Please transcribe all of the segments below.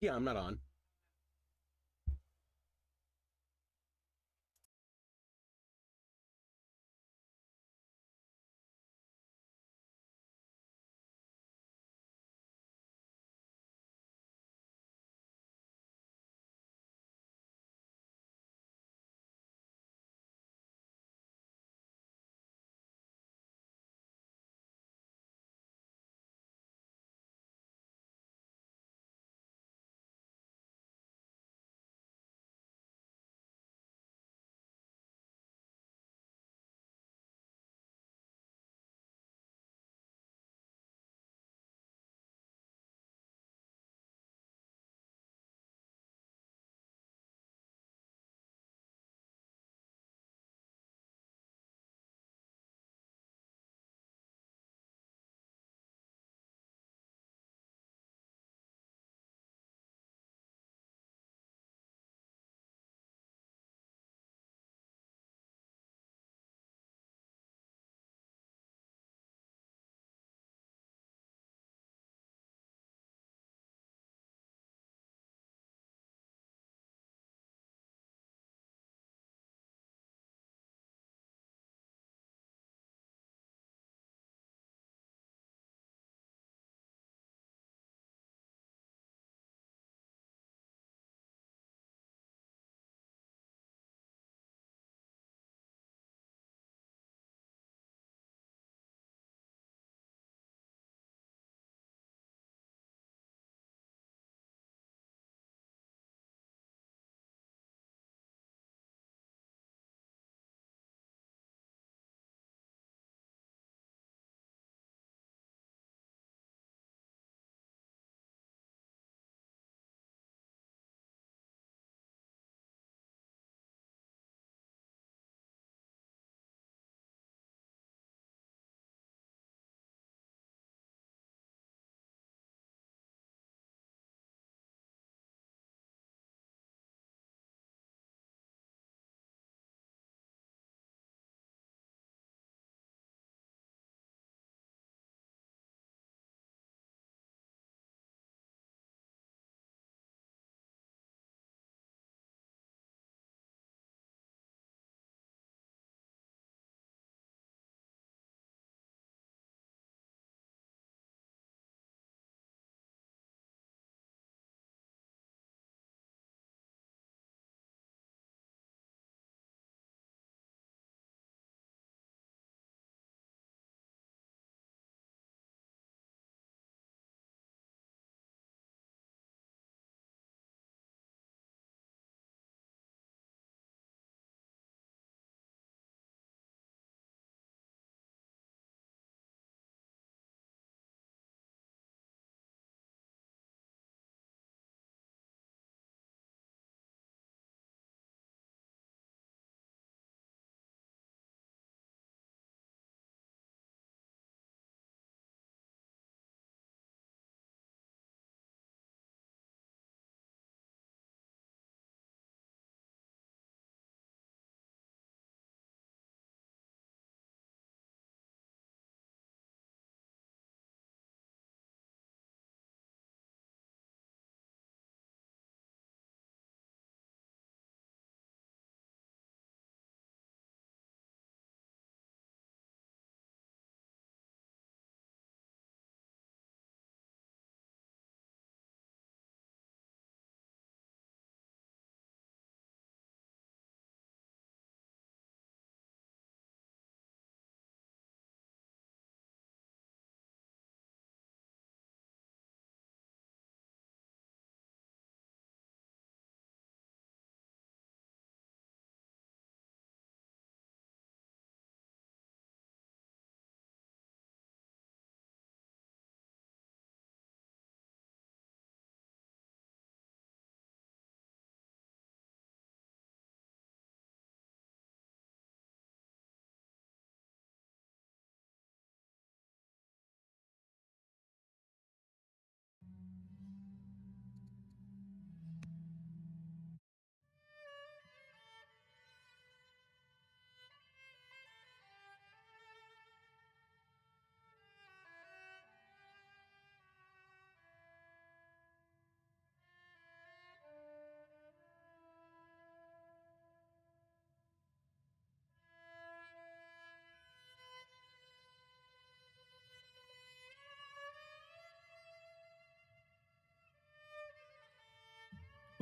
Yeah, I'm not on.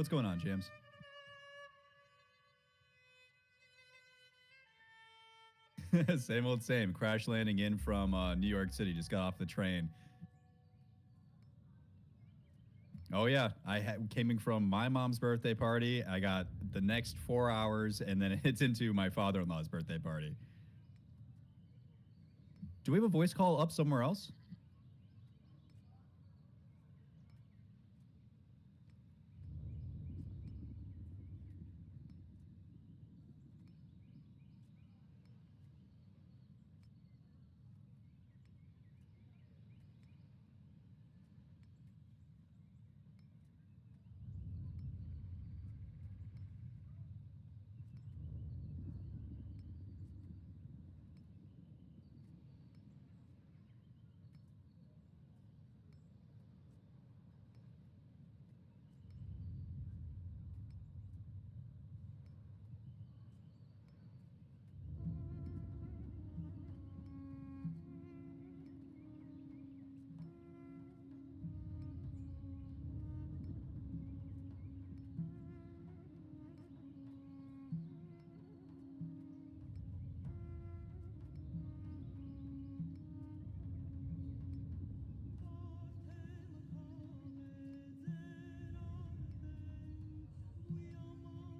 What's going on, James? Same old same. Crash landing in from New York City. Just got off the train. Oh, yeah. Came from my mom's birthday party. I got the next 4 hours, and then it's into my father-in-law's birthday party. Do we have a voice call up somewhere else?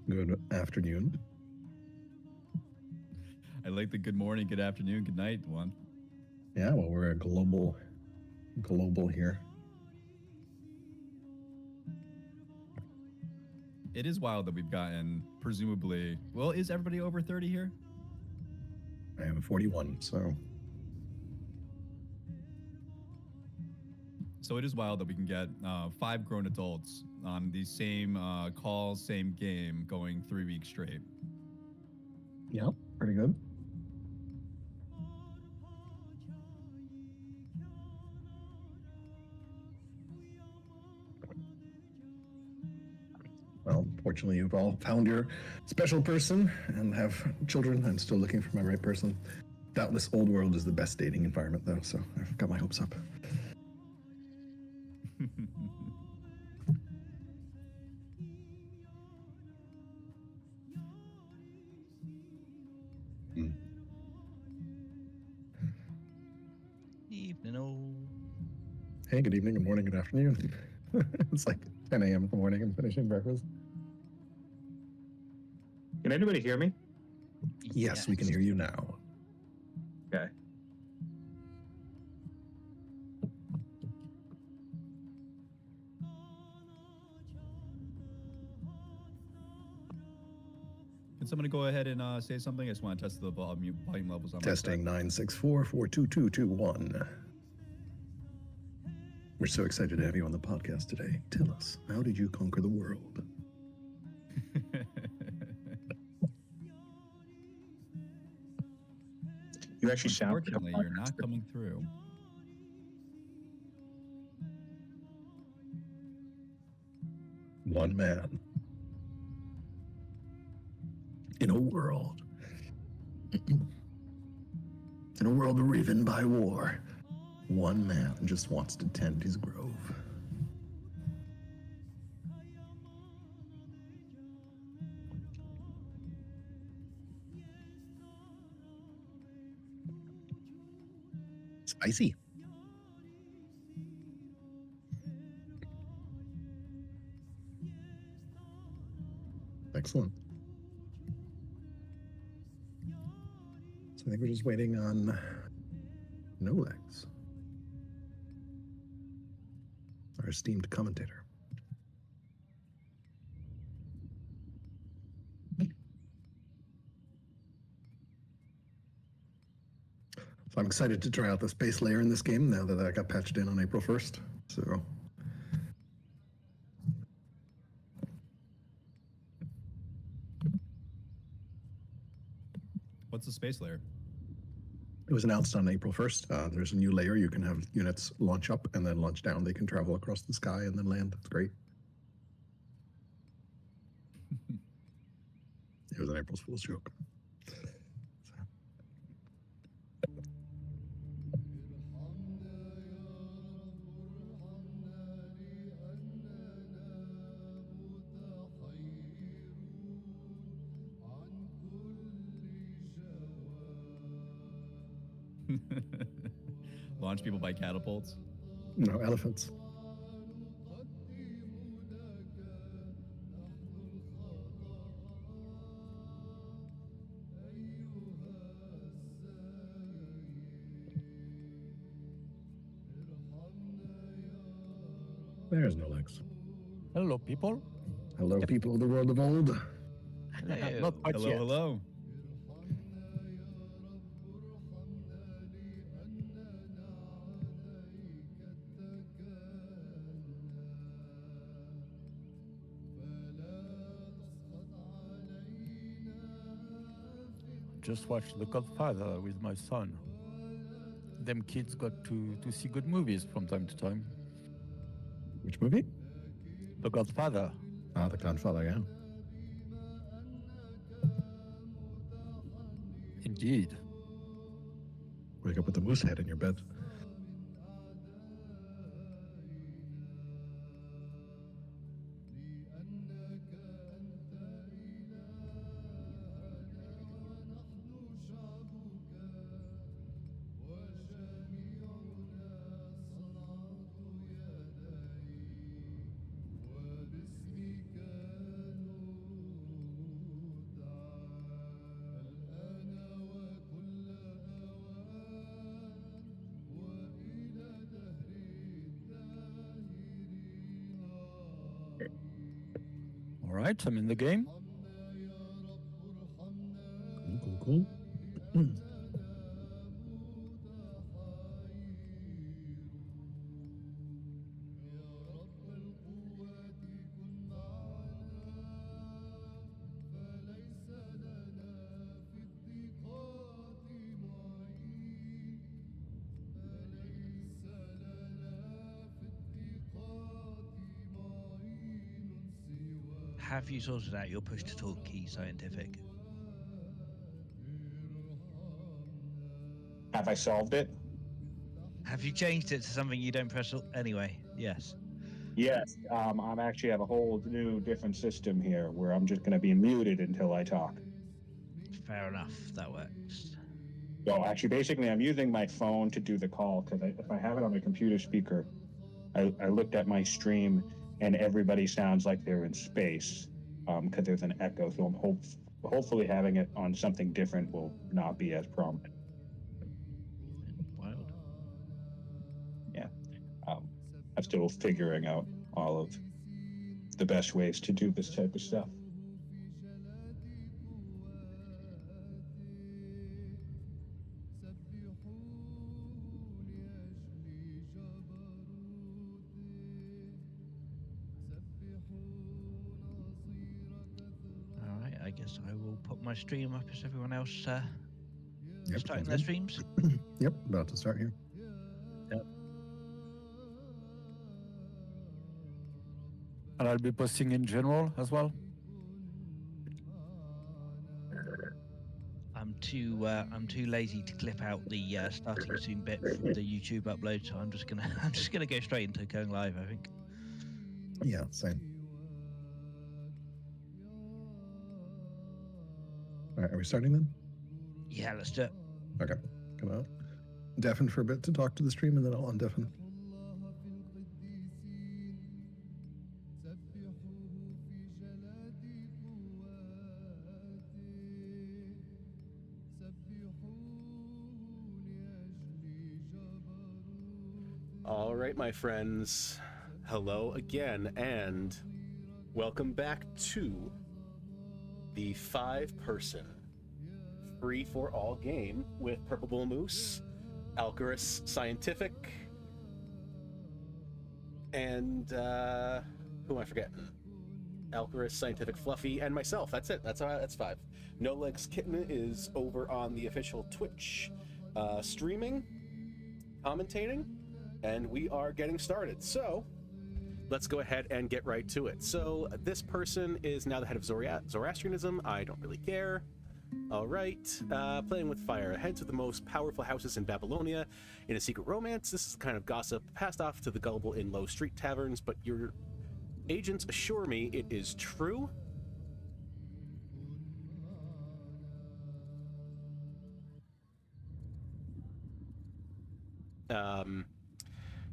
Good afternoon. I like the good morning, good afternoon, good night one. Yeah, well, we're a global here. It is wild that we've gotten, presumably, well, is everybody over 30 here? I am 41, so. So it is wild that we can get 5 grown adults on the same call, same game, going 3 weeks straight. Yep, pretty good. Well, fortunately, you've all found your special person and have children. I'm still looking for my right person. Doubtless Old World is the best dating environment, though, so I've got my hopes up. Evening. Hey, good evening, good morning, good afternoon. It's like 10 a.m. in the morning. I'm finishing breakfast. Can anybody hear me? Yes, we can hear you now. Okay. Can somebody go ahead and say something? I just want to test the volume levels on Testing my 964-42221. We're so excited to have you on the podcast today. Tell us, how did you conquer the world? You actually sound. Unfortunately, you're not coming through. One man. In a world. In a world riven by war. One man just wants to tend his grove. Spicy. Excellent. So I think we're just waiting on No Legs, our esteemed commentator. So I'm excited to try out the space layer in this game now that I got patched in on April 1st. So What's the space layer? it was announced on April 1st. There's a new layer. You can have units launch up and then launch down. They can travel across the sky and then land. It's great. It was an April Fool's joke. Launch people by catapults. No, elephants. There's no legs. Hello, people. Hello, people of the world of old. Not quite Hello, yet. hello. Just watched The Godfather with my son. Them kids got to see good movies from time to time. Which movie? The Godfather. Ah, The Godfather, yeah. Indeed. Wake up with the moose head in your bed. All right, I'm in the game. Cool. Have you sorted out your push to talk key, Scientific? Have I solved it? Have you changed it to something you don't press anyway? Yes. Yes. I'm actually have a whole new different system here where I'm just going to be muted until I talk. Fair enough. That works. Well, actually, basically, I'm using my phone to do the call because if I have it on the computer speaker, I looked at my stream and everybody sounds like they're in space because there's an echo. So I'm hopefully having it on something different will not be as prominent. Wild. Yeah. I'm still figuring out all of the best ways to do this type of stuff. All right. I guess I will put my stream up as everyone else Yep, starting sounds their good. streams. Yep, about to start here. And I'll be posting in general as well. I'm too lazy to clip out the starting soon bit from the YouTube upload, so I'm just gonna go straight into going live, I think. Yeah, same. All right, are we starting then? Yeah, let's do it. Okay, come out. Deafen for a bit to talk to the stream, and then I'll undeafen. All right, my friends. Hello again, and welcome back to the 5-person free-for-all game with PurpleBullMoose, Alcaras Siontific, and who am I forgetting? Alcaras, Siontific, Fluffy, and myself. That's it. That's 5. No Legs Kitten is over on the official Twitch streaming, commentating, and we are getting started. So let's go ahead and get right to it. So this person is now the head of Zoroastrianism. I don't really care. All right. Playing with fire. Heads of the most powerful houses in Babylonia in a secret romance. This is the kind of gossip passed off to the gullible in low street taverns, but your agents assure me it is true.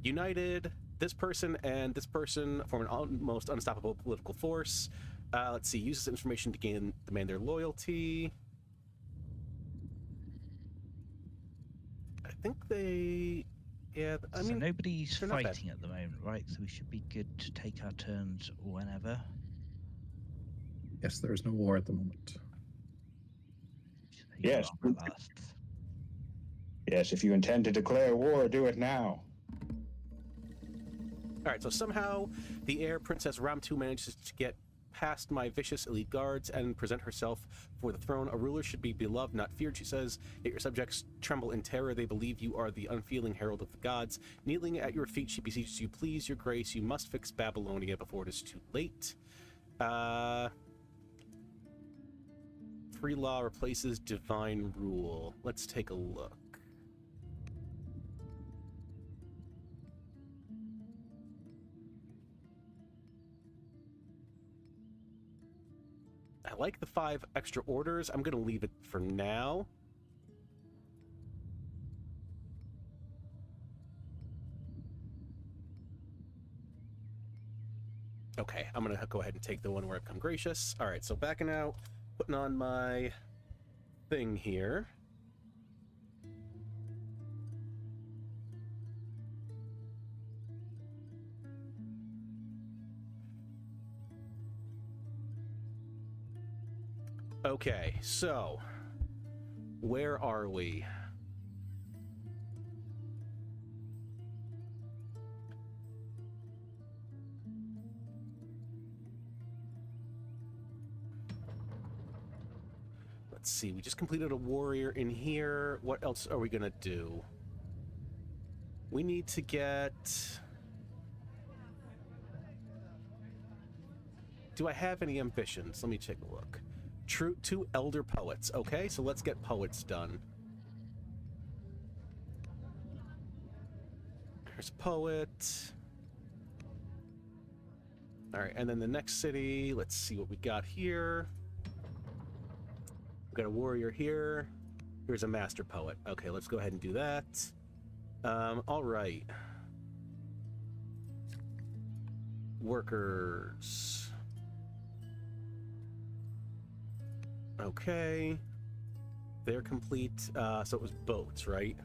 United, this person and this person form an almost unstoppable political force. Let's see, use this information to demand their loyalty. I think they... Yeah, I mean... so nobody's they're not bad. fighting at the moment, right? So we should be good to take our turns whenever. Yes, there is no war at the moment. Yes. Lasts. Yes, if you intend to declare war, do it now. All right, so somehow the Air Princess Ramtu manages to get past my vicious elite guards and present herself for the throne. A ruler should be beloved, not feared, she says. Yet your subjects tremble in terror. They believe you are the unfeeling herald of the gods. Kneeling at your feet, she beseeches you, please, your grace, you must fix Babylonia before it is too late. Free law replaces divine rule. Let's take a look. I like the 5 extra orders. I'm going to leave it for now. Okay, I'm going to go ahead and take the one where I've come gracious. All right, so backing out, putting on my thing here. Okay, so where are we? Let's see, we just completed a warrior in here. What else are we gonna do? We need to get... Do I have any ambitions? Let me take a look. True, 2 elder poets. Okay, so let's get poets done. There's poet. All right, and then the next city, let's see what we got here. We've got a warrior here. Here's a master poet. Okay, let's go ahead and do that. All right. Workers. Okay. They're complete. So it was boats, right?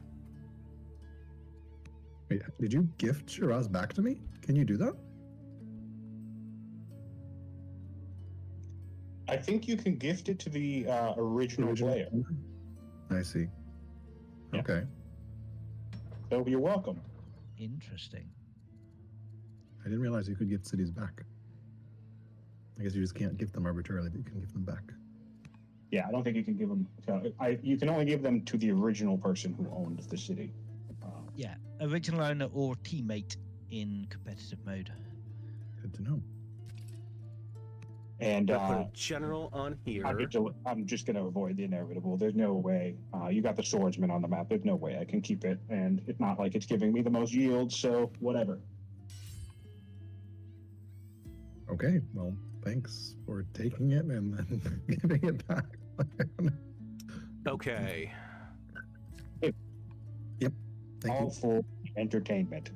Wait, did you gift Shiraz back to me? Can you do that? I think you can gift it to the original player. I see. Yeah. Okay. So you're welcome. Interesting. I didn't realize you could gift cities back. I guess you just can't gift them arbitrarily, but you can gift them back. Yeah, I don't think you can give them. You can only give them to the original person who owned the city. Yeah, original owner or teammate in competitive mode. Good to know. And Put a general on here. I'm just going to avoid the inevitable. There's no way. You got the swordsman on the map. There's no way I can keep it, and it's not like it's giving me the most yield. So whatever. Okay, well, thanks for taking it and then giving it back. Okay. Yep. Thank All you. for entertainment.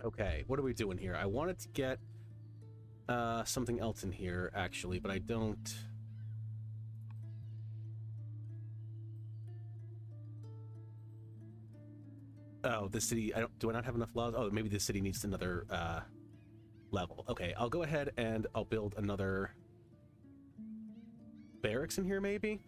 Okay, what are we doing here? I wanted to get something else in here, actually, but I don't... Oh, the city... do I not have enough laws? Oh, maybe the city needs another level. Okay, I'll go ahead and I'll build another barracks in here, maybe?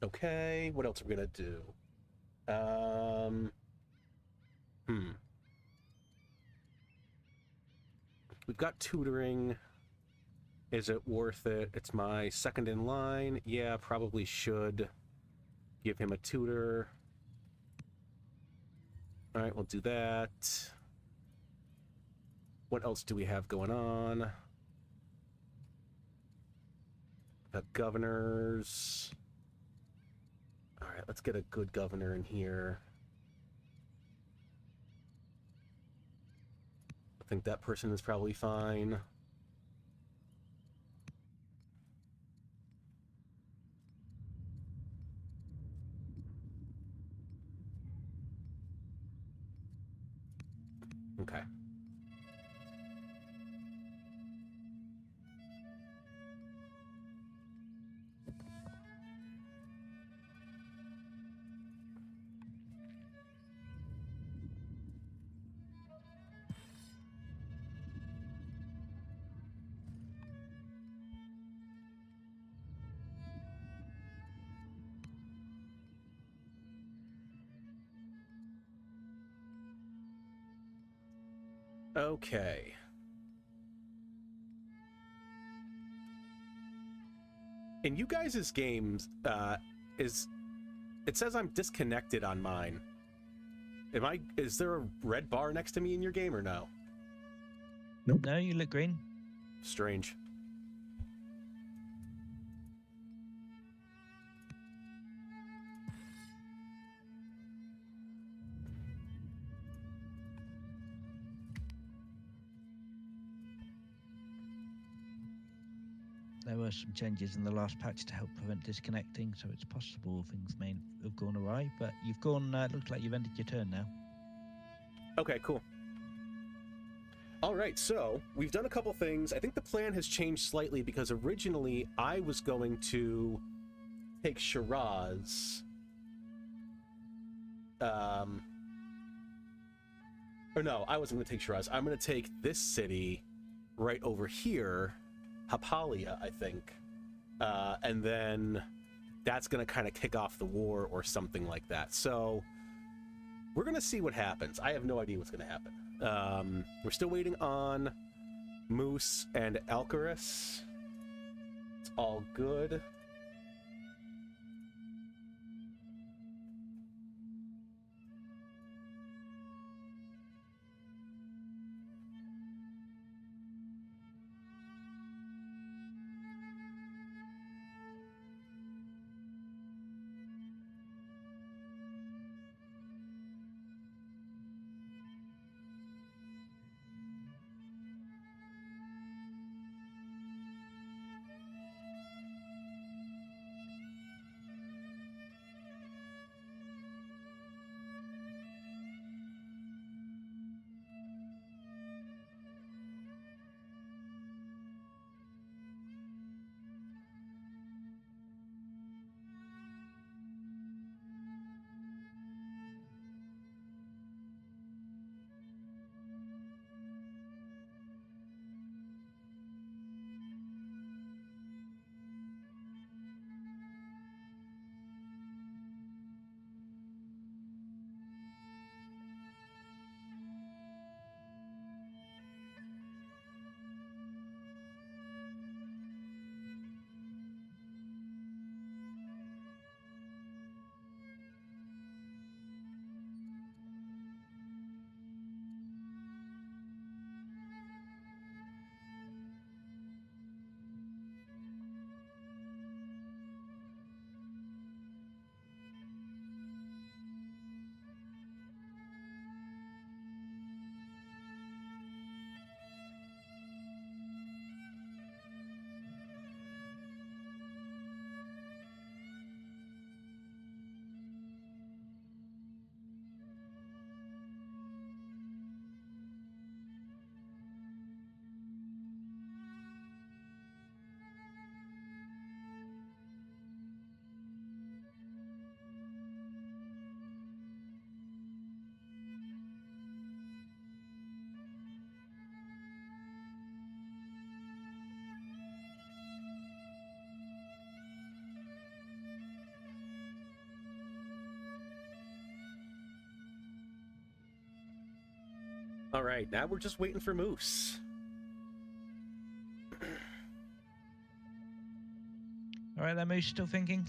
Okay, what else are we gonna do? We've got tutoring. Is it worth it? It's my second in line. Yeah, probably should give him a tutor. All right, we'll do that. What else do we have going on? The governors. All right, let's get a good governor in here. I think that person is probably fine. Okay. Okay. In you guys' games, it says I'm disconnected on mine. Is there a red bar next to me in your game or no? Nope. No, you look green. Strange. There were some changes in the last patch to help prevent disconnecting, so it's possible things may have gone awry, but you've gone, looks like you've ended your turn now. Okay, cool. All right, so we've done a couple things. I think the plan has changed slightly because originally I was going to take Shiraz. Or no, I wasn't going to take Shiraz. I'm going to take this city right over here, Hapalia, I think. And then that's going to kind of kick off the war or something like that. So we're going to see what happens. I have no idea what's going to happen. We're still waiting on Moose and Alcaras. It's all good. All right, now we're just waiting for Moose. All right, then, Moose, still thinking?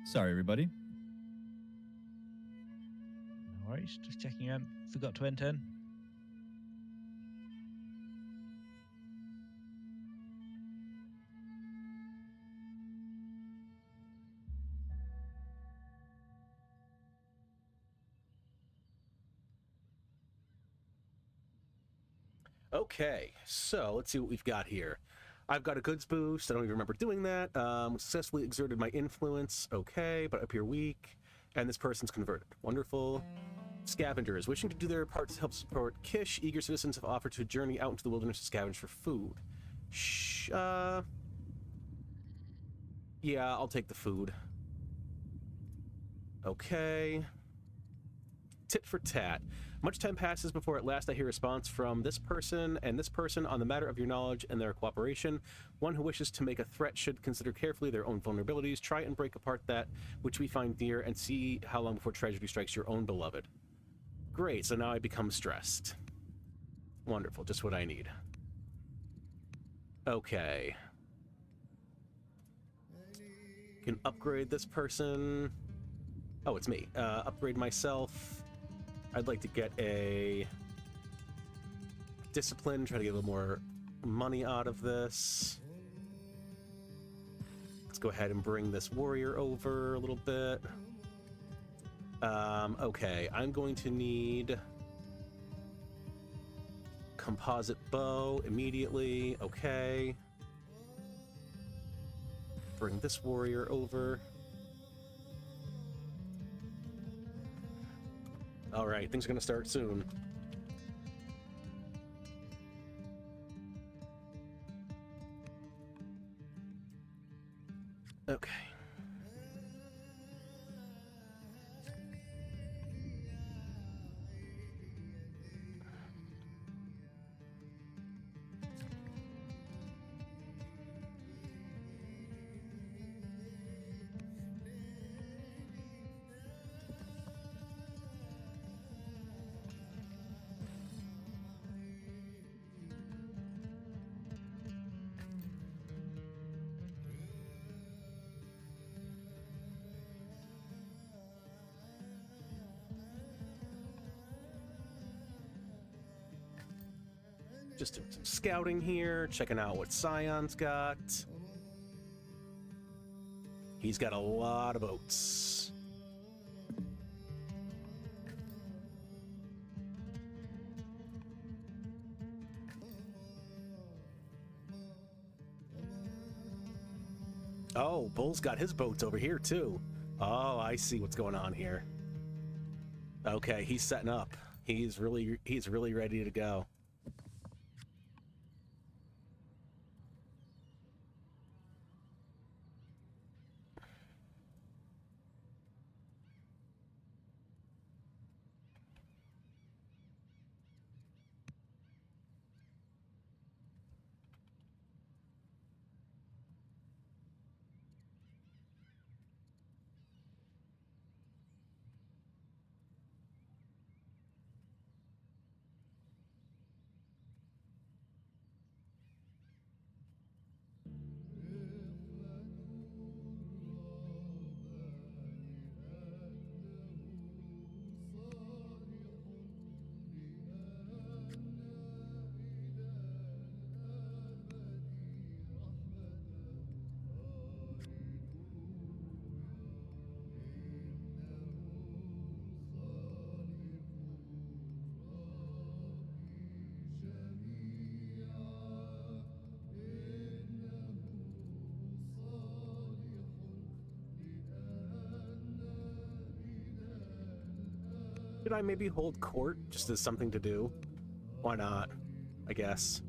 Sorry, everybody. No worries, just checking out. Forgot to enter. Okay, so let's see what we've got here. I've got a goods boost. I don't even remember doing that. Successfully exerted my influence. Okay, but appear weak. And this person's converted. Wonderful. Scavengers. Wishing to do their part to help support Kish, eager citizens have offered to journey out into the wilderness to scavenge for food. Yeah, I'll take the food. Okay. Tit for tat. Much time passes before at last I hear a response from this person and this person on the matter of your knowledge and their cooperation. One who wishes to make a threat should consider carefully their own vulnerabilities, try and break apart that which we find dear, and see how long before tragedy strikes your own beloved. Great, so now I become stressed. Wonderful, just what I need. Okay. Can upgrade this person. Oh, it's me. Upgrade myself. I'd like to get a discipline, try to get a little more money out of this. Let's go ahead and bring this warrior over a little bit. Okay, I'm going to need composite bow immediately. Okay. Bring this warrior over. All right, things are going to start soon. Okay. Just doing some scouting here, checking out what Sion's got. He's got a lot of boats. Oh, Bull's got his boats over here too. Oh, I see what's going on here. Okay, he's setting up. He's really ready to go. Should I maybe hold court just as something to do? Why not? I guess.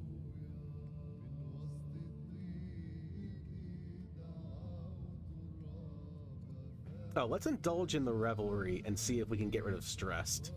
Oh, let's indulge in the revelry and see if we can get rid of stress.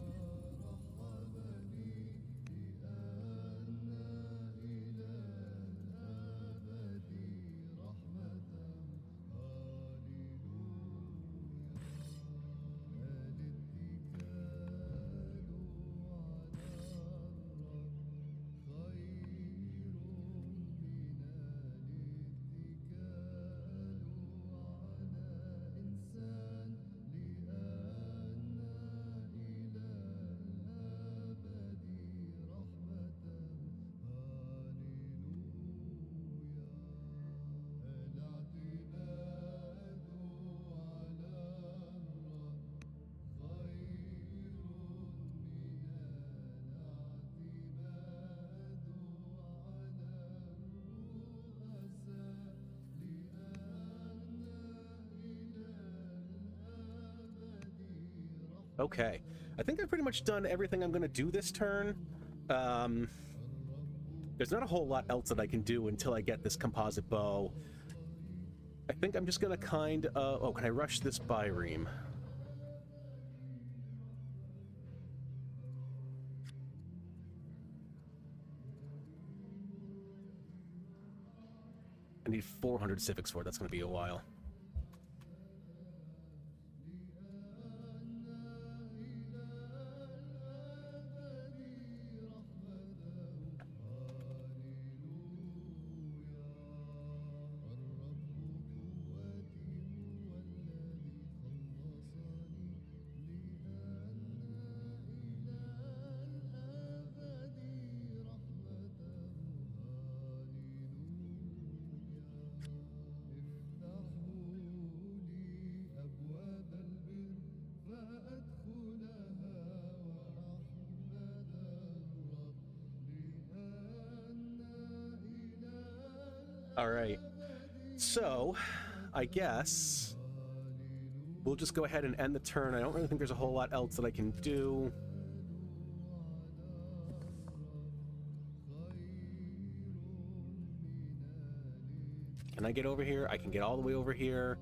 Okay. I think I've pretty much done everything I'm going to do this turn. There's not a whole lot else that I can do until I get this composite bow. I think I'm just going to kind of... Oh, can I rush this Byreme? I need 400 civics for it. That's going to be a while. All right, so I guess we'll just go ahead and end the turn. I don't really think there's a whole lot else that I can do. Can I get over here? I can get all the way over here.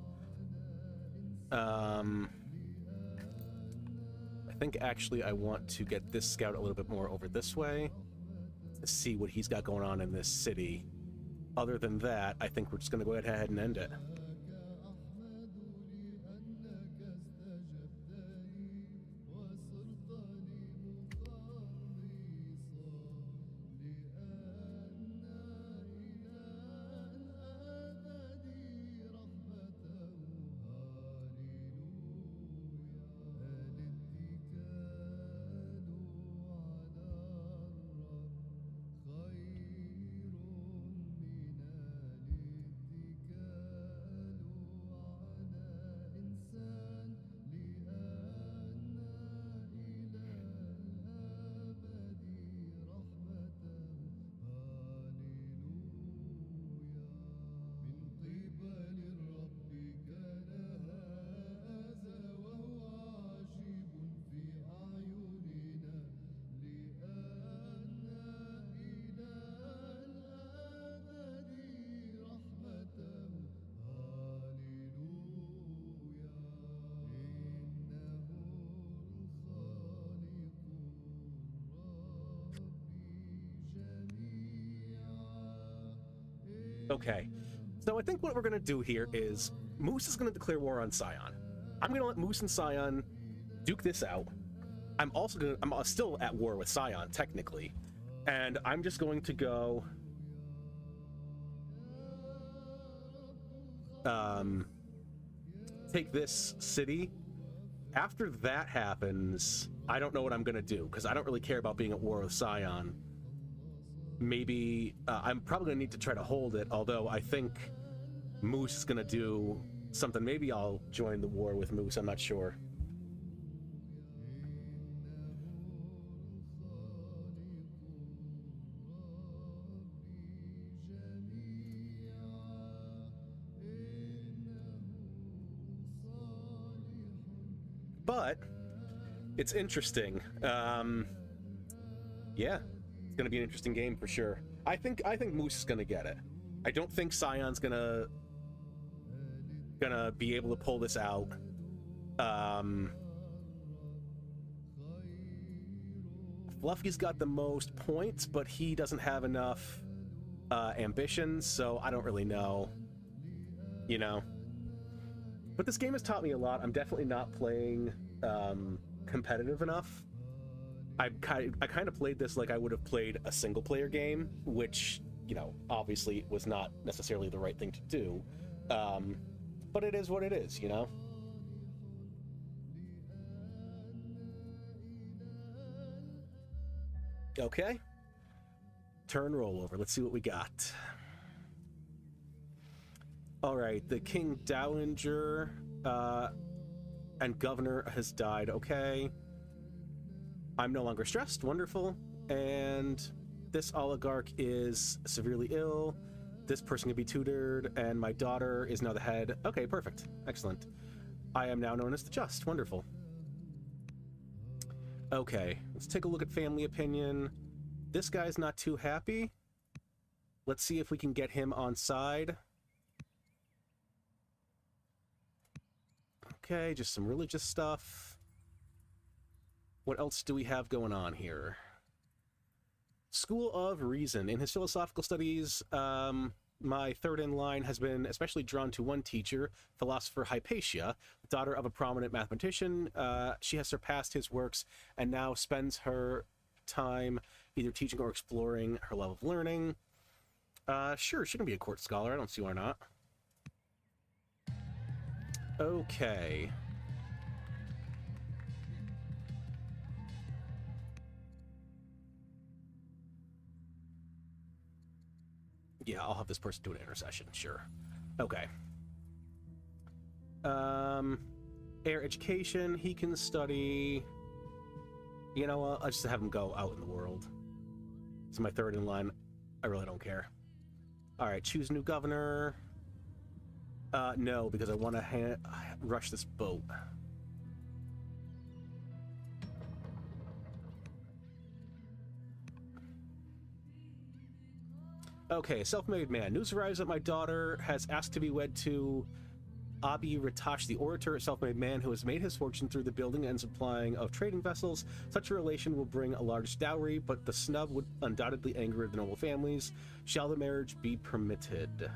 I think actually I want to get this scout a little bit more over this way to see what he's got going on in this city. Other than that, I think we're just going to go ahead and end it. Okay, so I think what we're going to do here is Moose is going to declare war on Sion. I'm going to let Moose and Sion duke this out. I'm still at war with Sion, technically. And I'm just going to go... take this city. After that happens, I don't know what I'm going to do, because I don't really care about being at war with Sion. Maybe I'm probably gonna need to try to hold it, although I think Moose is gonna do something. Maybe I'll join the war with Moose, I'm not sure. But it's interesting. Yeah. Going to be an interesting game for sure. I think Moose is going to get it. I don't think Sion's gonna be able to pull this out. Fluffy's got the most points, but he doesn't have enough ambitions, so I don't really know. You know. But this game has taught me a lot. I'm definitely not playing competitive enough. I kind of played this like I would have played a single-player game, which, you know, obviously was not necessarily the right thing to do. But it is what it is, you know? Okay. Turn rollover. Let's see what we got. All right, the King Dowager and Governor has died. Okay. I'm no longer stressed. Wonderful. And this oligarch is severely ill. This person can be tutored, and my daughter is now the head. Okay, perfect. Excellent. I am now known as the Just. Wonderful. Okay, let's take a look at family opinion. This guy's not too happy. Let's see if we can get him on side. Okay, just some religious stuff. What else do we have going on here? School of Reason. In his philosophical studies, my third in line has been especially drawn to one teacher, philosopher Hypatia, daughter of a prominent mathematician. She has surpassed his works and now spends her time either teaching or exploring her love of learning. Sure, she can be a court scholar. I don't see why not. Okay. Yeah, I'll have this person do an intercession, sure. Okay. Air education, he can study. You know what? I'll just have him go out in the world. It's my third in line. I really don't care. All right, choose new governor. No, because I want to rush this boat. Okay, self-made man. News arrives that my daughter has asked to be wed to Abi Ratash, the orator, a self-made man who has made his fortune through the building and supplying of trading vessels. Such a relation will bring a large dowry, but the snub would undoubtedly anger the noble families. Shall the marriage be permitted?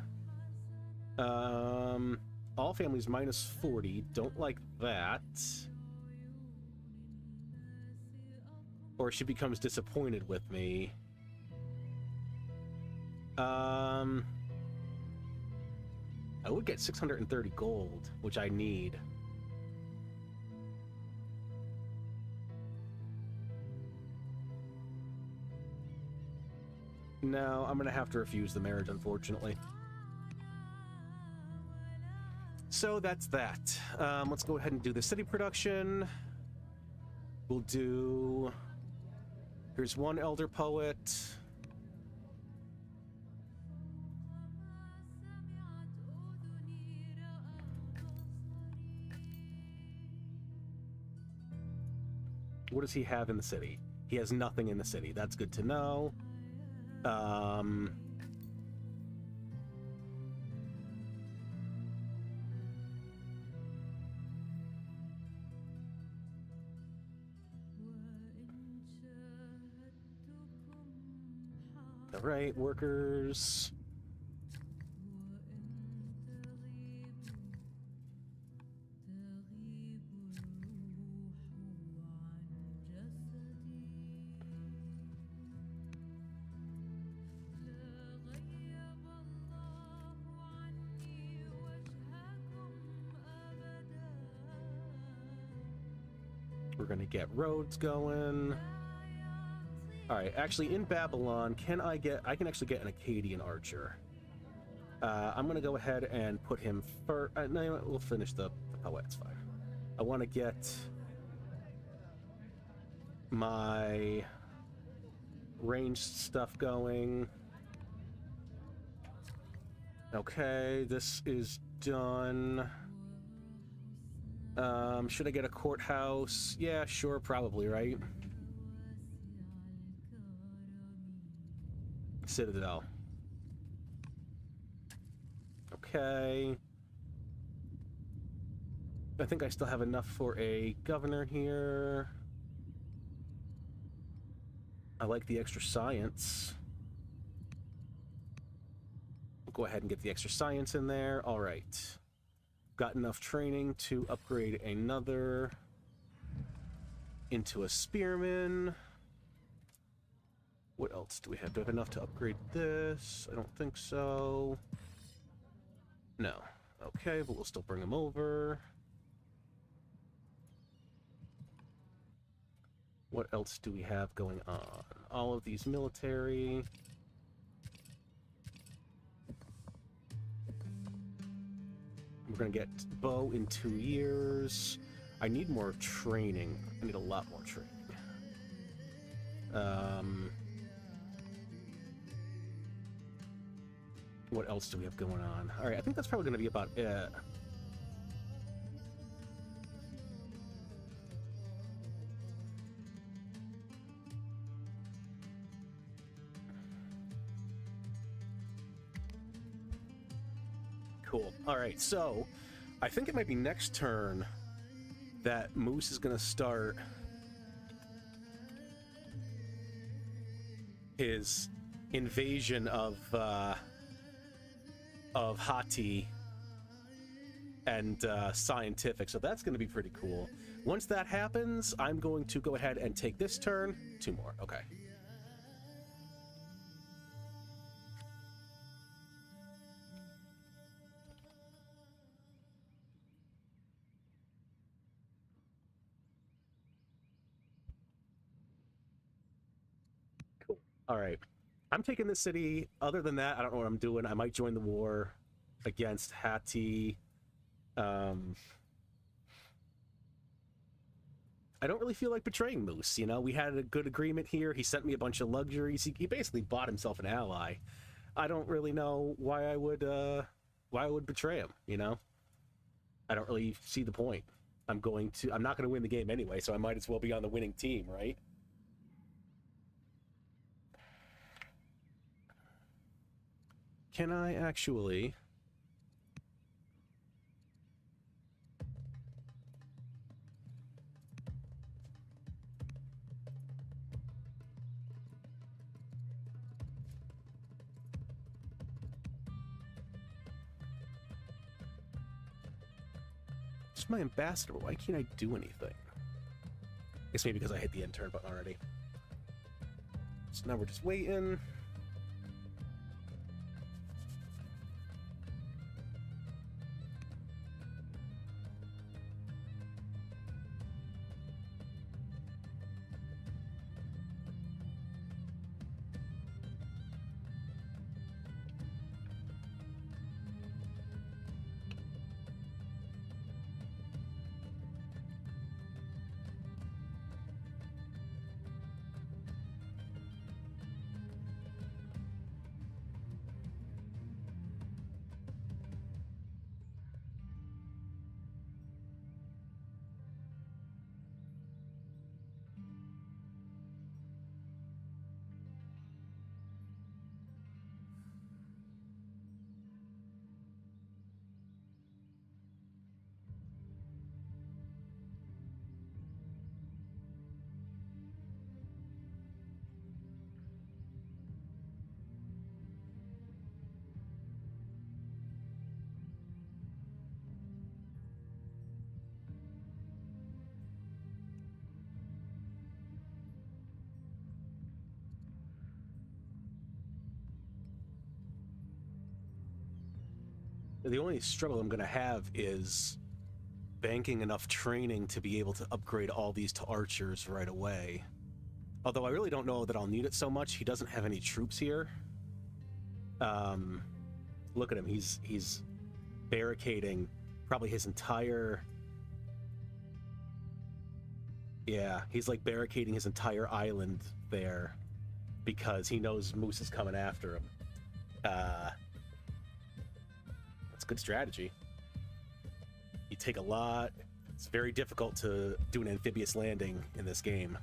All families minus 40. Don't like that. Or she becomes disappointed with me. I would get 630 gold, which I need. No, I'm gonna have to refuse the marriage, unfortunately. So that's that. Let's go ahead and do the city production. We'll do... Here's one elder poet. What does he have in the city? He has nothing in the city. That's good to know. All right, workers. We're gonna get roads going. All right, actually in Babylon, I can actually get an Akkadian archer. I'm gonna go ahead and put him first. No, we'll finish the poet, it's fine. I wanna get my ranged stuff going. Okay, this is done. Should I get a courthouse? Yeah, sure, probably, right? Citadel. Okay. I think I still have enough for a governor here. I like the extra science. We'll go ahead and get the extra science in there. All right. Got enough training to upgrade another into a spearman. What else do we have? Do I have enough to upgrade this? I don't think so. No. Okay, but we'll still bring them over. What else do we have going on? All of these military. We're gonna get bow in 2 years. I need more training. I need a lot more training. What else do we have going on? All right, I think that's probably gonna be about it. Cool. All right, so I think it might be next turn that Moose is going to start his invasion of Hati and Siontific. So that's going to be pretty cool. Once that happens, I'm going to go ahead and take this turn. 2 more. Okay. Cool. All right. I'm taking this city. Other than that, I don't know what I'm doing. I might join the war against Hati. I don't really feel like betraying Moose. You know, we had a good agreement here. He sent me a bunch of luxuries. He basically bought himself an ally. I don't really know why I would betray him. You know, I don't really see the point. I'm not going to win the game anyway, so I might as well be on the winning team, right? Can I actually? It's my ambassador. Why can't I do anything? I guess maybe because I hit the end turn button already. So now we're just waiting. The only struggle I'm going to have is banking enough training to be able to upgrade all these to archers right away. Although I really don't know that I'll need it so much. He doesn't have any troops here. Look at him. He's barricading probably his entire... Yeah, he's like barricading his entire island there because he knows Moose is coming after him. That's good strategy. You take a lot. It's very difficult to do an amphibious landing in this game.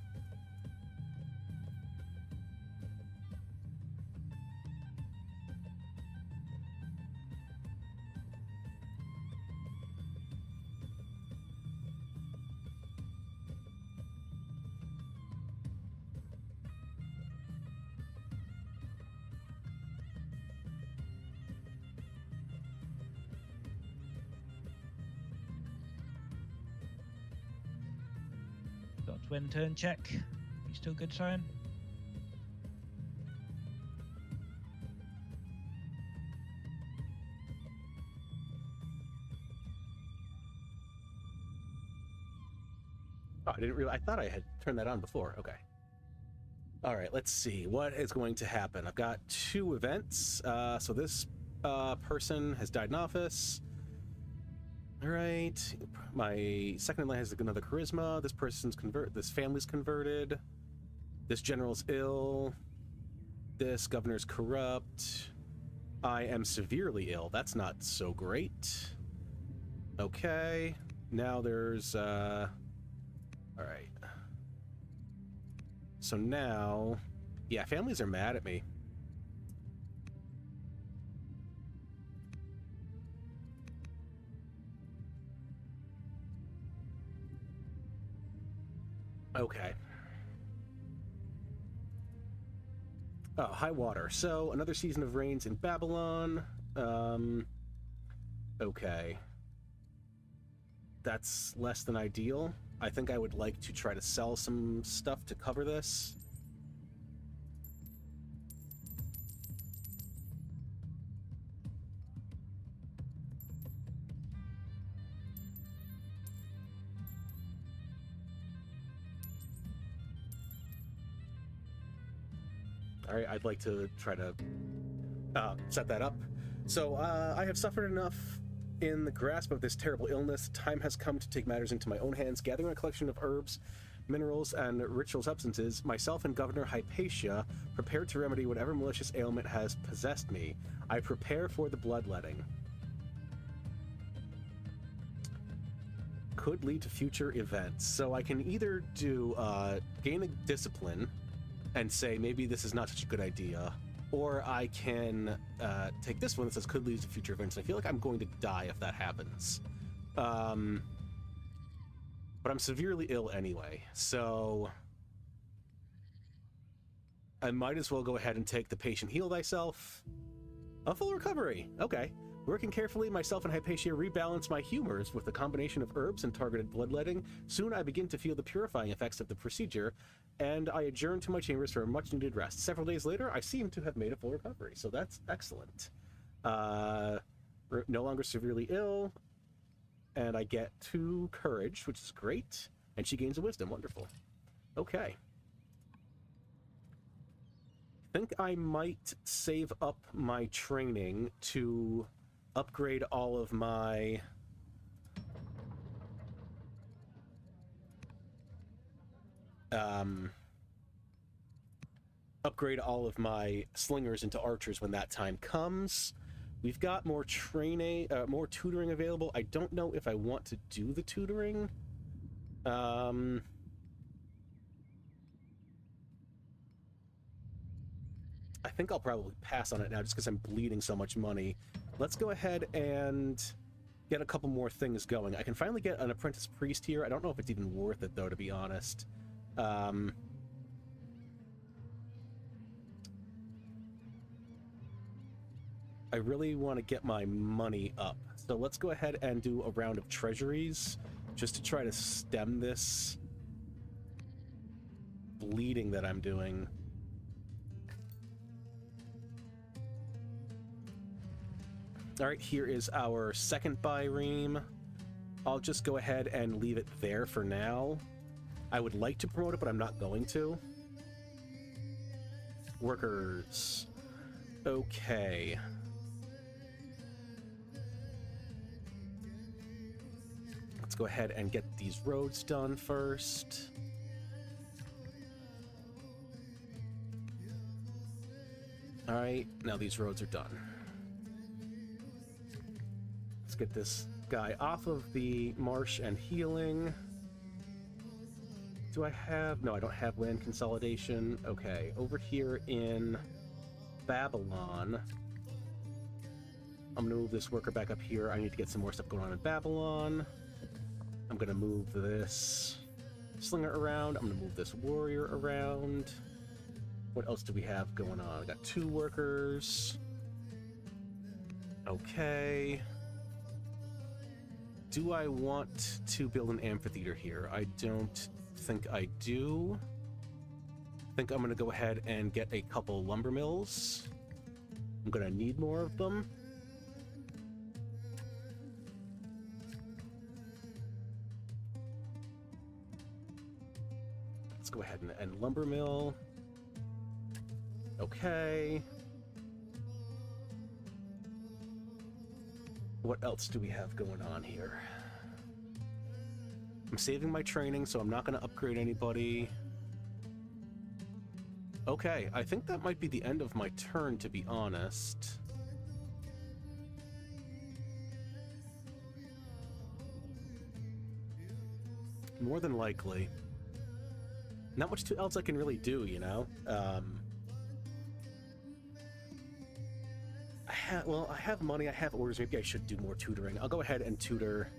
Got to win turn check. You still good, Sion? Oh, I didn't realize. I thought I had turned that on before. Okay. All right, let's see what is going to happen. I've got 2 events. So this person has died in office. All right, my second in line has another charisma. This person's this family's converted. This general's ill. This governor's corrupt. I am severely ill. That's not so great. Okay, now there's all right. So now, yeah, families are mad at me. Okay. Oh, high water. So, another season of rains in Babylon. Okay. That's less than ideal. I think I would like to try to sell some stuff to cover this. All right, I'd like to try to set that up. So I have suffered enough in the grasp of this terrible illness. Time has come to take matters into my own hands, gathering a collection of herbs, minerals, and ritual substances. Myself and Governor Hypatia prepared to remedy whatever malicious ailment has possessed me. I prepare for the bloodletting. Could lead to future events. So I can either do gain a discipline and say maybe this is not such a good idea, or I can take this one that says could lead to future events. I feel like I'm going to die if that happens. But I'm severely ill anyway, so I might as well go ahead and take the patient heal thyself. A full recovery. Okay. Working carefully, myself and Hypatia rebalance my humors with a combination of herbs and targeted bloodletting. Soon I begin to feel the purifying effects of the procedure, and I adjourn to my chambers for a much-needed rest. Several days later, I seem to have made a full recovery, so that's excellent. No longer severely ill, and I get 2 courage, which is great, and she gains a wisdom. Wonderful. Okay. I think I might save up my training to upgrade all of my slingers into archers when that time comes. We've got more training, more tutoring available. I don't know if I want to do the tutoring. I think I'll probably pass on it now just because I'm bleeding so much money. Let's go ahead and get a couple more things going. I can finally get an apprentice priest here. I don't know if it's even worth it, though, to be honest. I really want to get my money up. So let's go ahead and do a round of treasuries just to try to stem this bleeding that I'm doing. All right, here is our second bireme. I'll just go ahead and leave it there for now. I would like to promote it, but I'm not going to. Workers. Okay. Let's go ahead and get these roads done first. All right, now these roads are done. Let's get this guy off of the marsh and healing. Do I have... No, I don't have land consolidation. Okay, over here in Babylon, I'm going to move this worker back up here. I need to get some more stuff going on in Babylon. I'm going to move this slinger around. I'm going to move this warrior around. What else do we have going on? I got 2 workers. Okay. Do I want to build an amphitheater here? I don't think I do. I think I'm going to go ahead and get a couple lumber mills. I'm going to need more of them. Let's go ahead and end lumber mill. Okay. What else do we have going on here? I'm saving my training, so I'm not going to upgrade anybody. Okay, I think that might be the end of my turn, to be honest. More than likely. Not much else I can really do, you know? Well, I have money, I have orders. Maybe I should do more tutoring. I'll go ahead and tutor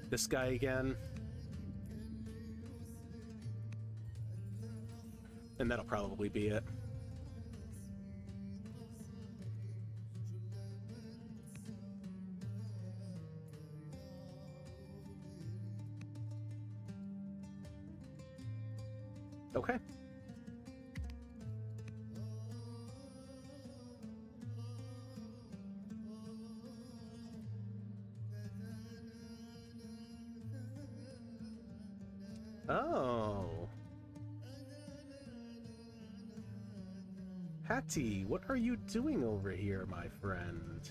this guy again. And that'll probably be it. Okay. Oh. Hattie, what are you doing over here, my friend?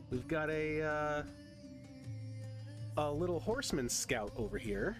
We've got a little horseman scout over here.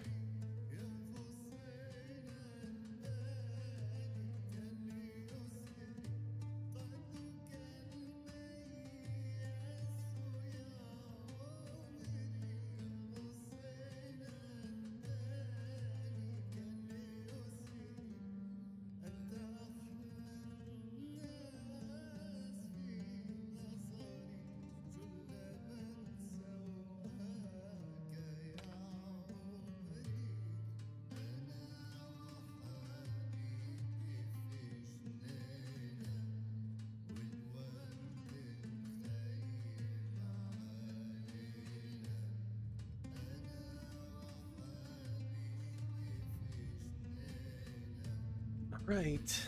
Right.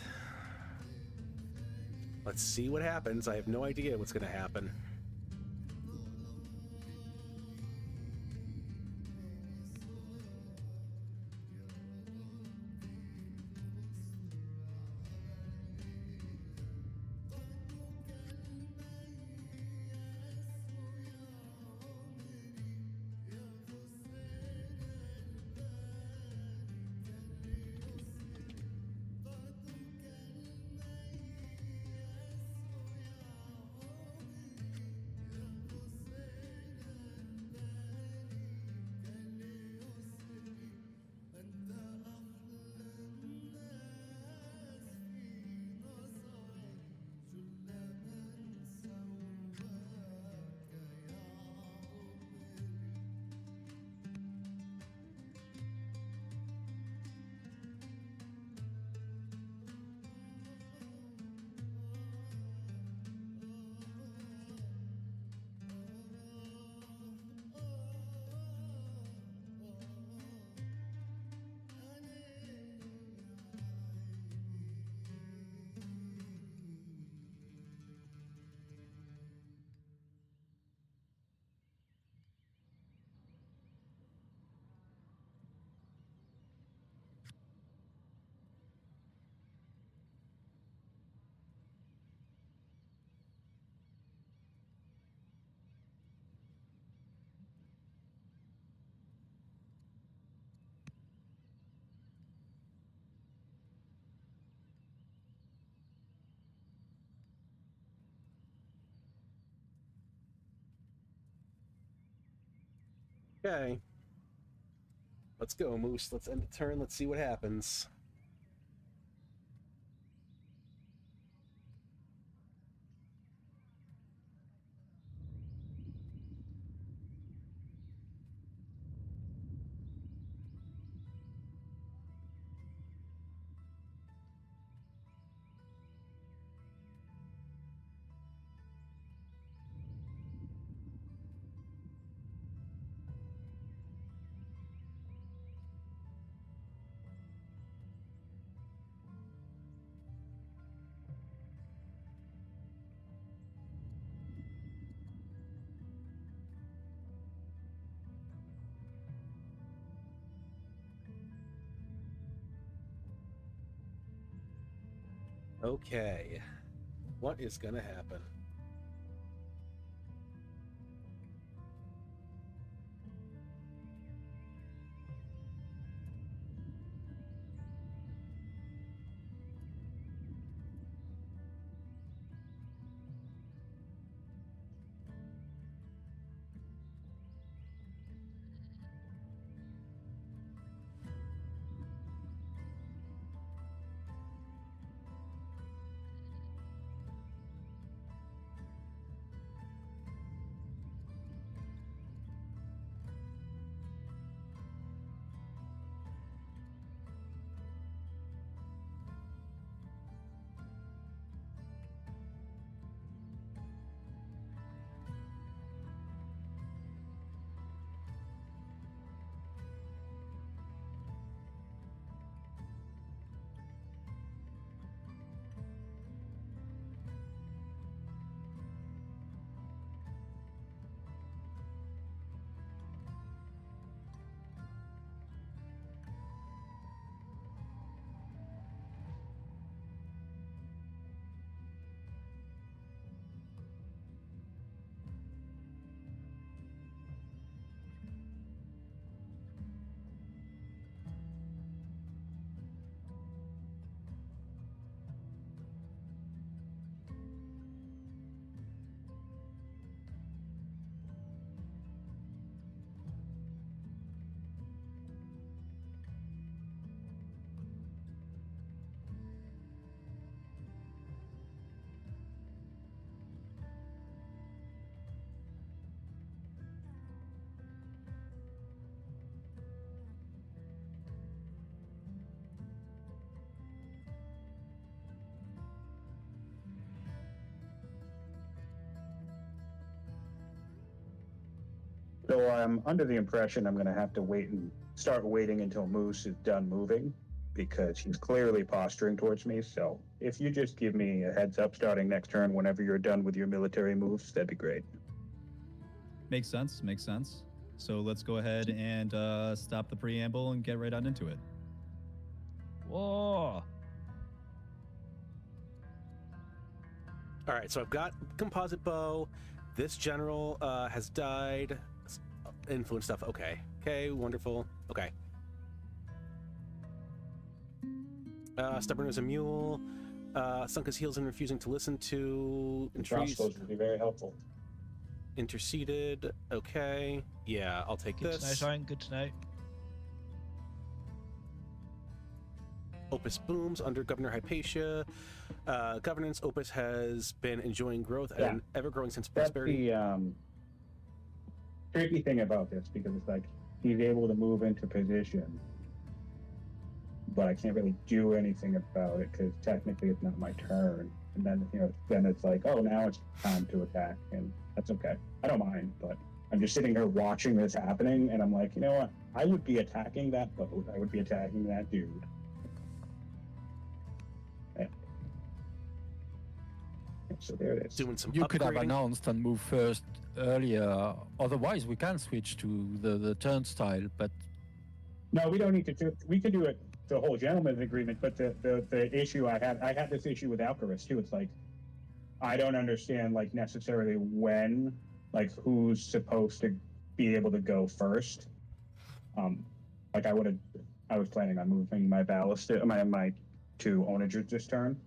Let's see what happens. I have no idea what's going to happen. Okay. Let's go, Moose. Let's end the turn. Let's see what happens. Okay. What is gonna happen? So I'm under the impression I'm going to have to start waiting until Moose is done moving, because he's clearly posturing towards me. So if you just give me a heads up starting next turn whenever you're done with your military moves, that'd be great. Makes sense. Makes sense. So let's go ahead and stop the preamble and get right on into it. Whoa! All right, so I've got composite bow. This general has died. Influence stuff. Okay, wonderful. Okay. Stubborn as a mule. Sunk his heels in refusing to listen to. Crossbows would be very helpful. Interceded. Okay. Yeah, I'll take Good this. to know, Sion. Good to know. Opus booms under Governor Hypatia. Governance. Opus has been enjoying growth and ever-growing sense of prosperity. That's the tricky thing about this, because it's like he's able to move into position, but I can't really do anything about it because technically it's not my turn. And then then it's like, oh, now it's time to attack, and that's okay. I don't mind, but I'm just sitting here watching this happening, and I'm like, you know what? I would be attacking that boat. I would be attacking that dude. So there it is. Doing some You could have upgrading. announced and moved first earlier. Otherwise, we can switch to the turnstile. But No, we don't need to do. We could do it the whole gentleman's agreement, but the issue I had this issue with Alcaras too. It's like I don't understand like necessarily when, like who's supposed to be able to go first. Like I was planning on moving my ballast, my two onagers this turn.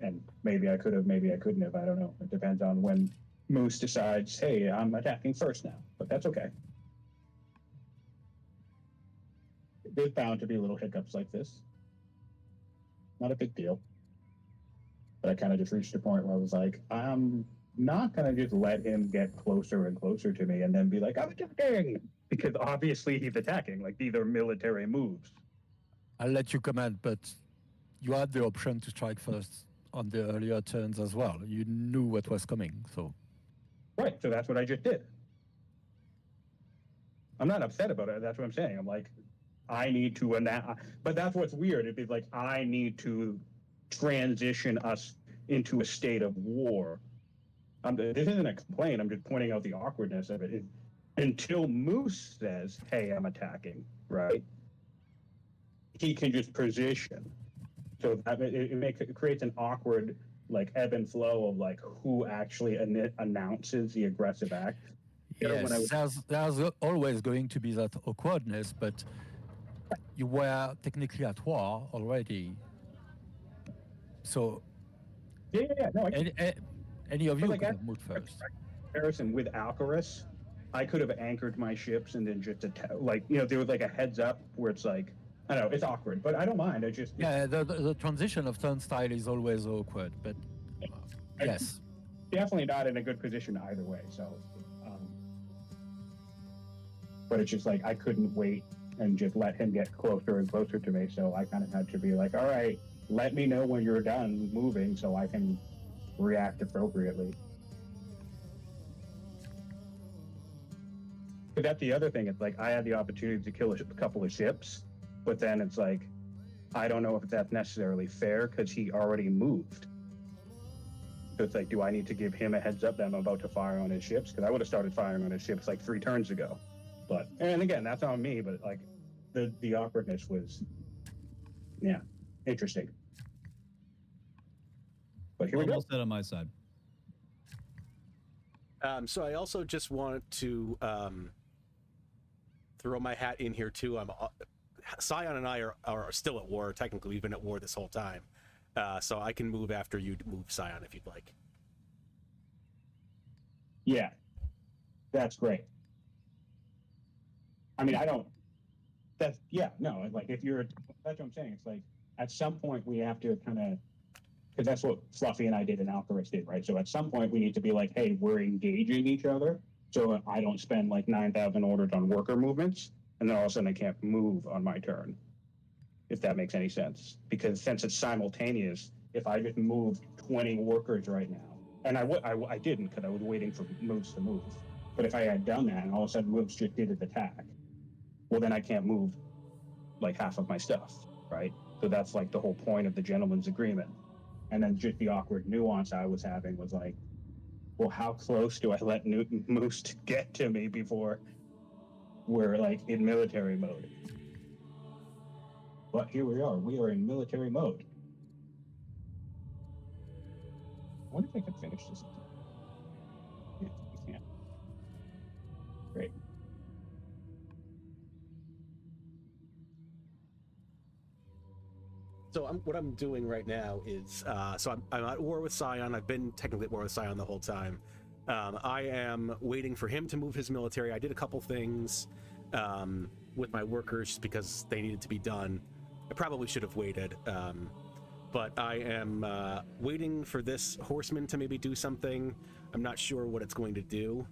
And maybe I could have, maybe I couldn't have. I don't know. It depends on when Moose decides, hey, I'm attacking first now. But that's okay. There's bound to be little hiccups like this. Not a big deal. But I kind of just reached a point where I was like, I'm not going to just let him get closer and closer to me and then be like, I'm attacking! Because obviously he's attacking. Like, these are military moves. I'll let you comment. But you had the option to strike first on the earlier turns as well. You knew what was coming, so. Right, so that's what I just did. I'm not upset about it. That's what I'm saying. I'm like, I need to but that's what's weird. It'd be like, I need to transition us into a state of war. This isn't a complaint. I'm just pointing out the awkwardness of it. Until Moose says, hey, I'm attacking, right? He can just position. So that it creates an awkward like ebb and flow of like who actually announces the aggressive act. Yes, there's always going to be that awkwardness, but you were technically at war already. So no, any of you like could have moved first. Comparison with Alcaras, I could have anchored my ships and then just like there was like a heads up where it's like, I know it's awkward, but I don't mind. The transition of turnstile is always awkward, but yes, definitely not in a good position either way. So, but it's just like I couldn't wait and just let him get closer and closer to me. So I kind of had to be like, all right, let me know when you're done moving so I can react appropriately. But that's the other thing. It's like I had the opportunity to kill a couple of ships. But then it's like, I don't know if that's necessarily fair because he already moved. So it's like, do I need to give him a heads up that I'm about to fire on his ships? Because I would have started firing on his ships like 3 turns ago. But, and again, that's on me, but like the awkwardness was, interesting. But here we go. Almost dead on my side. So I also just want to throw my hat in here too. Sion and I are still at war. Technically, we've been at war this whole time. So I can move after you move Sion if you'd like. Yeah, that's great. I mean, like if you're, that's what I'm saying. It's like at some point we have to kind of, because that's what Fluffy and I did and Alcaraz did, right? So at some point we need to be like, hey, we're engaging each other. So I don't spend like 9,000 orders on worker movements. And then all of a sudden I can't move on my turn, if that makes any sense. Because since it's simultaneous, if I just moved 20 workers right now, and I didn't because I was waiting for moves to move. But if I had done that and all of a sudden Whoops just did his attack, well, then I can't move like half of my stuff, right? So that's like the whole point of the gentleman's agreement. And then just the awkward nuance I was having was like, well, how close do I let Moose get to me before we're like in military mode? But here we are. We are in military mode. I wonder if I can finish this. Yeah, I can't. Great. So what I'm doing right now is, so I'm at war with Sion. I've been technically at war with Sion the whole time. I am waiting for him to move his military. I did a couple things with my workers just because they needed to be done. I probably should have waited, but I am waiting for this horseman to maybe do something. I'm not sure what it's going to do.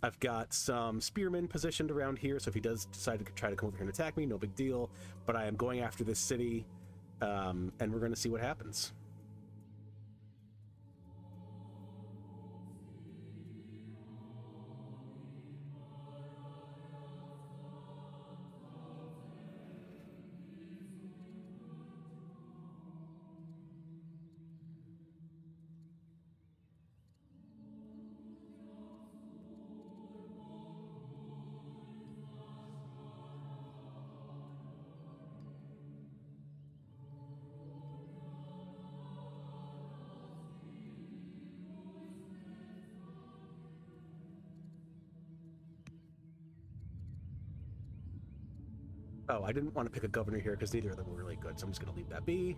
I've got some spearmen positioned around here, so if he does decide to try to come over here and attack me, no big deal. But I am going after this city, and we're going to see what happens. Oh, I didn't want to pick a governor here because neither of them were really good, so I'm just going to leave that be.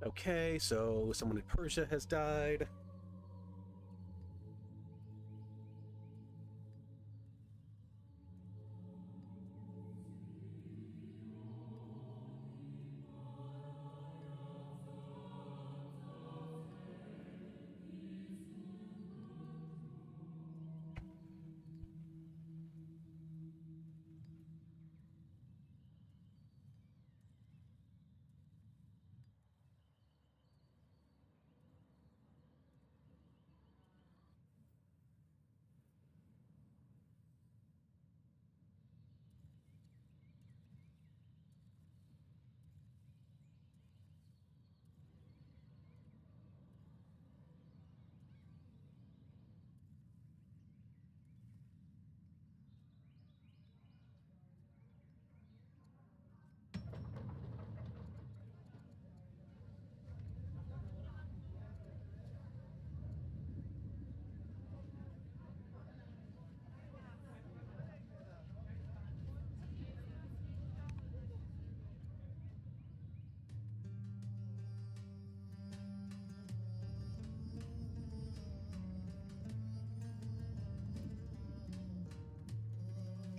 Okay, so someone in Persia has died.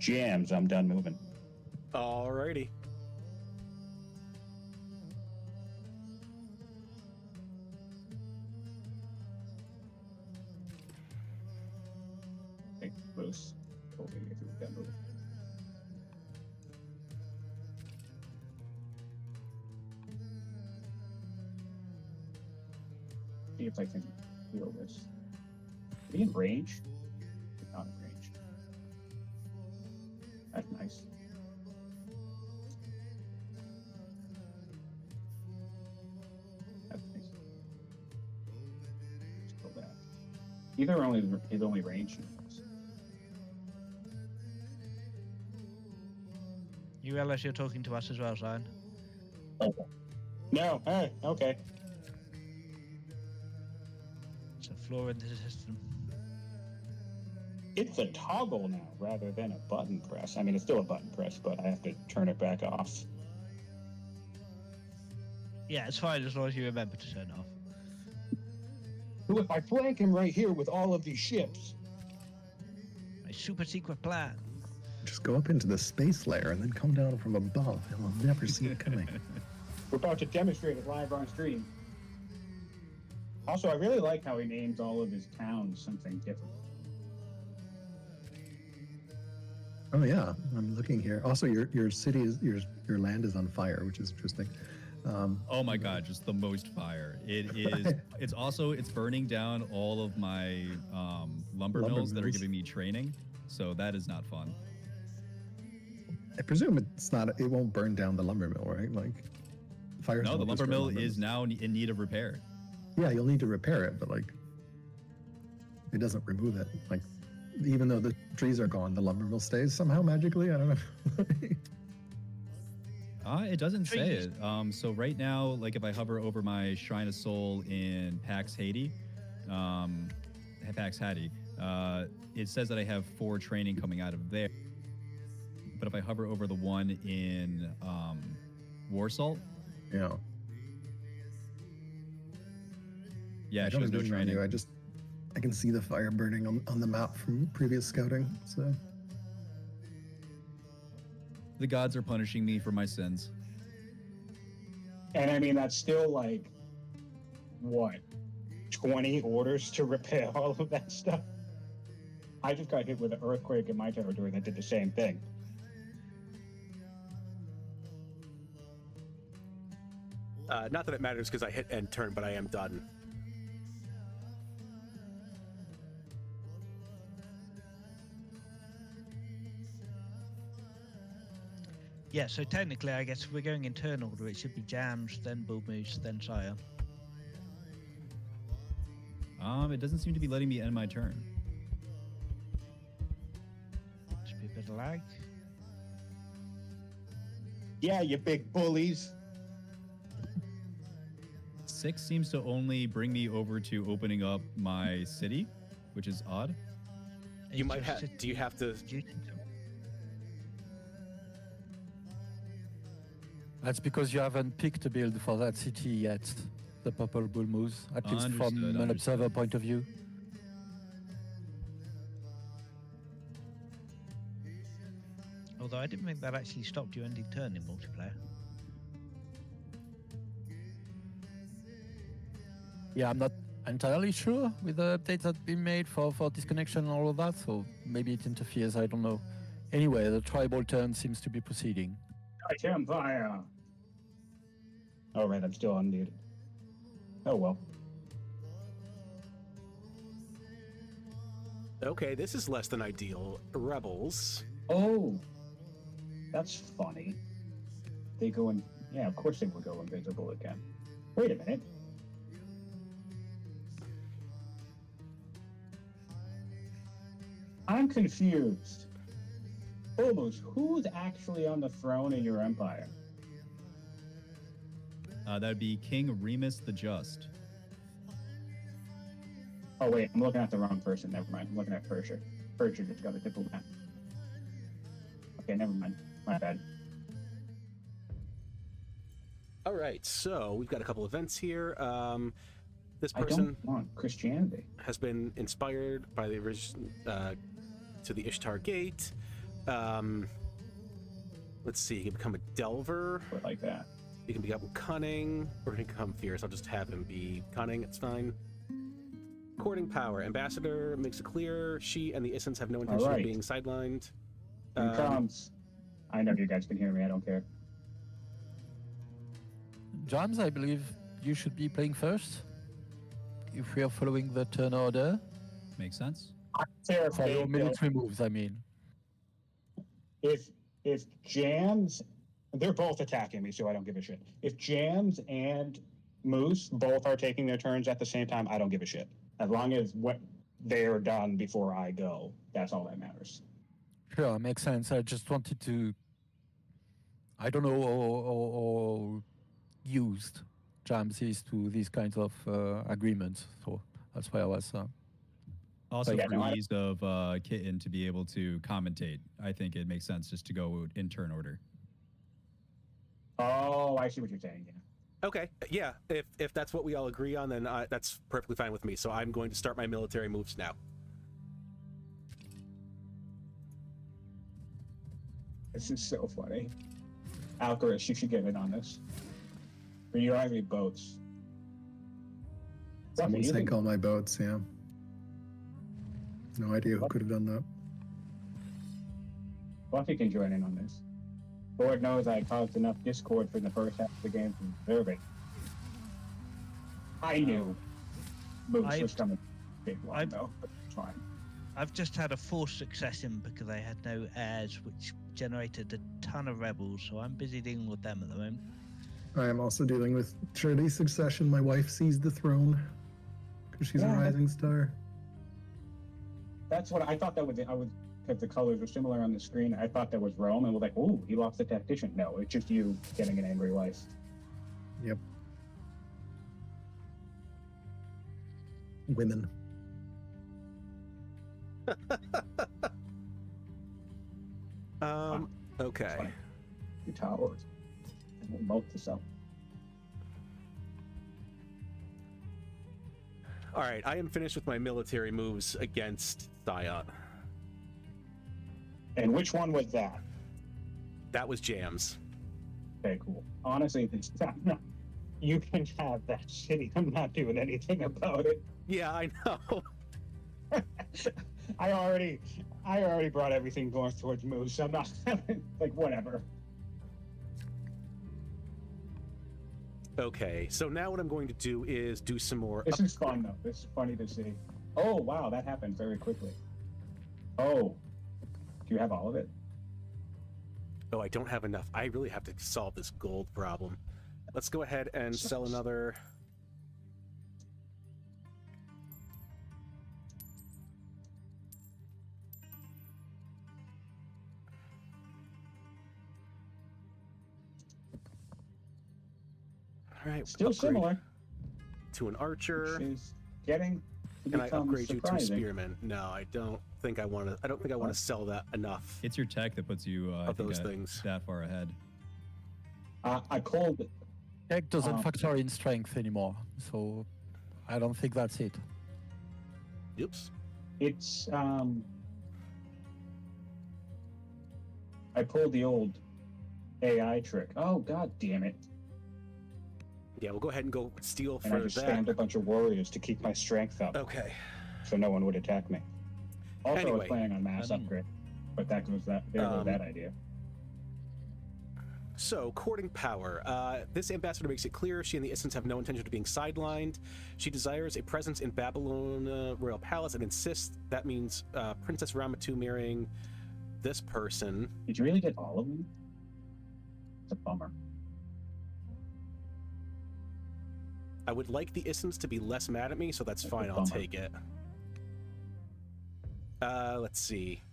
Jams, I'm done moving. Alrighty. Okay, Moose. Over here if we've got moving. See if I can heal this. Are we in range? We're not in range. That's nice. That's nice. Let's go back. Either is only range. You realize you're talking to us as well, Zion? Okay. No, okay. It's a flaw in the system. It's a toggle now rather than a button press. I mean, it's still a button press, but I have to turn it back off. Yeah, it's fine as long as you remember to turn it off. So if I flank him right here with all of these ships, My super secret plan. Just go up into the space layer and then come down from above. He'll never see it coming. we're about to demonstrate it live on stream. Also, I really like how he names all of his towns something different. Oh yeah, I'm looking here. Also, your city is your land is on fire, which is interesting. Oh my god, just the most fire. It is. It's burning down all of my lumber mills that are giving me training. So that is not fun. I presume it's not. It won't burn down the lumber mill, right? Like, fire. No, the lumber mill is now in need of repair. Yeah, you'll need to repair it, but like, it doesn't remove it. Like, even though the trees are gone, the lumber mill stays somehow magically. I don't know. It doesn't say it. So right now, like if I hover over my Shrine of Soul in Pax Haiti, it says that I have 4 training coming out of there. But if I hover over the one in Warsalt, Yeah. yeah, I it don't shows no agree on training. you. I can see the fire burning on the map from previous scouting. So The gods are punishing me for my sins. And I mean, that's still like, what, 20 orders to repair all of that stuff? I just got hit with an earthquake in my territory that did the same thing. Not that it matters because I hit end turn, but I am done. Yeah, so technically, I guess if we're going in turn order, it should be Jams, then BullMoose, then Sire. It doesn't seem to be letting me end my turn. Should be a bit of lag. Yeah, you big bullies. 6 seems to only bring me over to opening up my city, which is odd. You might have. Do you have to? That's because you haven't picked a build for that city yet, the ThePurpleBullMoose, at least from an observer point of view. Although I didn't think that actually stopped you ending turn in multiplayer. Yeah, I'm not entirely sure with the updates that have been made for disconnection and all of that, so maybe it interferes, I don't know. Anyway, the tribal turn seems to be proceeding. Touch Empire. Oh, right, I'm still unmuted. Oh, well. Okay, this is less than ideal. Rebels. Oh, that's funny. They go in. Yeah, of course they would go invisible again. Wait a minute. I'm confused. Almost, who's actually on the throne in your empire? That would be King Remus the Just. Oh wait, I'm looking at the wrong person. Never mind. I'm looking at Persia. Persia just got a diplomat. Okay, never mind. My bad. All right, so we've got a couple events here. This I person don't want Christianity. has been inspired by the original to the Ishtar Gate. Let's see, he can become a Delver. Or like that. He can become cunning, or he can become fierce. I'll just have him be cunning. It's fine. Courting power. Ambassador makes it clear she and the Issens have no intention of being sidelined. Here comes. I know you guys can hear me. I don't care. Jams, I believe you should be playing first, if we are following the turn order. Makes sense. Fair For your military moves, I mean. If Jams, they're both attacking me, so I don't give a shit. If Jams and Moose both are taking their turns at the same time, I don't give a shit. As long as what they're done before I go, that's all that matters. Sure, makes sense. I just wanted to, I don't know, or used Jams is to these kinds of agreements. So that's why I was. Also, Like, for ease of Kitten to be able to commentate, I think it makes sense just to go in turn order. Oh, I see what you're saying. Yeah. Okay, yeah. If that's what we all agree on, then that's perfectly fine with me. So I'm going to start my military moves now. This is so funny. Alcaras, you should get in on this. Or you don't have any boats. Someone Fluffy, you sank think- all my boats, yeah. No idea who could have done that. Fluffy can join in on this. Lord knows I caused enough discord for the first half of the game to deserve it. I knew Moose was coming big one, though, but it's fine. I've just had a forced succession because I had no heirs, which generated a ton of rebels, so I'm busy dealing with them at the moment. I am also dealing with Trinity succession. My wife seized the throne because she's a rising star. That's what I thought that was. Because the colors were similar on the screen, I thought that was Rome, and was like, "Ooh, he lost the tactician." No, it's just you getting an angry wife. Yep. Women. Okay. Two towers. And both to sell. All right, I am finished with my military moves against Sion. And which one was that? That was Jams. Okay, cool. Honestly, you can have that shitty. I'm not doing anything about it. Yeah, I know. I already brought everything going towards Moose. I'm not like whatever. Okay, so now what I'm going to do is do some more. This is fun though. This is funny to see. Oh wow, that happened very quickly. Oh, do you have all of it? Oh, I don't have enough. I really have to solve this gold problem. Let's go ahead and sell another. All right, Still upgrade similar. to an archer. She's getting. Can I upgrade you to a surprising. spearman? No, I don't think I want to. I don't think I want to sell that enough. It's your tech that puts you I Of think, those things. that far ahead. I called. Tech doesn't factor in strength anymore, so I don't think that's it. Oops. It's I pulled the old AI trick. Oh god damn it! Yeah, we'll go ahead and go steal And I for just that. spammed a bunch of warriors to keep my strength up, Okay. so no one would attack me. Also, I Anyway. was planning on mass upgrade, but that goes that there goes that idea. So, courting power. This ambassador makes it clear she and the Issans have no intention of being sidelined. She desires a presence in Babylon Royal Palace and insists that means Princess Ramatu marrying this person. Did you really get all of them? It's a bummer. I would like the Issans to be less mad at me, so that's That's a fine. I'll bummer. take it. Let's see.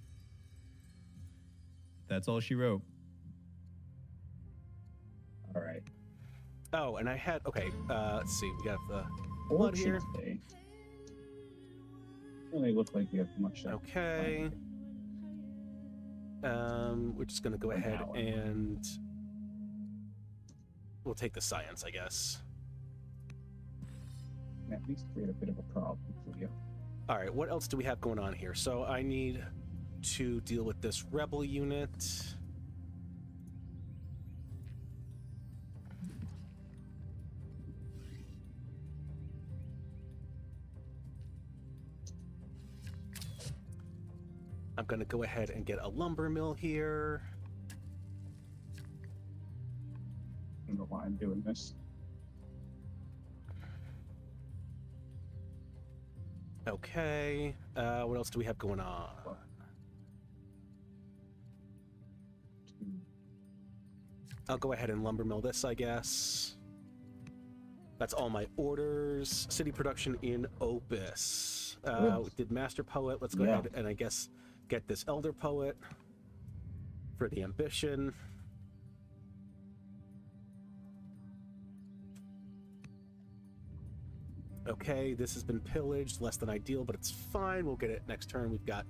That's all she wrote. All right. Oh, and I had... Okay, let's see. We have the blood here. Fortunately, really look like you have much. Okay. We're just going to go ahead Now. and... We'll take the science, I guess. At least create a bit of a problem for you. All right, what else do we have going on here? So I need to deal with this rebel unit. I'm going to go ahead and get a lumber mill here. I don't know why I'm doing this. Okay. What else do we have going on? I'll go ahead and lumber mill this, I guess. That's all my orders. City production in Opus. We did Master Poet. Let's go ahead and I guess get this Elder Poet for the ambition. Okay, this has been pillaged, less than ideal, but it's fine. We'll get it next turn. We've got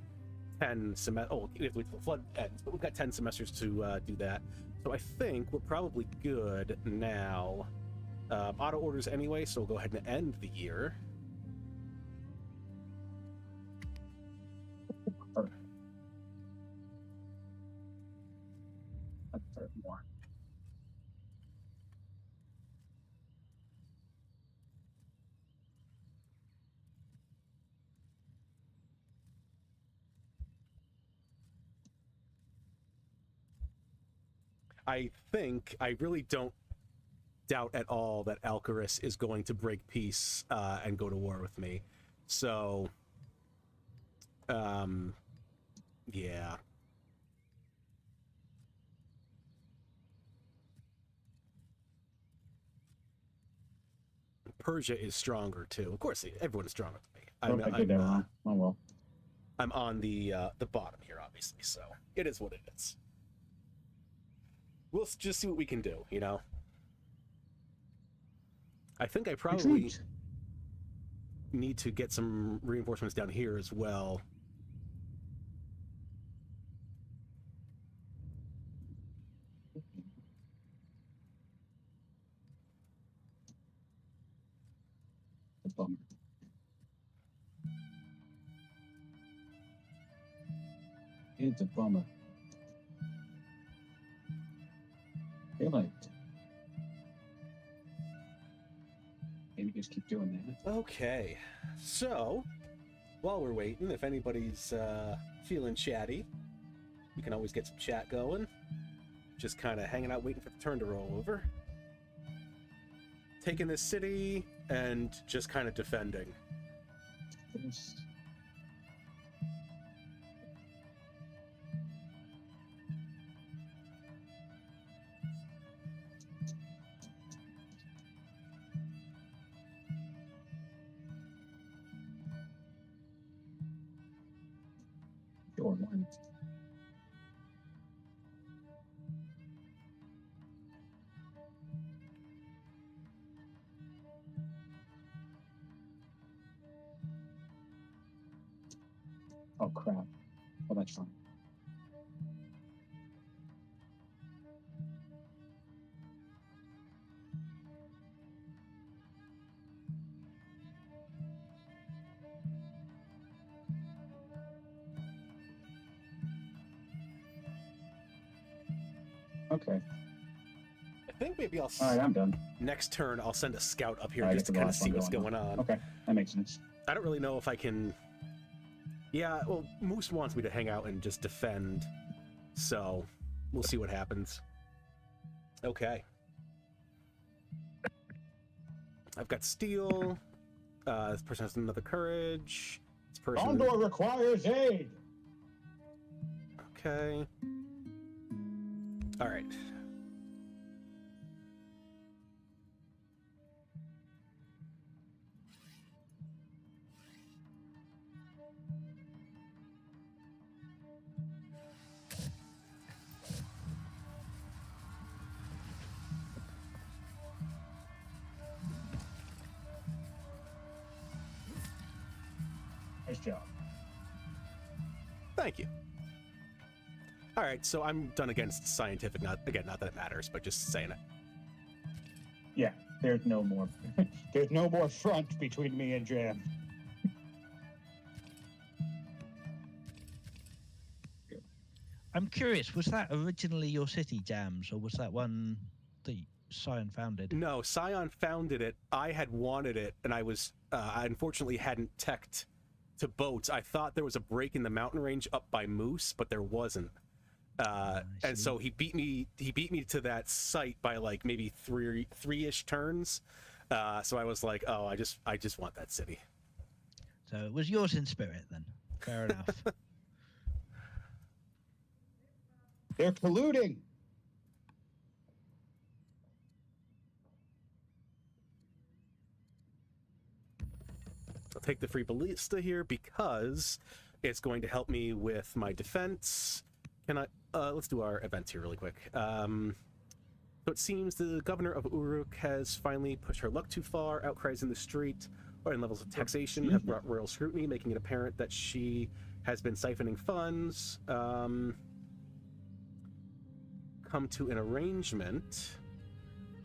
10 semesters. Oh, we have to wait till the flood ends, but we've got 10 semesters to do that. So I think we're probably good now. Auto orders anyway, so we'll go ahead and end the year. More. I really don't doubt at all that Alcaras is going to break peace and go to war with me. So, yeah. Persia is stronger too. Of course, everyone's stronger than me. Oh well. I'm on the bottom here, obviously, so it is what it is. We'll just see what we can do, you know? I think I probably need to get some reinforcements down here as well. Bummer. It's a bummer. Maybe just keep doing that. Okay, so while we're waiting, if anybody's feeling chatty, we can always get some chat going. Just kind of hanging out, waiting for the turn to roll over. Taking this city and just kind of defending. Yes. Sure, one. Oh crap. Well, that's fine. Okay. I think maybe I'll. All right, I'm done. Next turn, I'll send a scout up here All right, just to get the kind of last see one what's going on. Okay, that makes sense. I don't really know if I can. Yeah, well, Moose wants me to hang out and just defend, so we'll see what happens. Okay. I've got steel. This person has another courage. This person. Condor requires aid. Okay. All right. Nice job. Thank you. All right, so I'm done against Siontific. Not that it matters, but just saying it. Yeah, there's no more. There's no more front between me and Jam. I'm curious, was that originally your city, Jams, or was that one that Sion founded? No, Sion founded it. I had wanted it, and I was I unfortunately hadn't teched to boats. I thought there was a break in the mountain range up by Moose, but there wasn't. And so he beat me to that site by like maybe three-ish turns. So I was like, oh, I just want that city. So it was yours in spirit then. Fair enough. They're colluding. I'll take the free ballista here because it's going to help me with my defense. Can I? Let's do our events here really quick. So it seems the governor of Uruk has finally pushed her luck too far. Outcries in the street. and levels of taxation have brought royal scrutiny, making it apparent that she has been siphoning funds. Come to an arrangement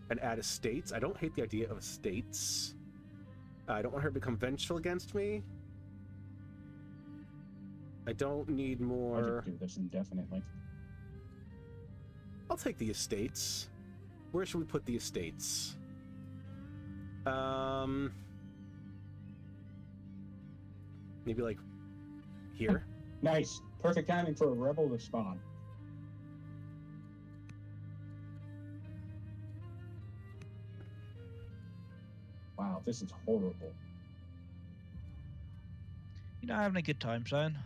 and add estates. I don't hate the idea of estates. I don't want her to become vengeful against me. I don't need more. I'll just do this indefinitely. I'll take the estates. Where should we put the estates? Maybe like here. Nice. Perfect timing for a rebel to spawn. Wow, this is horrible. You know, having a good time, son.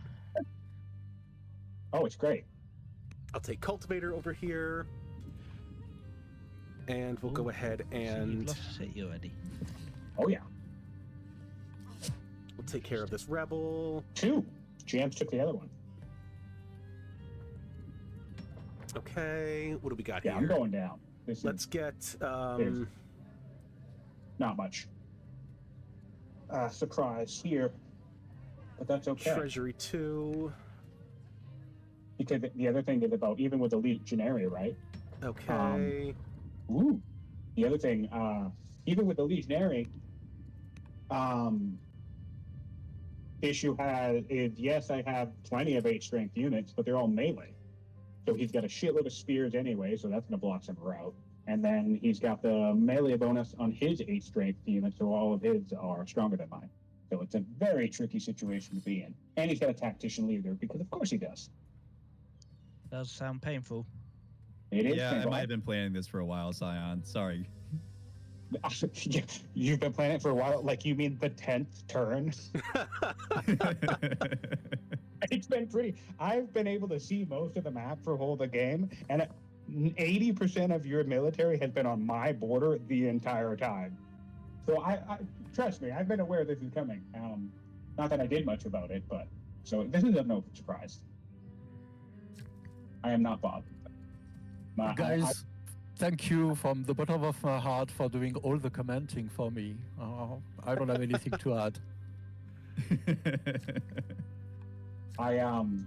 Oh, it's great. I'll take cultivator over here. And we'll go ahead So you've and lost a city already. Oh, yeah. we'll take care of this rebel. 2. Jams took the other one. Okay, what do we got Yeah, here? I'm going down. This Let's is get not much. Surprise here. But that's okay. Treasury 2. Because the other thing is about, even with the Legionary, right? Okay. Ooh. The other thing, even with the Legionary, issue is, yes, I have plenty of 8 strength units, but they're all melee. So he's got a shitload of spears anyway, so that's going to block some route. And then he's got the melee bonus on his 8 strength units, so all of his are stronger than mine. So it's a very tricky situation to be in. And he's got a tactician leader, because of course he does. Does sound painful. It is. Yeah, I painful. might have been planning this for a while, Sion. Sorry. You've been playing it for a while. Like, you mean the 10th turn? It's been pretty. I've been able to see most of the map for whole the game, and 80% of your military has been on my border the entire time. So I trust me, I've been aware this is coming. Not that I did much about it, but so this is no surprise. I am not Bob. Guys, thank you from the bottom of my heart for doing all the commenting for me. I don't have anything to add. I'm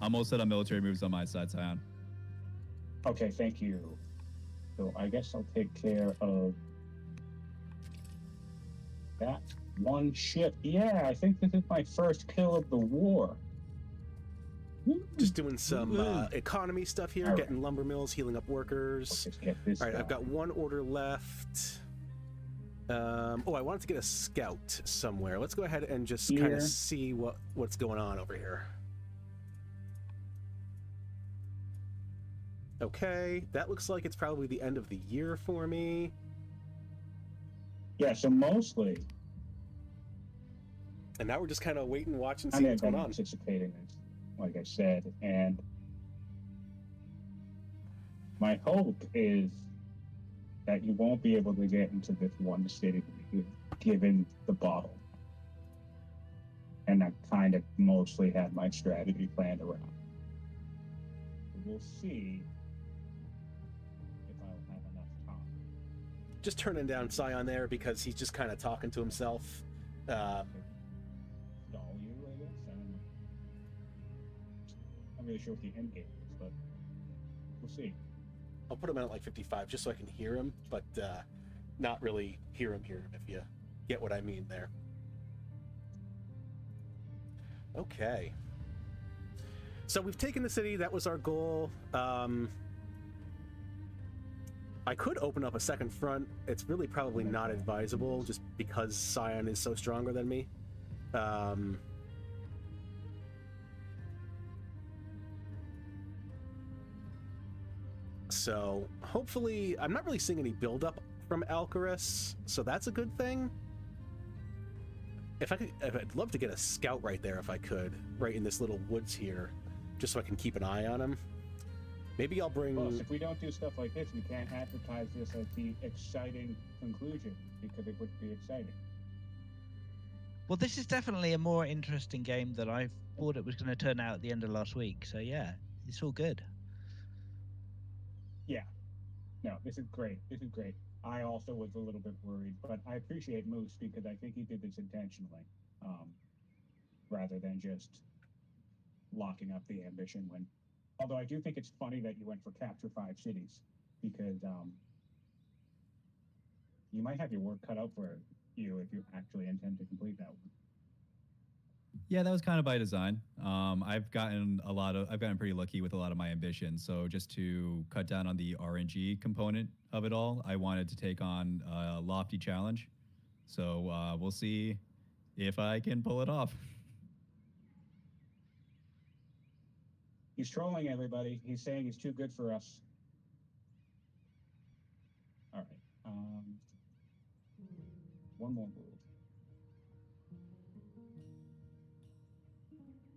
all set on military moves on my side, Sion. Okay, thank you. So I guess I'll take care of that one ship. Yeah, I think this is my first kill of the war. Just doing some economy stuff here, All right. getting lumber mills, healing up workers. Let's just get this All right, I've going. got 1 order left. I wanted to get a scout somewhere. Let's go ahead and just kind Here. of see what's going on over here. Okay, that looks like it's probably the end of the year for me. Yeah, so mostly And now we're just kind of waiting, watching, I see mean, what's I've going been on. anticipating this, like I said, and my hope is that you won't be able to get into this one city given the bottle. And I kind of mostly had my strategy planned around. We'll see if I'll have enough time. Just turning down Sion there because he's just kind of talking to himself. Stall you, I guess. I don't know. I'm really sure what the end game is, but we'll see. I'll put him in at like 55 just so I can hear him, but not really hear him, if you get what I mean there. Okay. So we've taken the city. That was our goal. I could open up a second front. It's really probably not advisable just because Sion is so stronger than me. So hopefully, I'm not really seeing any buildup from alcaras, so that's a good thing. I'd love to get a scout right there if I could, right in this little woods here, just so I can keep an eye on him. Maybe I'll bring. Plus, if we don't do stuff like this, we can't advertise this as the exciting conclusion because it would be exciting. Well, this is definitely a more interesting game than I thought it was going to turn out at the end of last week. So yeah, it's all good. Yeah. No, this is great. This is great. I also was a little bit worried, but I appreciate Moose because I think he did this intentionally, rather than just locking up the ambition when. Although I do think it's funny that you went for capture 5 cities because you might have your work cut out for you if you actually intend to complete that one. Yeah, that was kind of by design. I've gotten pretty lucky with a lot of my ambitions. So just to cut down on the RNG component of it all, I wanted to take on a lofty challenge. So we'll see if I can pull it off. He's trolling everybody. He's saying he's too good for us. All right. One more move.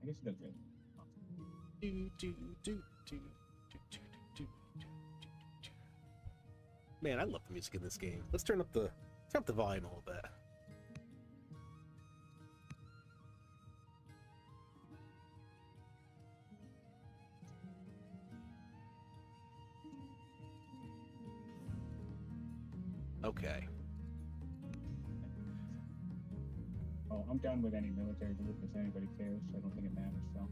I guess it does really. Man, I love the music in this game. Let's turn up the volume a little bit. Okay. Oh, I'm done with any military group if anybody cares. I don't think it matters, so.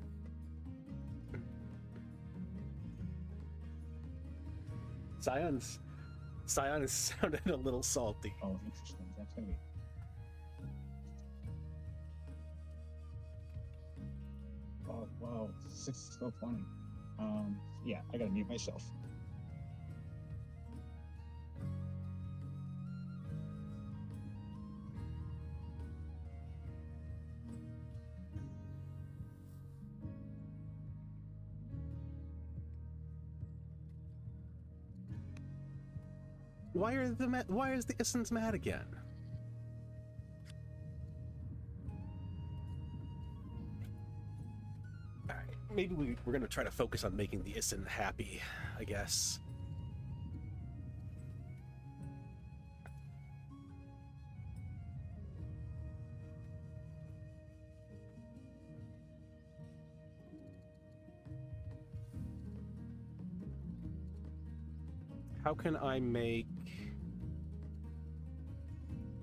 Sion is sounded a little salty. Oh, interesting. That's gonna be. Oh, wow. This is so funny. Yeah, I gotta mute myself. Why is the Issens mad again? All right, maybe we're gonna try to focus on making the Issen happy, I guess. How can I make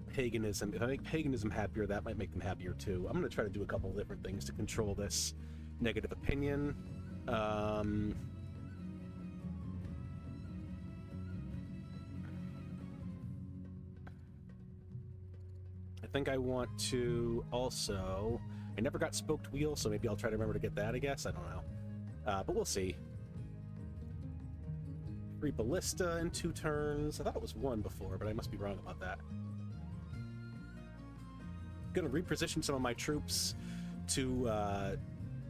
paganism? If I make paganism happier, that might make them happier too. I'm going to try to do a couple of different things to control this negative opinion. I think I want to also. I never got spoked wheel, so maybe I'll try to remember to get that. I guess I don't know, but we'll see. Free ballista in 2 turns. I thought it was 1 before, but I must be wrong about that. Gonna reposition some of my troops to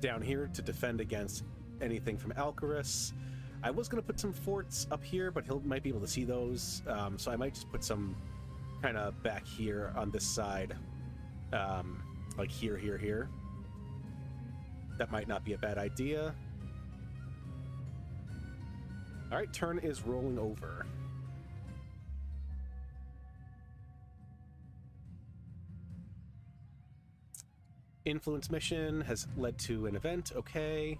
down here to defend against anything from Alcaras. I was gonna put some forts up here, but he might be able to see those, so I might just put some kind of back here on this side, like here. That might not be a bad idea. All right, turn is rolling over. Influence mission has led to an event. Okay.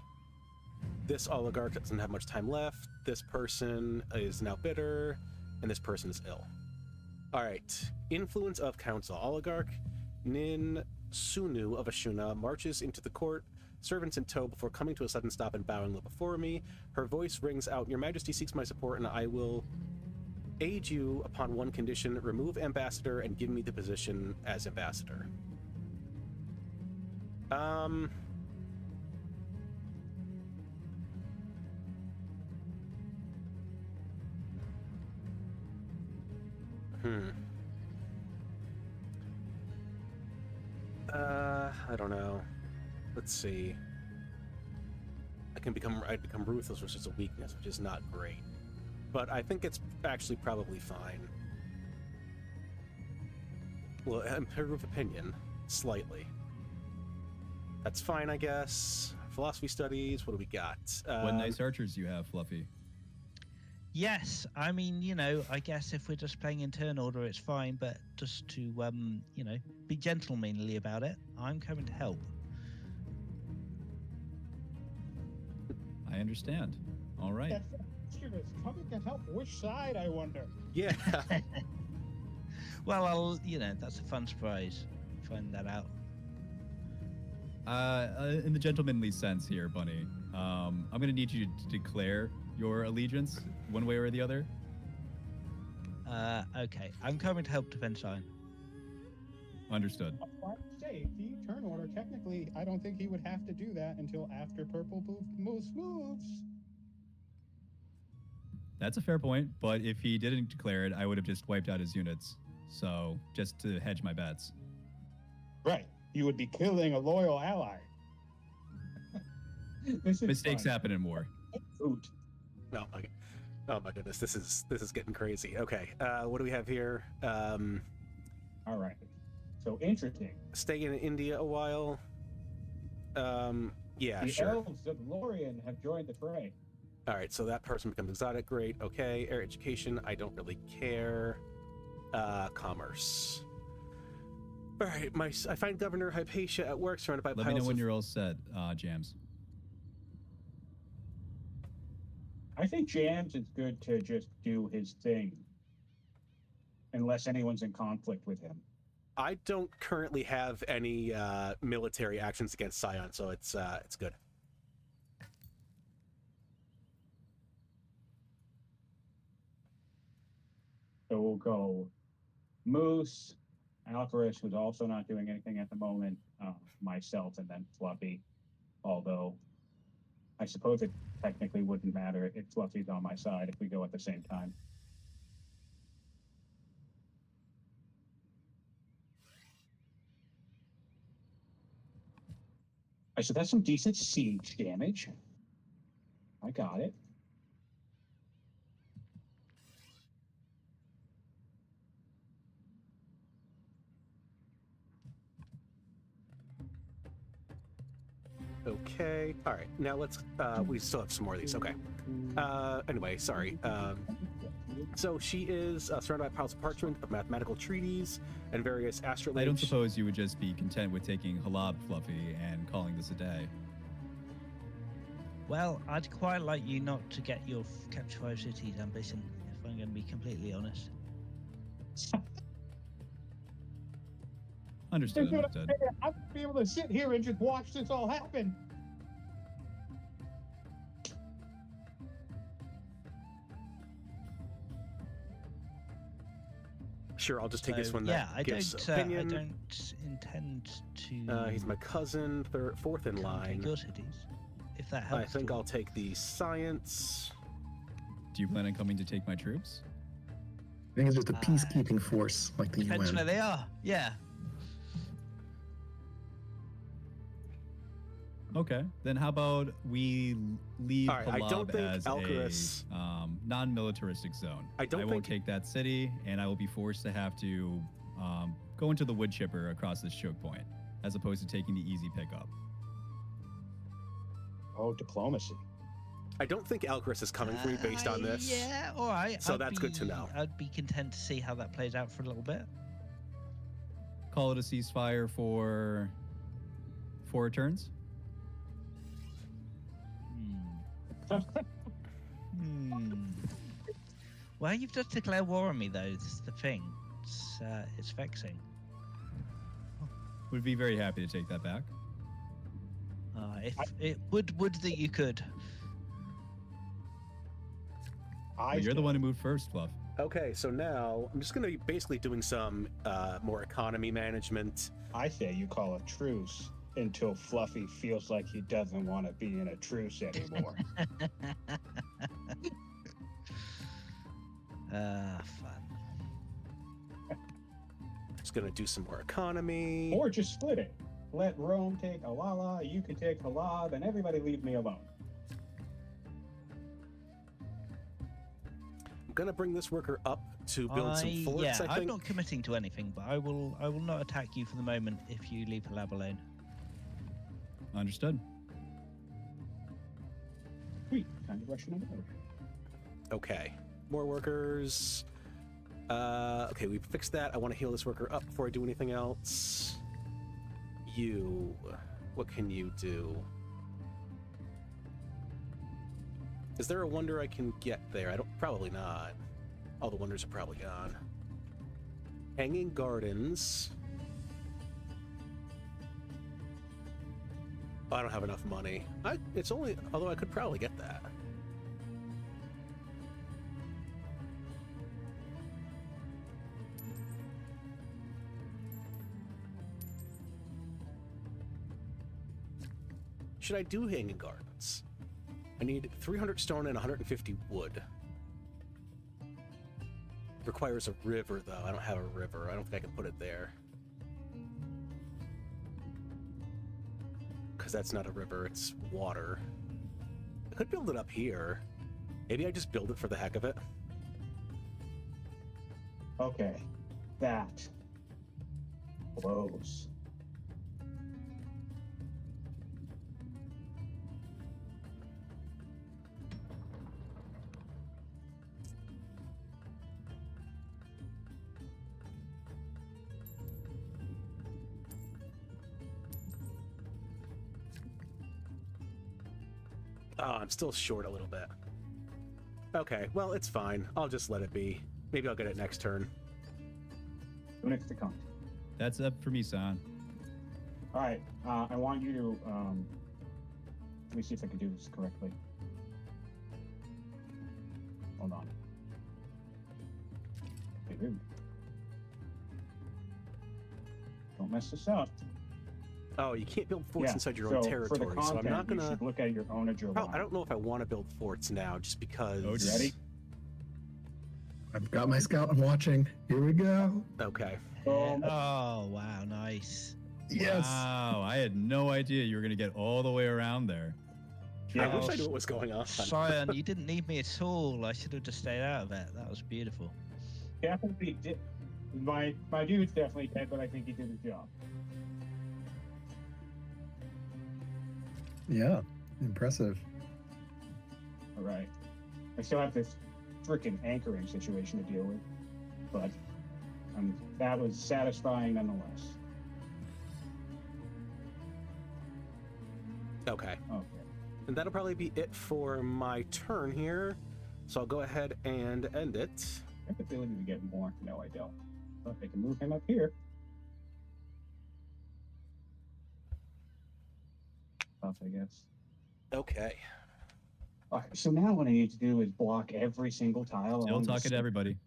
This oligarch doesn't have much time left. This person is now bitter, and this person is ill. All right. Influence of council. Oligarch Nin Sunu of Ashuna marches into the court, servants in tow, before coming to a sudden stop and bowing low before me. Her voice rings out, "Your Majesty seeks my support, and I will aid you upon one condition: remove ambassador and give me the position as ambassador." I don't know. Let's see. I'd become ruthless, which is a weakness, which is not great. But I think it's actually probably fine. Well, improve opinion slightly. That's fine, I guess. Philosophy studies. What do we got? What nice archers you have, Fluffy. Yes, I mean, I guess if we're just playing in turn order, it's fine, but just to, be gentlemanly about it, I'm coming to help. I understand. All right. That's activists coming to help. Which side, I wonder? Yeah. Well, that's a fun surprise. Find that out. In the gentlemanly sense here, Bunny, I'm going to need you to declare your allegiance one way or the other. Okay. I'm coming to help defend Sion. Understood. Safety turn order. Technically, I don't think he would have to do that until after PurpleBullMoose moves. That's a fair point, but if he didn't declare it, I would have just wiped out his units. So, just to hedge my bets. Right. You would be killing a loyal ally. Mistakes happen in war. Oot. No, okay. Oh my goodness, this is getting crazy. Okay, what do we have here? All right. So interesting. Stay in India a while. Yeah, The sure. elves of Lorien have joined the fray. All right, so that person becomes exotic. Great. Okay, air education. I don't really care. Commerce. All right, I find Governor Hypatia at work, surrounded by Let me piles know when of... you're all set, Jams. I think Jams is good to just do his thing, unless anyone's in conflict with him. I don't currently have any military actions against Sion, so it's good. So we'll go Moose, Alcaras, who's also not doing anything at the moment, myself, and then Fluffy. Although I suppose it technically wouldn't matter if Fluffy's on my side if we go at the same time. So that's some decent siege damage. I got it. Okay. All right. Now let's. We still have some more of these. Okay. Anyway, sorry. So she is surrounded by piles of parchment, of mathematical treaties, and various astrolabes. I don't suppose you would just be content with taking Halab, Fluffy, and calling this a day. Well, I'd quite like you not to get your capture 5 cities ambition, if I'm going to be completely honest. Understood. Understood. I would be able to sit here and just watch this all happen. Sure, I'll just take this one. Yeah, I gives don't opinion. intend to. He's my cousin, fourth in line. Your cities, if that helps. I think I'll take the science. Do you plan on coming to take my troops? I think it's just a peacekeeping force like the Depends UN. where they are. Yeah. Okay, then how about we leave All right, I don't Halab think as Alcaras- a non-militaristic zone. I won't think- take that city, and I will be forced to have to go into the wood chipper across this choke point, as opposed to taking the easy pickup. Oh, diplomacy. I don't think Alcaras is coming for me based on this. Yeah, all right. So that's good to know. I'd be content to see how that plays out for a little bit. Call it a ceasefire for 4 turns. Well, you've just declared war on me, though. This is the thing. It's vexing. Would be very happy to take that back. If it would that you could. Well, you're the one who moved first, Fluff. Okay, so now I'm just going to be basically doing some more economy management. I say you call a truce until Fluffy feels like he doesn't want to be in a truce anymore. Fun. Just going to do some more economy. Or just split it. Let Rome take Alala, you can take Halab, and everybody leave me alone. I'm going to bring this worker up to build some forts, Yeah, I I'm think. not committing to anything, but I will not attack you for the moment if you leave Halab alone. Understood. Sweet. Time to rush another over. Okay. More workers. Okay, we fixed that. I want to heal this worker up before I do anything else. You. What can you do? Is there a wonder I can get there? Probably not. All the wonders are probably gone. Hanging Gardens. I don't have enough money. Although I could probably get that. Should I do Hanging Gardens? I need 300 stone and 150 wood. Requires a river, though. I don't have a river. I don't think I can put it there. Because that's not a river, it's water. I could build it up here. Maybe I just build it for the heck of it. Okay, that blows. Oh, I'm still short a little bit. Okay, well, it's fine. I'll just let it be. Maybe I'll get it next turn. Who next to come? That's up for me, San. All right, I want you to, let me see if I can do this correctly. Hold on. Hey, dude. Don't mess this up. Oh, you can't build forts inside your own For territory, the content, so I'm not gonna. You should look at your own of your line. I don't know if I want to build forts now, just because. Oh, You ready? I've got my scout. I'm watching. Here we go. Okay. Oh, wow, nice. Yes. Wow, I had no idea you were going to get all the way around there. I wish I knew what was going on. Sion, you didn't need me at all. I should have just stayed out of it. That was beautiful. Definitely did. My dude's definitely dead, but I think he did his job. Yeah. Impressive. All right. I still have this freaking anchoring situation to deal with, but that was satisfying nonetheless. Okay. Okay. And that'll probably be it for my turn here. So I'll go ahead and end it. I have the ability to get more. No, I don't. But I can move him up here. Tough, I guess. Okay. All right, so now what I need to do is block every single tile. Still along the talking to everybody.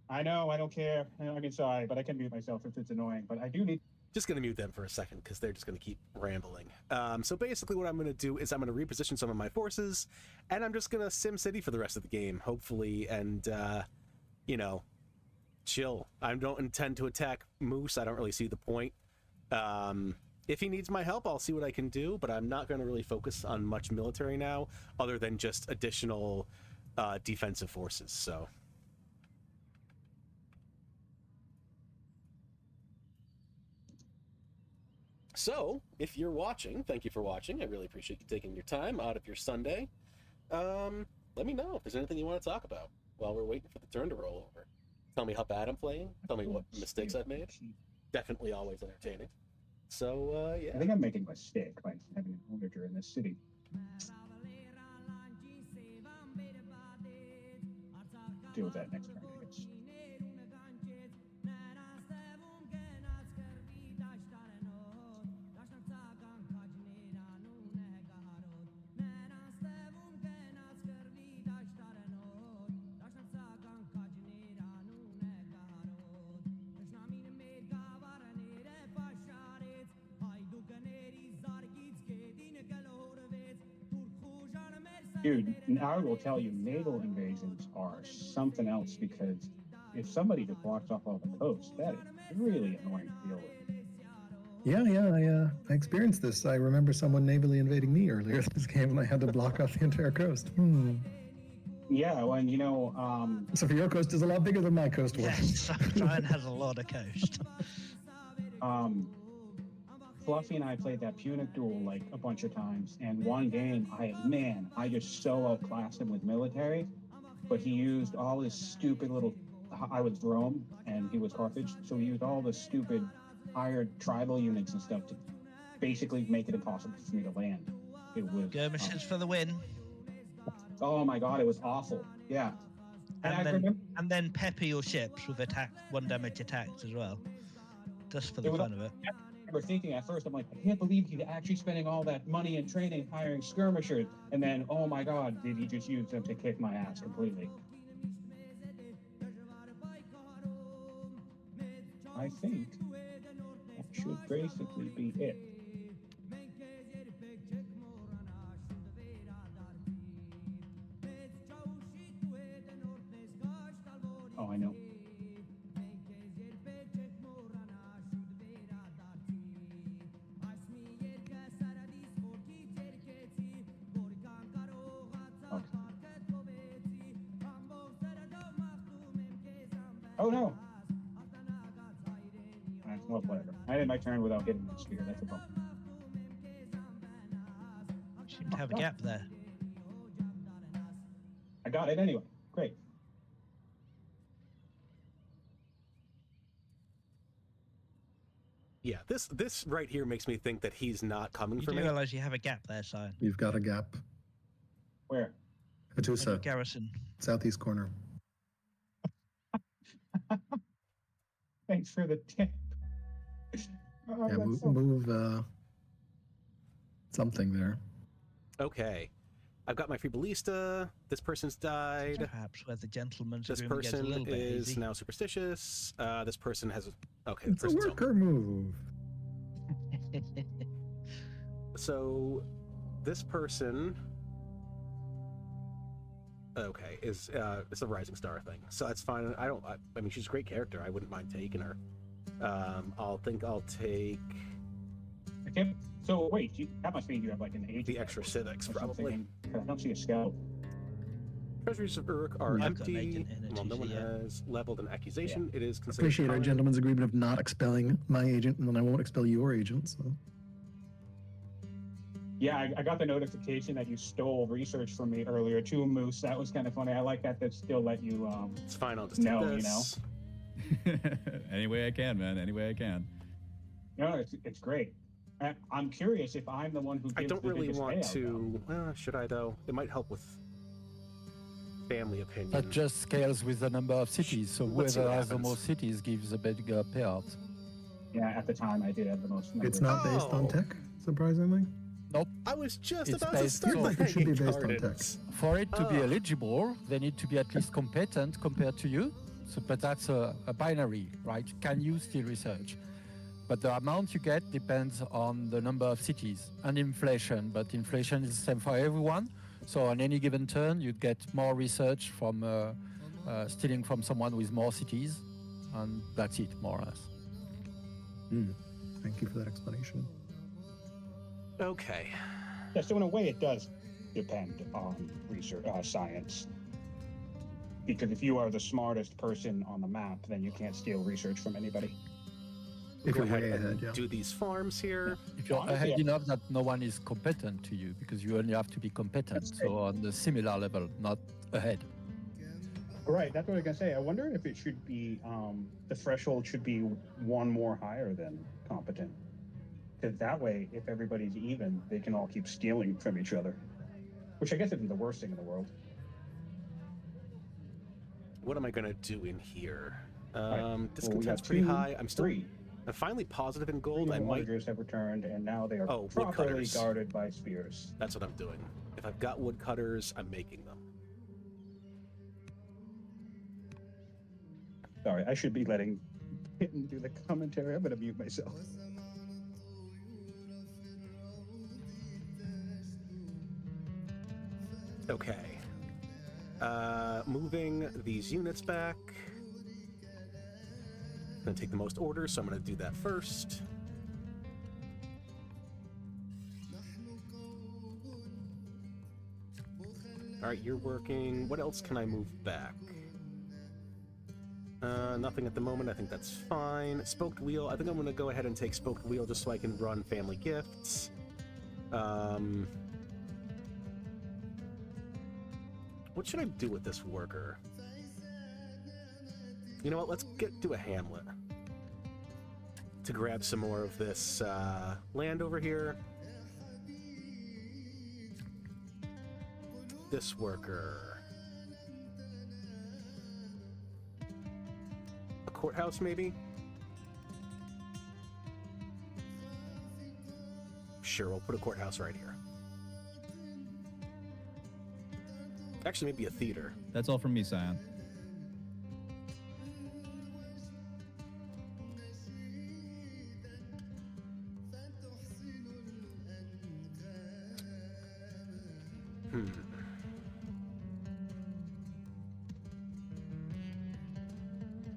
I know, I don't care. I mean, sorry, but I can mute myself if it's annoying. But I do need. Just going to mute them for a second because they're just going to keep rambling. So basically what I'm going to do is I'm going to reposition some of my forces, and I'm just going to Sim City for the rest of the game, hopefully, and, you know, chill. I don't intend to attack Moose. I don't really see the point. If he needs my help, I'll see what I can do, but I'm not going to really focus on much military now, other than just additional defensive forces, so... So, if you're watching, thank you for watching. I really appreciate you taking your time out of your Sunday. Let me know if there's anything you want to talk about while we're waiting for the turn to roll over. Tell me how bad I'm playing. Tell me what mistakes I've made. Definitely always entertaining. So, yeah. I think I'm making a mistake by having an onager in this city. Deal with that next turn, I guess. Dude, I will tell you, naval invasions are something else because if somebody just blocks off all the coast, that is really annoying to deal with. Yeah, I experienced this. I remember someone navally invading me earlier this game, and I had to block off the entire coast. Yeah, well, and you know, So for your coast is a lot bigger than my coast was. Yes, Sion has a lot of coast. Fluffy and I played that Punic duel like a bunch of times, and one game, I just so outclassed him with military, but he used all his stupid little. I was Rome and he was Carthage, so he used all the stupid hired tribal units and stuff to basically make it impossible for me to land. It was Skirmishes for the win. Oh my god, it was awful. Yeah. And I remember And then pepper your ships with attack 1 damage attacks as well, just for the It was fun of it. I remember thinking at first, I'm like, I can't believe he's actually spending all that money and training hiring skirmishers. And then, oh my god, did he just use them to kick my ass completely? I think that should basically be it. Oh, I know. Oh no! Well, whatever. I did my turn without hitting the spear. That's a bummer. Seem to have a gap there. I got it anyway. Great. Yeah, this right here makes me think that he's not coming You for do me. realize you have a gap there, Sion. You've got a gap. Where? On your Hatusa, garrison. southeast corner. Thanks for the tip. Oh, Yeah, that's move something there. Okay. I've got my free ballista. This person's died. Perhaps where the gentleman's This agreement gets a person little bit is hazy. now superstitious. This person has... Okay, It's a person's worker move. So this person... Okay, is it's a rising star thing. So that's fine. I mean, she's a great character. I wouldn't mind taking her. I'll take... Okay. So wait, that must mean you have like an agent. the extra civics, or probably. something. I don't see a scout. Treasuries of Uruk are I've got an empty. agent in a Well, no one TC, yeah. has leveled an accusation. It is considered Appreciate our common. gentleman's agreement of not expelling my agent, and then I won't expel your agent. So. Yeah, I got the notification that you stole research from me earlier too, Moose. That was kind of funny. I like that they still let you. It's fine. I'll just No, take you this. Any way I can, man. Any way I can. No, it's great. I'm curious if I'm the one who gives I don't the really biggest want payout, to. Should I though? It might help with family opinion. That just scales with the number of cities. So Let's see whoever what has the happens. most cities gives a bigger payout. though. Yeah, at the time I did have the most. It's numbers. not based on Oh. tech, surprisingly. I was just It's about to based- start so- It should be playing based on cards. For it to be Oh. eligible, they need to be at least competent compared to you. So, but that's a binary, right? Can you still research? But the amount you get depends on the number of cities and inflation. But inflation is the same for everyone. So on any given turn, you get more research from stealing from someone with more cities, and that's it, more or less. Thank you for that explanation. Okay. Yeah, so in a way it does depend on research, science. Because if you are the smartest person on the map, then you can't steal research from anybody. If Go you're way ahead ahead, and yeah. do these farms here. If you're Honestly, ahead enough that no one is competent to you, because you only have to be competent. That's So on the similar level, not ahead. Right, that's what I was gonna say. I wonder if it should be the threshold should be one more higher than competent. Because that way, if everybody's even, they can all keep stealing from each other. Which I guess isn't the worst thing in the world. What am I gonna do in here? Right. Well, we Discontent's got pretty 2, high. I'm 3. finally positive in 3 gold. I might. villagers have returned, and now they are Oh, properly woodcutters. guarded by spears. That's what I'm doing. If I've got woodcutters, I'm making them. Sorry, I should be letting Kitten do the commentary. I'm gonna mute myself. Okay. Moving these units back. Gonna take the most orders, so I'm gonna do that first. Alright, you're working. What else can I move back? Nothing at the moment. I think that's fine. Spoked wheel. I think I'm gonna go ahead and take spoked wheel just so I can run family gifts. What should I do with this worker? You know what? Let's do a hamlet to grab some more of this land over here. this worker? A courthouse, maybe? Sure, we'll put a courthouse right here. Actually, maybe a theater. That's all from me, Sion.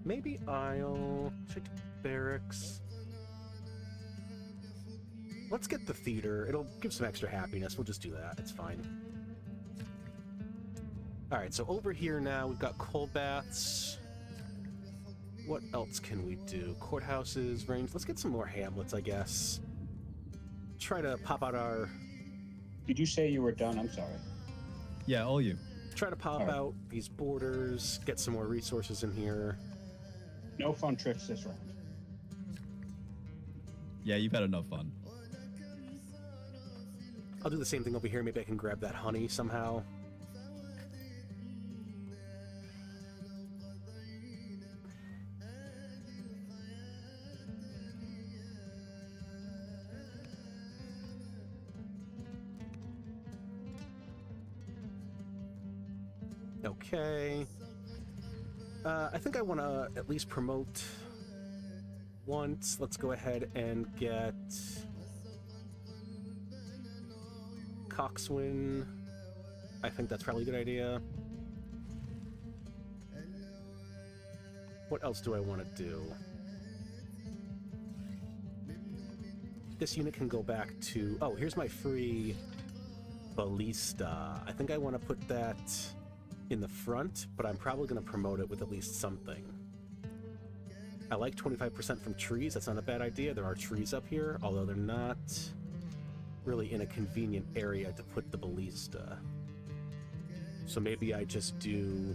Maybe I'll check barracks. Let's get the theater. It'll give some extra happiness. We'll just do that. It's fine. All right, so over here now, we've got cold baths. What else can we do? Courthouses, range. Let's get some more hamlets, I guess. Try to pop out our... Did you say you were done? I'm sorry. Yeah, all you. Try to pop out these borders, get some more resources in here. No fun tricks this round. Yeah, you've had enough fun. I'll do the same thing over here. Maybe I can grab that honey somehow. Okay. I think I want to at least promote once. Let's go ahead and get Coxswain. I think that's probably a good idea. What else do I want to do? This unit can go back to... Oh, here's my free ballista. I think I want to put that in the front, but I'm probably going to promote it with at least something. I like 25% from trees. That's not a bad idea. There are trees up here, although they're not really in a convenient area to put the ballista. So maybe I just do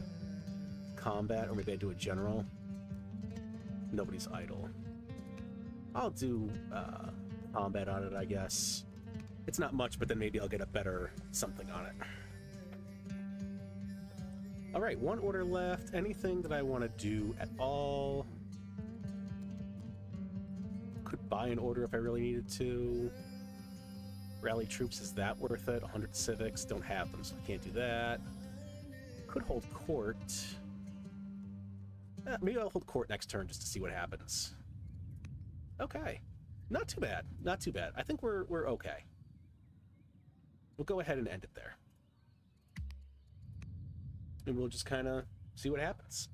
combat, or maybe I do a general. Nobody's idle. I'll do combat on it, I guess. It's not much, but then maybe I'll get a better something on it. All right, one order left. Anything that I want to do at all? Could buy an order if I really needed to. Rally troops, is that worth it? 100 civics, don't have them, so I can't do that. Could hold court. Maybe I'll hold court next turn just to see what happens. Okay, not too bad, not too bad. I think we're okay. We'll go ahead and end it there. And we'll just kind of see what happens.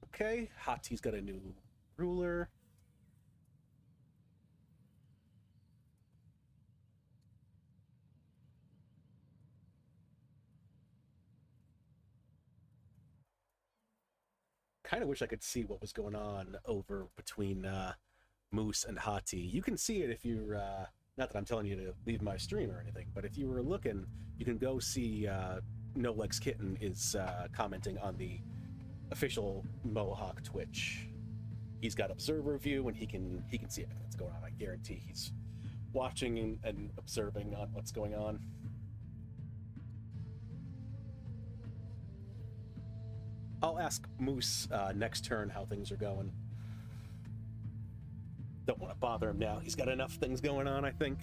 Okay, Hati's got a new ruler. Kind of wish I could see what was going on over between Moose and Hati. You can see it if you're... not that I'm telling you to leave my stream or anything, but if you were looking, you can go see No Legs Kitten is commenting on the official Mohawk Twitch. He's got observer view and he can see everything that's going on. I guarantee he's watching and observing on what's going on. I'll ask Moose next turn how things are going. Don't want to bother him now. He's got enough things going on, I think.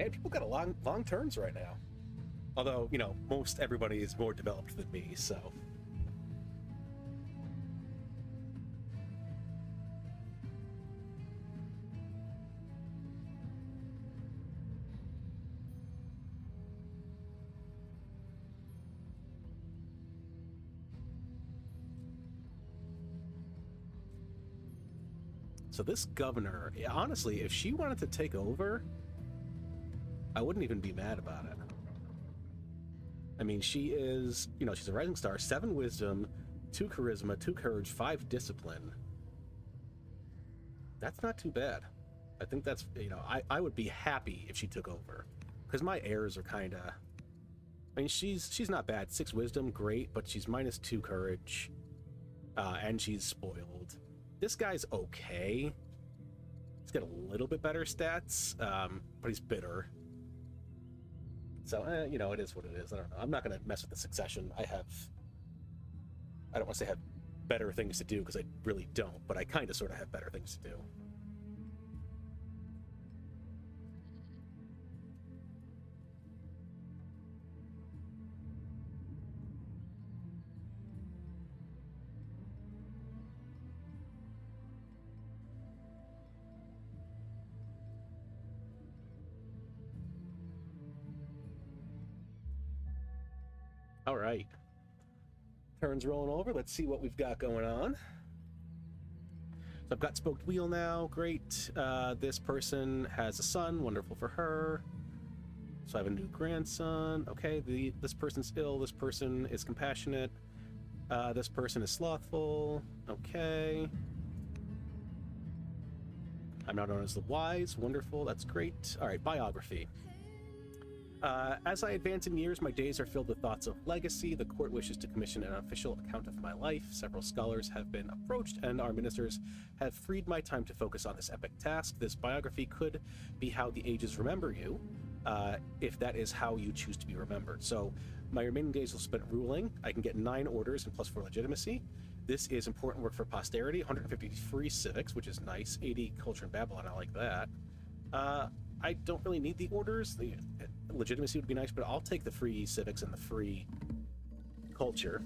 Man, people got a long turns right now. Although, you know, most everybody is more developed than me, so. So this governor, honestly, if she wanted to take over, I wouldn't even be mad about it. I mean, she is, you know, she's a rising star, 7 wisdom, 2 charisma, 2 courage, 5 discipline. That's not too bad. I think that's, you know, I would be happy if she took over. Because my heirs are kind of, I mean, she's not bad. 6 wisdom, great, but she's -2 courage. And she's spoiled. This guy's okay. He's got a little bit better stats, but he's bitter. So, you know, it is what it is. I don't know. I'm not going to mess with the succession. I don't want to say I have better things to do, because I really don't, but I kind of sort of have better things to do. All right. Turns rolling over. Let's see what we've got going on. So I've got Spoked Wheel now. Great. This person has a son. Wonderful for her. So I have a new grandson. Okay. This person's ill. This person is compassionate. This person is slothful. Okay. I'm now known as the Wise. Wonderful. That's great. All right. Biography. As I advance in years, my days are filled with thoughts of legacy. The court wishes to commission an official account of my life. Several scholars have been approached, and our ministers have freed my time to focus on this epic task. This biography could be how the ages remember you, if that is how you choose to be remembered. So my remaining days will spent ruling. I can get 9 orders and +4 legitimacy. This is important work for posterity. 150 free civics, which is nice. 80 culture in Babylon. I like that. I don't really need the orders. The legitimacy would be nice, but I'll take the free civics and the free culture.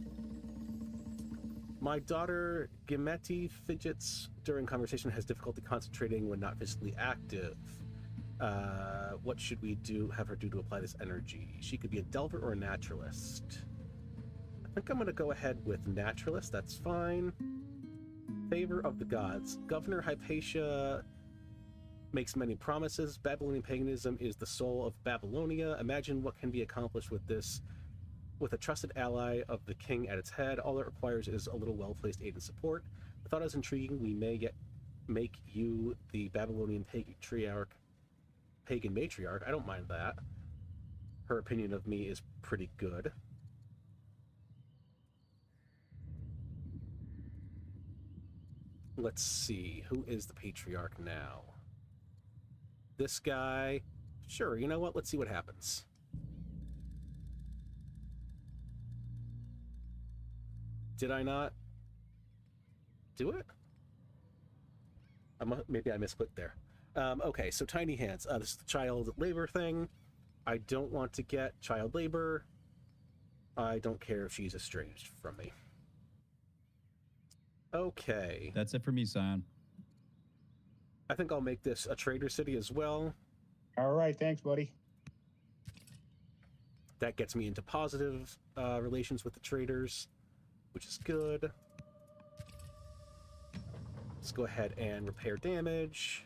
My daughter Gimeti fidgets during conversation, has difficulty concentrating when not physically active. What should we have her do to apply this energy? She could be a delver or a naturalist. I think I'm going to go ahead with naturalist. That's fine. Favor of the gods. Governor Hypatia makes many promises. Babylonian paganism is the soul of Babylonia. Imagine what can be accomplished with this, with a trusted ally of the king at its head. All it requires is a little well-placed aid and support. The thought is intriguing. We may yet make you the Babylonian pagan matriarch. I don't mind that. Her opinion of me is pretty good. Let's see. Who is the patriarch now? This guy. Sure, you know what? Let's see what happens. Did I not do it? Maybe I misclicked there. Okay, so tiny hands. This is the child labor thing. I don't want to get child labor. I don't care if she's estranged from me. Okay. That's it for me, Sion. I think I'll make this a trader city as well. All right, thanks, buddy. That gets me into positive relations with the traders, which is good. Let's go ahead and repair damage.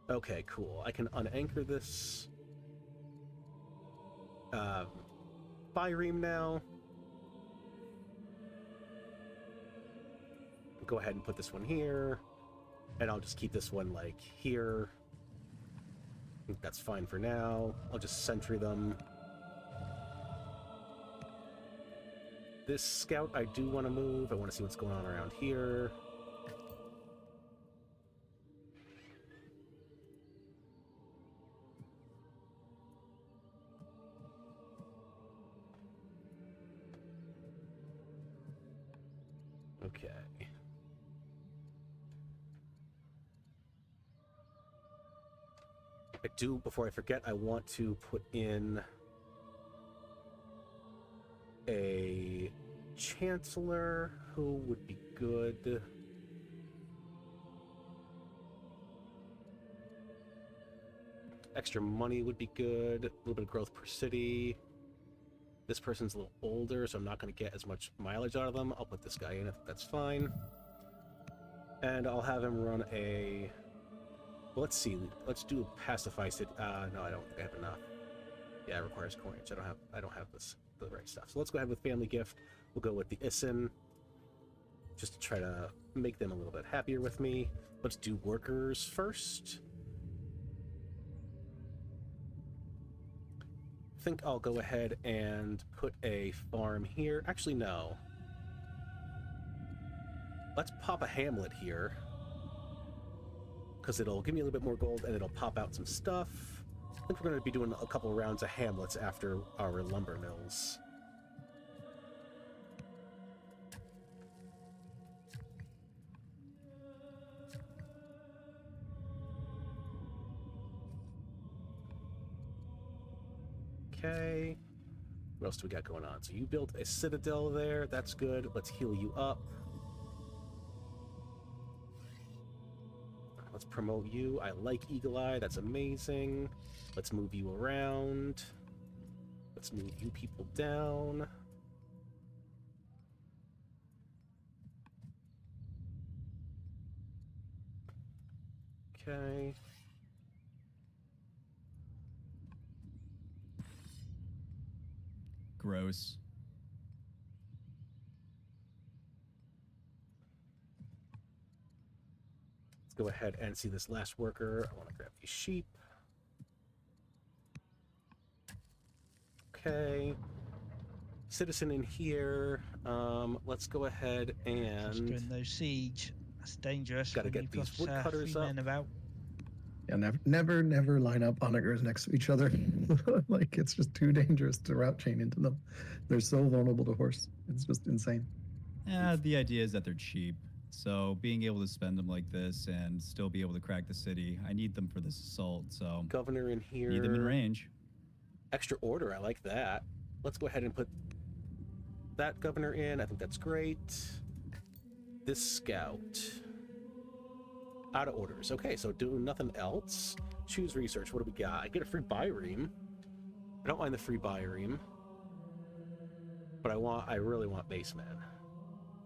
Okay, cool. I can unanchor this Byreme now. Go ahead and put this one here. And I'll just keep this one, like, here. I think that's fine for now. I'll just sentry them. This scout I do want to move. I want to see what's going on around here. Okay. Before I forget, I want to put in a chancellor. Who would be good? Extra money would be good. A little bit of growth per city. This person's a little older, so I'm not going to get as much mileage out of them. I'll put this guy in. I think that's fine. And I'll have him run a... Well, let's see. Let's do a pacify city. No, I don't think I have enough. Yeah, it requires coinage. I don't have the right stuff. So let's go ahead with family gift. We'll go with the Isin, just to try to make them a little bit happier with me. Let's do workers first. I think I'll go ahead and put a farm here. Actually, no. Let's pop a hamlet here, because it'll give me a little bit more gold and it'll pop out some stuff. I think we're going to be doing a couple rounds of hamlets after our lumber mills. Okay. What else do we got going on? So you built a citadel there. That's good. Let's heal you up. Let's promote you. I like Eagle Eye. That's amazing. Let's move you around. Let's move you people down. Okay. Gross. Let's go ahead and see this last worker. I want to grab these sheep. Okay. Citizen in here. Let's go ahead and... Just doing those siege. That's dangerous. Gotta when get you've these got, woodcutters 3 up. men about. Yeah, never line up onagers next to each other. Like, it's just too dangerous to route chain into them. They're so vulnerable to horse. It's just insane. Yeah, the idea is that they're cheap. So being able to spend them like this and still be able to crack the city, I need them for this assault. So Governor in here. need them in range. Extra order. I like that. Let's go ahead and put that governor in. I think that's great. This scout. Out of orders. Okay, so doing nothing else. Choose research. What do we got? I get a free bioream. I don't mind the free bioream, but I really want Maceman.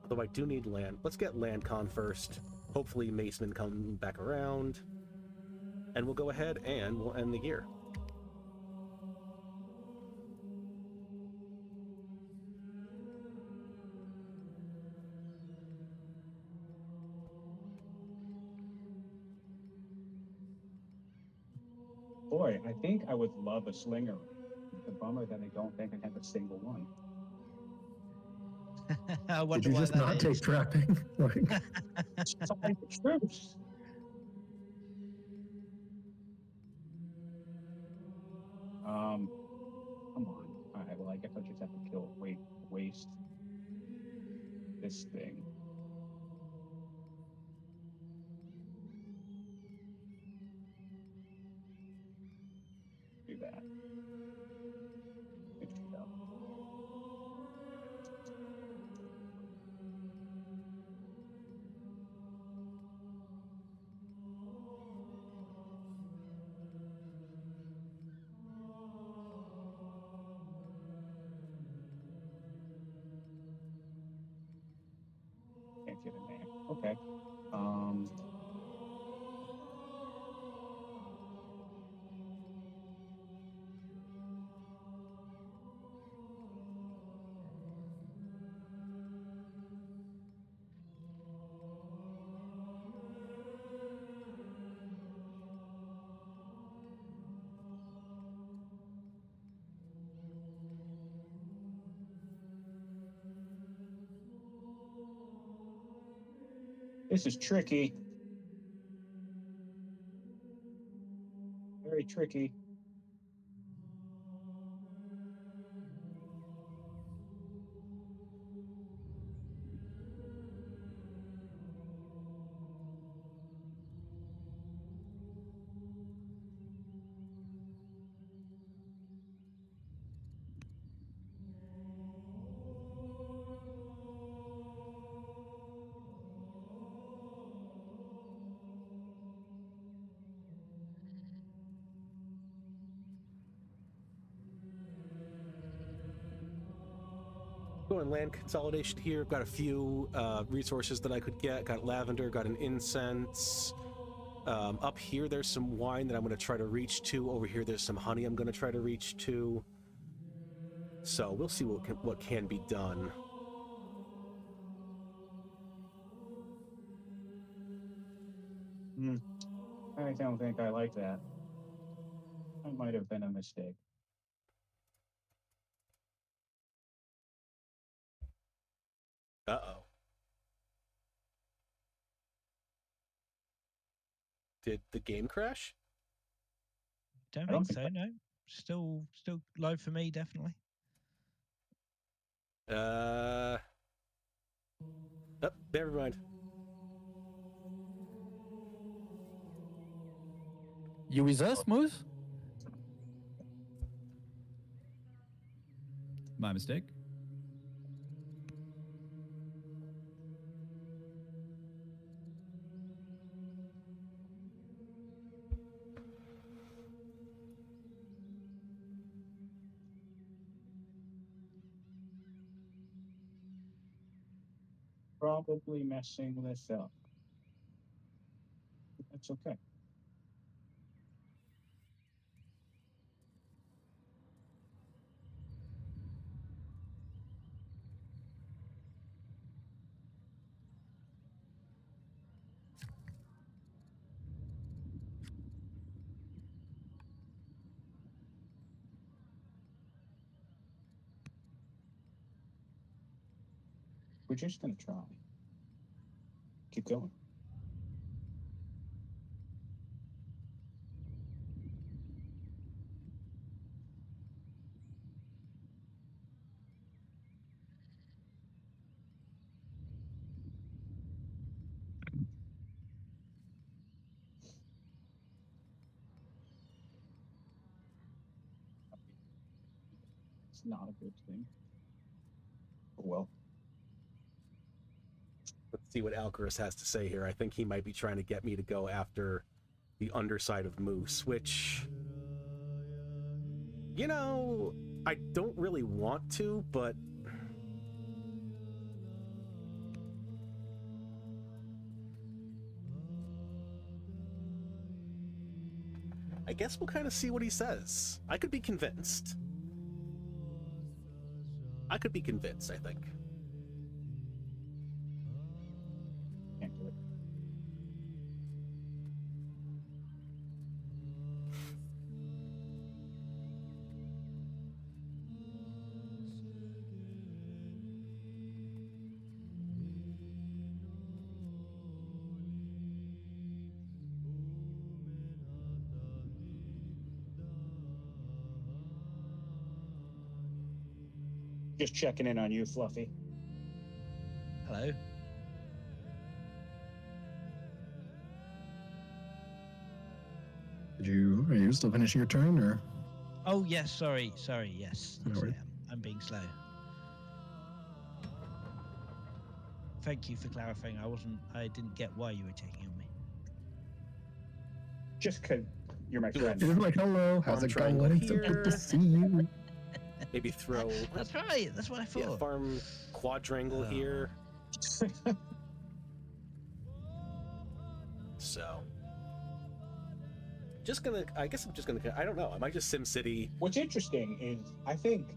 Although I do need land. Let's get LandCon first. Hopefully Maceman come back around, and we'll go ahead and we'll end the year. Boy, I think I would love a slinger. The bummer that I don't think I have a single one. I Did wonder you why just that not is. take trapping? Like, Find the troops. Come on. All right. Well, I guess I just have to waste this thing. Do that. Finish it up. Can't get in there. Okay. This is tricky. Very tricky. Going land consolidation here. I've got a few resources that I could get. Got lavender, got an incense. Up here, there's some wine that I'm going to try to reach to. Over here, there's some honey I'm going to try to reach to. So we'll see what can be done. I don't think I like that. That might have been a mistake. Uh-oh. Did the game crash? Don't I don't think so. No, still live for me, definitely. Oh, never mind. You with us, Moose? My mistake. Probably messing this up. That's okay. We're just gonna try. Keep going. It's not a good thing. But well, Let's see what Alcaras has to say here. I think he might be trying to get me to go after the underside of Moose, which, you know, I don't really want to, but I guess we'll kind of see what he says. I could be convinced. I think. can't do it. Just checking in on you, Fluffy. Hello. Are you still finishing your turn, or? Oh yes, sorry, yes. No Yes, I worries. am. I'm being slow. Thank you for clarifying. I didn't get why you were checking on me. Just because you're my friend. You're like, hello, how's Farm it triangle going? So good here. to see you. Maybe throw That's right. That's what I thought. yeah, farm quadrangle Oh. here. So I guess I'm just gonna, I don't know, I might just SimCity. What's interesting is I think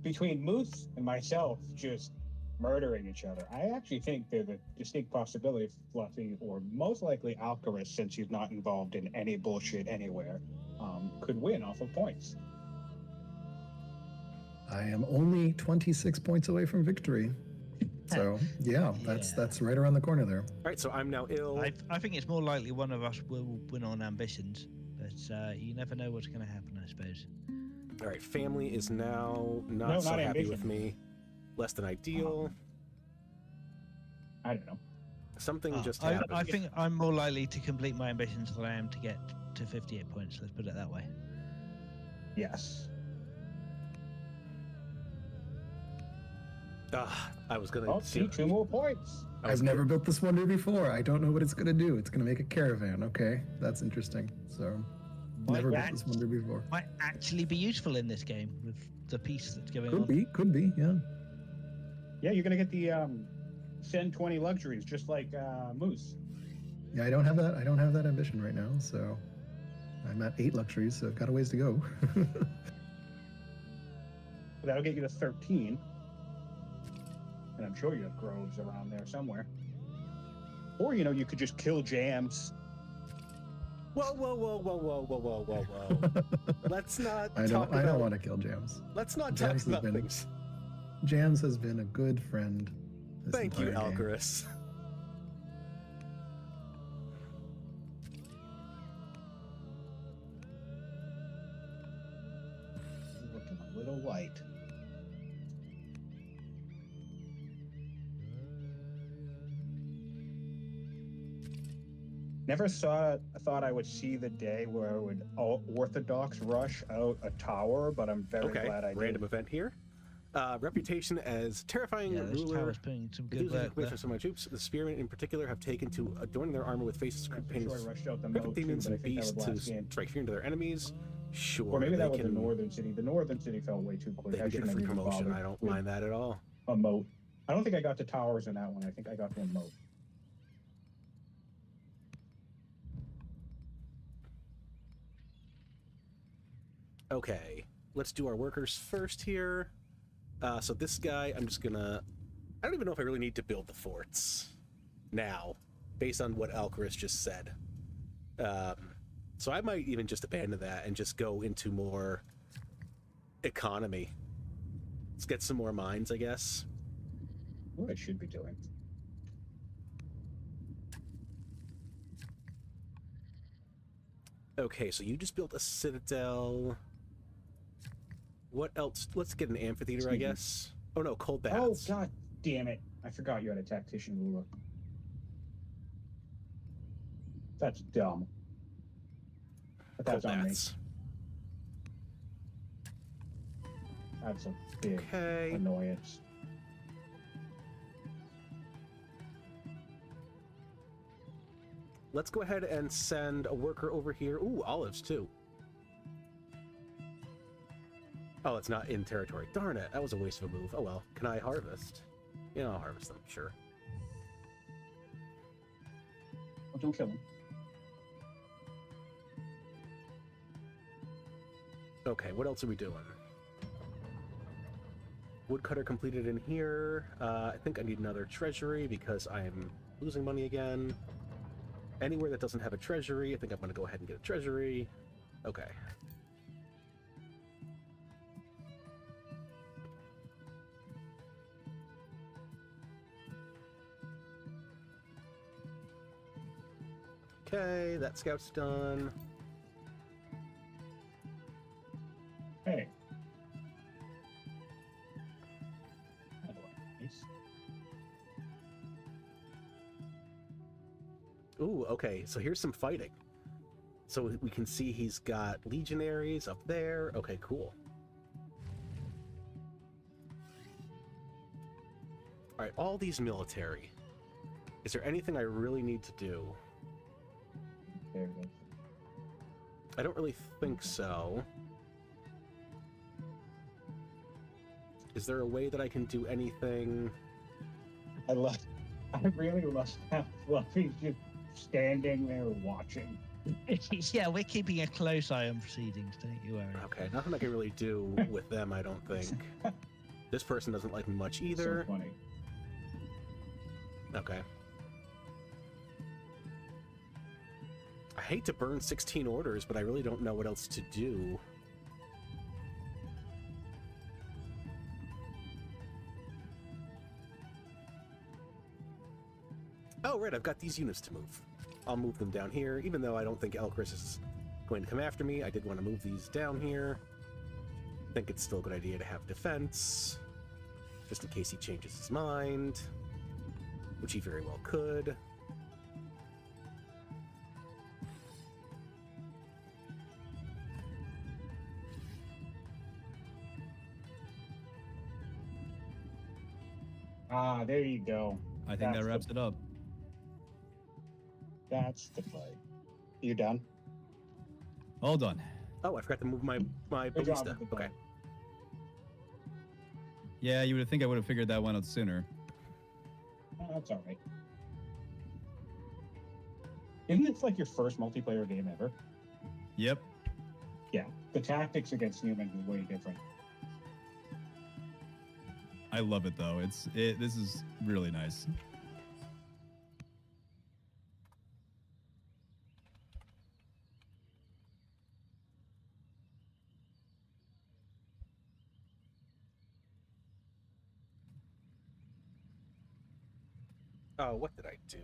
between Moose and myself just murdering each other, I actually think there's a distinct possibility Fluffy, or most likely Alcaras, since he's not involved in any bullshit anywhere, could win off of points. I am only 26 points away from victory. So yeah, that's right around the corner there. All right, so I'm now ill. I think it's more likely one of us will win on ambitions, but you never know what's going to happen, I suppose. All right, family is now not so happy with me. Less than ideal. I don't know. Something just happened. I think I'm more likely to complete my ambitions than I am to get to 58 points. Let's put it that way. Yes. I was gonna see 2 more points. I've never built this wonder before. I don't know what it's gonna do. It's gonna make a caravan. Okay, that's interesting. So, never built this wonder before. Might actually be useful in this game with the piece that's going on. Could be. Yeah. Yeah, you're gonna get the Send 20 luxuries, just like Moose. Yeah, I don't have that. I don't have that ambition right now, so I'm at 8 luxuries, so I've got a ways to go. That'll get you to 13. And I'm sure you have groves around there somewhere. Or, you could just kill Jams. Whoa, whoa, whoa, whoa, whoa, whoa, whoa, whoa, whoa. Let's not I don't want to kill Jams. Let's not Jams talk about has been- things. Jams has been a good friend. This Thank you, entire game. Alcaras. Looking a little light. Never thought I would see the day where I would orthodox rush out a tower, but I'm very glad I did. Random event here. Reputation as terrifying Yeah, this ruler. tower's putting some good Enthusiastic work place there. for some of my troops. The spearmen in particular have taken to adorning their armor with faces, I'm painted sure I rushed out the moat too, demons but I and think that beasts was to last game. strike fear into their enemies. Sure, Or maybe that they was the can, northern city. The northern city felt way too quick. they I can get a shouldn't have free even promotion. bothered I don't with mind that at all. a moat. I don't think I got to towers in that one. I think I got to a moat. Okay, let's do our workers first here. So this guy, I don't even know if I really need to build the forts now, based on what Alcaras just said. So I might even just abandon that and just go into more economy. Let's get some more mines, I guess. What I should be doing. Okay, so you just built a citadel. What else? Let's get an amphitheater, I Excuse me. guess. Oh no, cold Oh, baths. god damn it. I forgot you had a tactician ruler. That's dumb. But Cold that's on me. baths. That's a big Okay. annoyance. Let's go ahead and send a worker over here. Ooh, olives too. Oh, it's not in territory. Darn it, that was a waste of a move. Oh well, can I harvest? Yeah, I'll harvest them, sure. Oh, don't kill him. Okay, what else are we doing? Woodcutter completed in here. I think I need another treasury because I am losing money again. Anywhere that doesn't have a treasury, I think I'm going to go ahead and get a treasury. Okay. Okay, that scout's done. Hey. Nice. Ooh, okay, so here's some fighting. So we can see he's got legionaries up there. Okay, cool. All right, all these military. Is there anything I really need to do? There it is. I don't really think so. Is there a way that I can do anything? I really love how Fluffy's just standing there watching. Yeah, we're keeping a close eye on proceedings, don't you worry. Okay, nothing I can really do with them, I don't think. This person doesn't like me much either. So funny. Okay. I hate to burn 16 orders, but I really don't know what else to do. Oh, right, I've got these units to move. I'll move them down here, even though I don't think Alcaras is going to come after me. I did want to move these down here. I think it's still a good idea to have defense, just in case he changes his mind, which he very well could. Ah, there you go. I think that That's wraps it up. That's the play. You done? All done. Oh, I forgot to move my Good job ballista. with the Okay. Yeah, you would think I would have figured that one out sooner. Oh, that's all right. Isn't this like your first multiplayer game ever? Yep. Yeah. The tactics against humans is way different. I love it though. This is really nice. Oh, what did I do?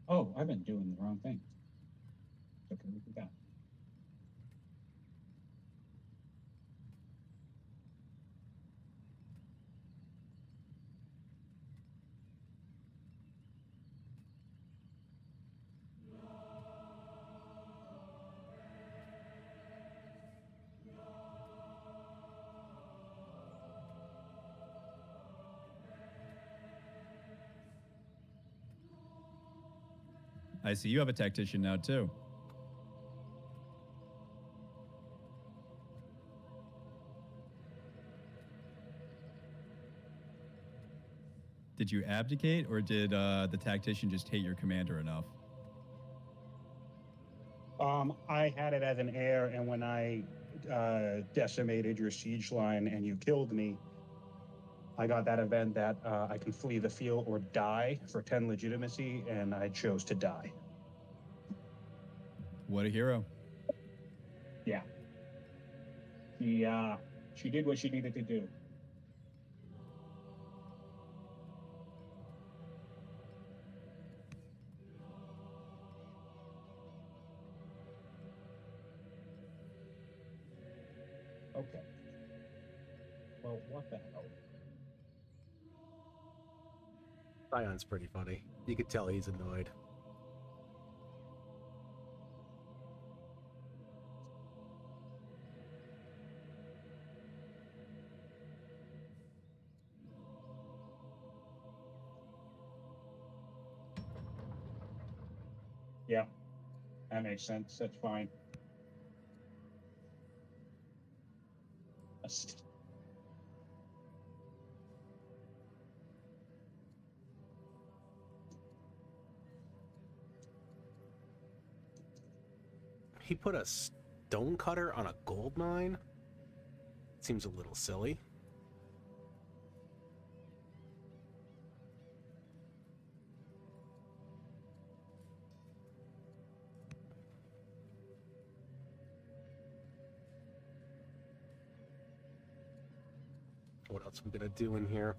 Oh, I've been doing the wrong thing. Okay, look at that. I see you have a tactician now too. Did you abdicate, or did the tactician just hate your commander enough? I had it as an heir, and when I decimated your siege line and you killed me, I got that event that I can flee the field or die for 10 legitimacy, and I chose to die. What a hero. Yeah. She did what she needed to do. Okay. Well, what the hell? Sion's pretty funny. You could tell he's annoyed. Yeah, that makes sense. That's fine. He put a stone cutter on a gold mine? Seems a little silly. What else are we gonna do in here?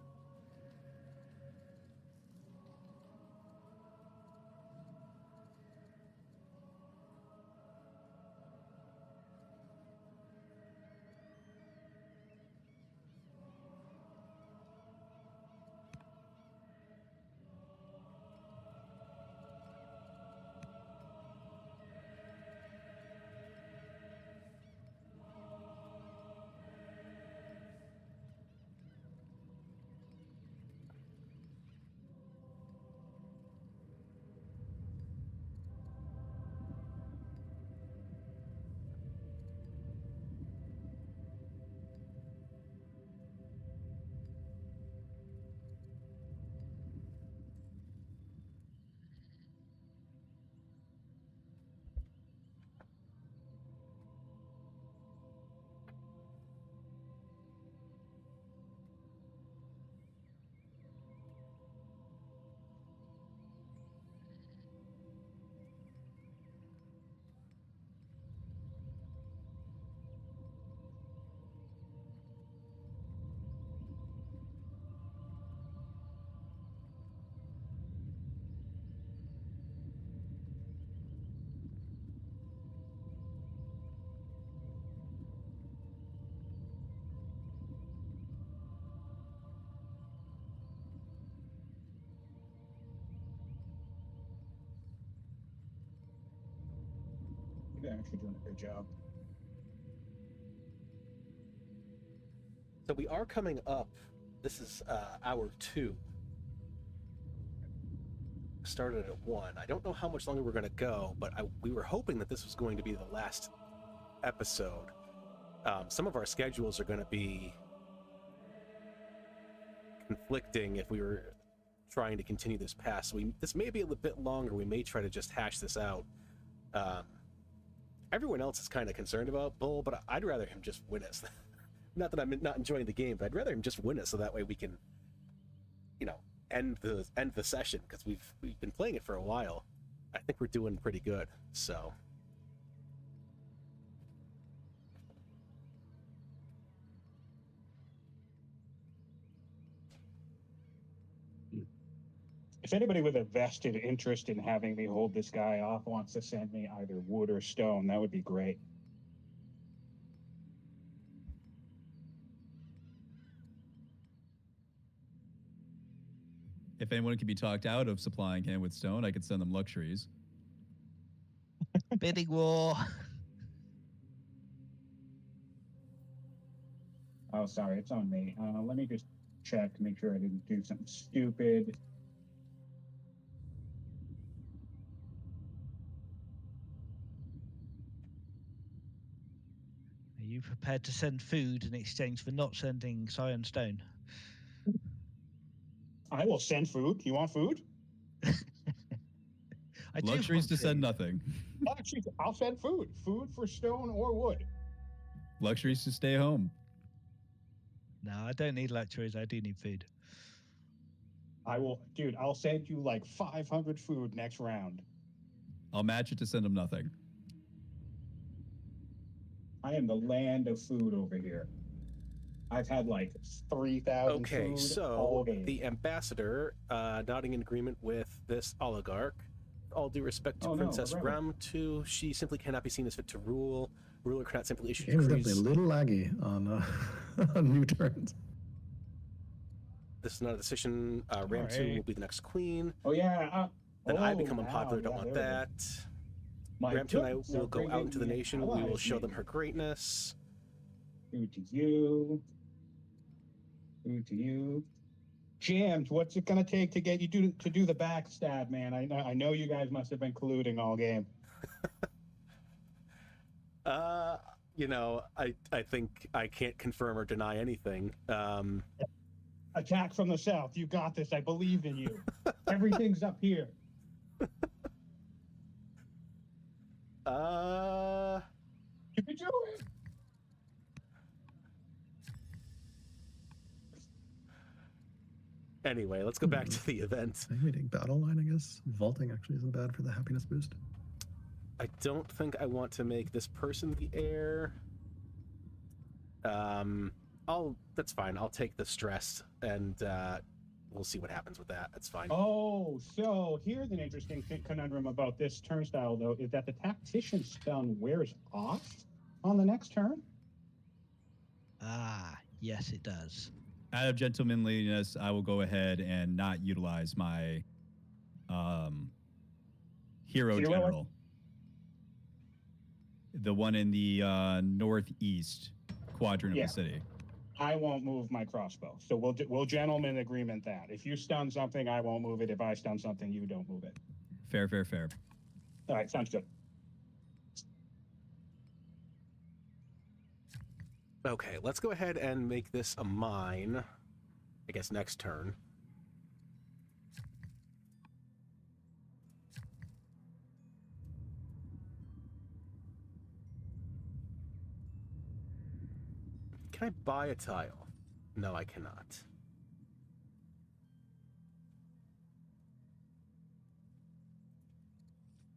You're actually doing a good job. So we are coming up This is hour 2. Started at 1. I don't know how much longer we're going to go, but we were hoping that this was going to be the last episode. Some of our schedules are going to be conflicting if we were trying to continue this pass. So this may be a little bit longer. We may try to just hash this out. Everyone else is kind of concerned about Bull, but I'd rather him just win us. Not that I'm not enjoying the game, but I'd rather him just win us so that way we can, end the session, because we've been playing it for a while. I think we're doing pretty good. So if anybody with a vested interest in having me hold this guy off wants to send me either wood or stone, that would be great. If anyone can be talked out of supplying him with stone, I could send them luxuries. Bidding war. Oh, sorry, it's on me. Let me just check to make sure I didn't do something stupid. Are you prepared to send food in exchange for not sending Sion Stone? I will send food. You want food? I do Luxuries want to send food. nothing. Actually, I'll send food. Food for stone or wood. Luxuries to stay home. No, I don't need luxuries. I do need food. I will, dude, I'll send you like 500 food next round. I'll match it to send them nothing. I am the land of food over here. I've had like 3,000 okay, food all so game. the ambassador, nodding in agreement with this oligarch. All due respect to Princess Ram, too, she simply cannot be seen as fit to rule. Ruler cannot simply issue Game is decrees. definitely a little laggy on on new turns. This is not a decision. Ram 2 will be the next queen. Oh, yeah. Then I become unpopular, don't want that. Ram 2 and I will go out into the nation. We will show them her greatness. Food to you. Food to you. James, what's it gonna take to get you to do the backstab, man? I know you guys must have been colluding all game. I think I can't confirm or deny anything. Attack from the south. You got this. I believe in you. Everything's up here. You can do it. Anyway, let's go back to the event. Meeting battle line, I guess. Vaulting actually isn't bad for the happiness boost. I don't think I want to make this person the heir. That's fine. I'll take the stress, and we'll see what happens with that. That's fine. Oh, so here's an interesting conundrum about this turnstile, though, is that the tactician stun wears off on the next turn? Ah, yes, it does. Out of gentlemanliness, I will go ahead and not utilize my hero general. The one in the northeast quadrant of the city. I won't move my crossbow. So we'll gentleman agreement that. If you stun something, I won't move it. If I stun something, you don't move it. Fair, fair, fair. All right, sounds good. Okay, let's go ahead and make this a mine. I guess next turn. Can I buy a tile? No, I cannot.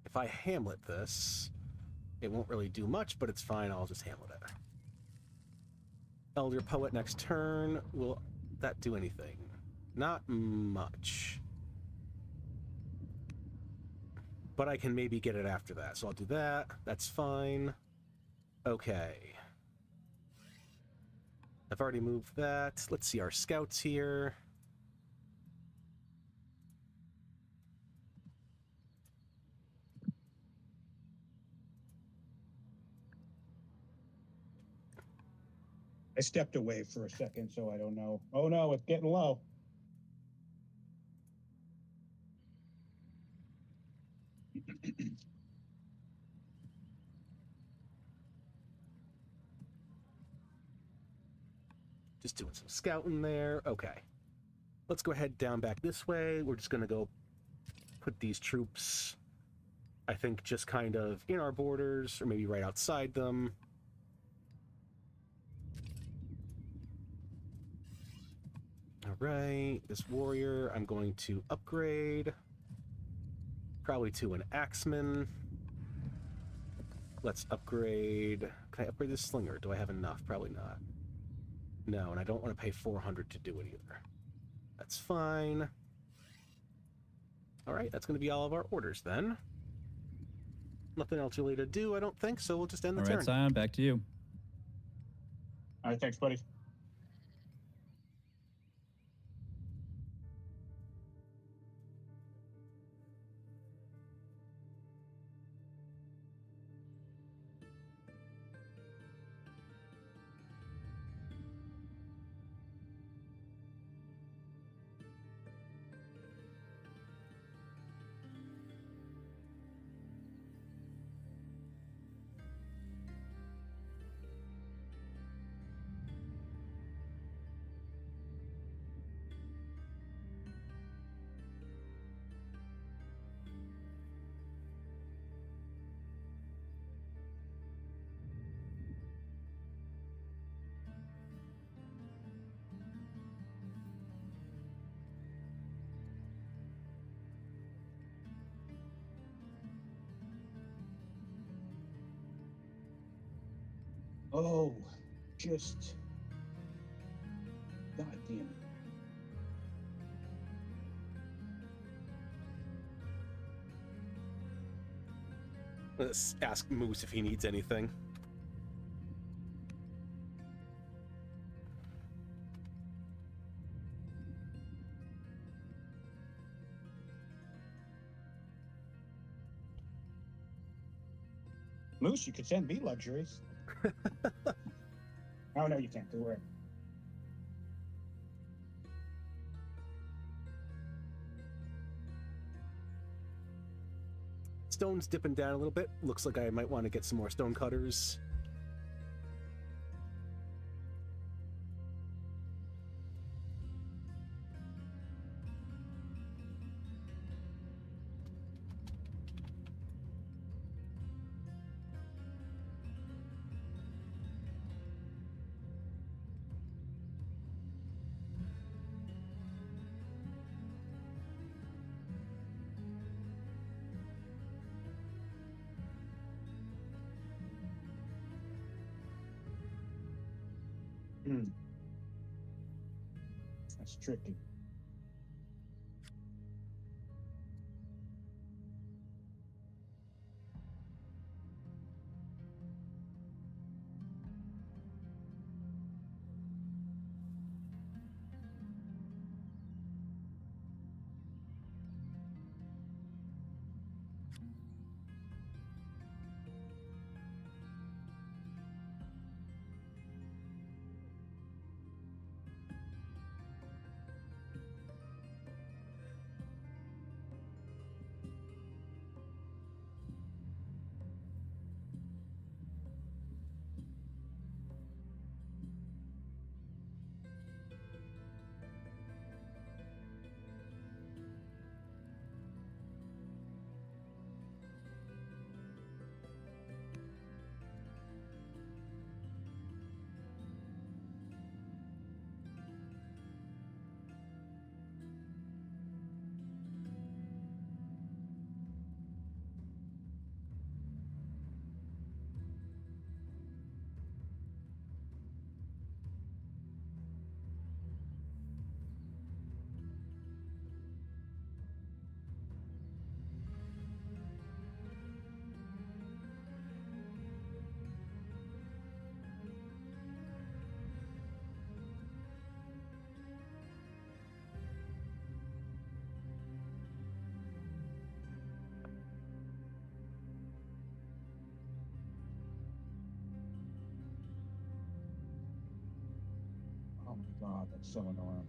If I Hamlet this, it won't really do much, but it's fine. I'll just Hamlet it. Elder Poet next turn. Will that do anything? Not much. But I can maybe get it after that, so I'll do that. That's fine. Okay. I've already moved that. Let's see our scouts here. I stepped away for a second, so I don't know. Oh no, it's getting low. Just doing some scouting there. Okay. Let's go ahead down back this way. We're just going to go put these troops, I think, just kind of in our borders or maybe right outside them. All right. This warrior, I'm going to upgrade. Probably to an axeman. Let's upgrade. Can I upgrade this slinger? Do I have enough? Probably not. No, and I don't want to pay 400 to do it either. That's fine. All right, that's going to be all of our orders then. Nothing else really to do, I don't think, so we'll just end the turn. All right, Sion, back to you. All right, thanks, buddy. Oh, just... God damn it. Let's ask Moose if he needs anything. Moose, you could send me luxuries. Oh, no, you can't. Don't worry. Stone's dipping down a little bit. Looks like I might want to get some more stone cutters. That's tricky. Oh my god, that's so annoying.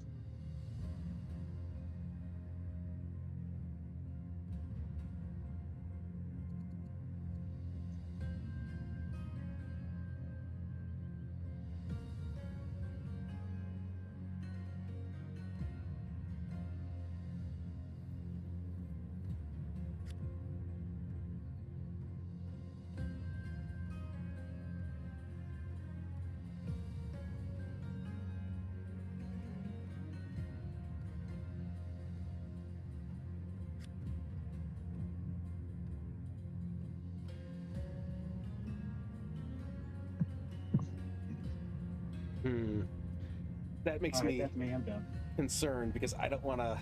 That makes All right, me that's me. I'm done. concerned because I don't want to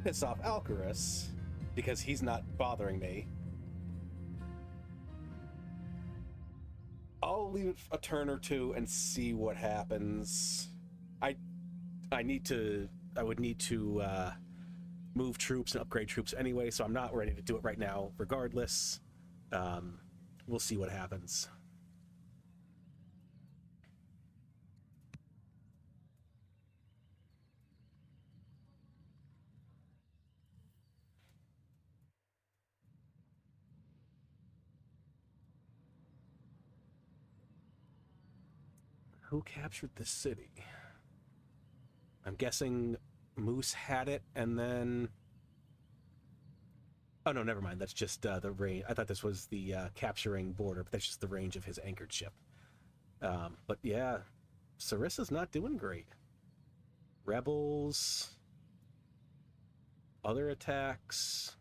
piss off Alcaras because he's not bothering me. I'll leave it a turn or two and see what happens. I would need to move troops and upgrade troops anyway, so I'm not ready to do it right now regardless. We'll see what happens. Who captured the city? I'm guessing Moose had it, and then... Oh, no, never mind. That's just the range. I thought this was the capturing border, but that's just the range of his anchored ship. But yeah, Sarissa's not doing great. Rebels... Other attacks...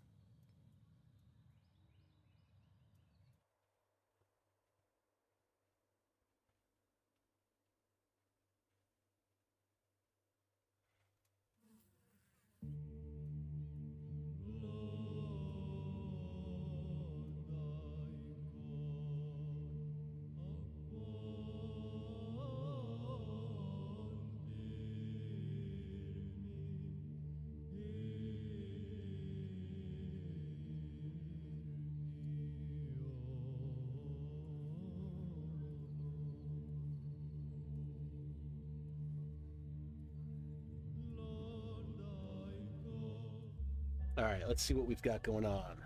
All right, let's see what we've got going on.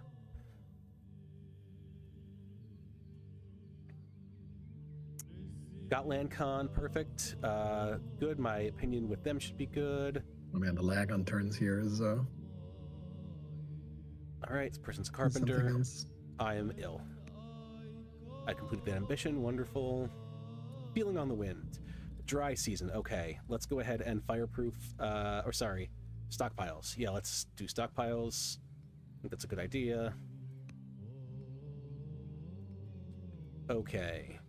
Got LandCon, perfect. Good. My opinion with them should be good. Oh man, the lag on turns here is All right, this person's a something carpenter. else. I am ill. I completed that ambition. Wonderful. Feeling on the wind. Dry season. Okay, let's go ahead and fireproof. Stockpiles. Yeah, let's do stockpiles. I think that's a good idea. Okay.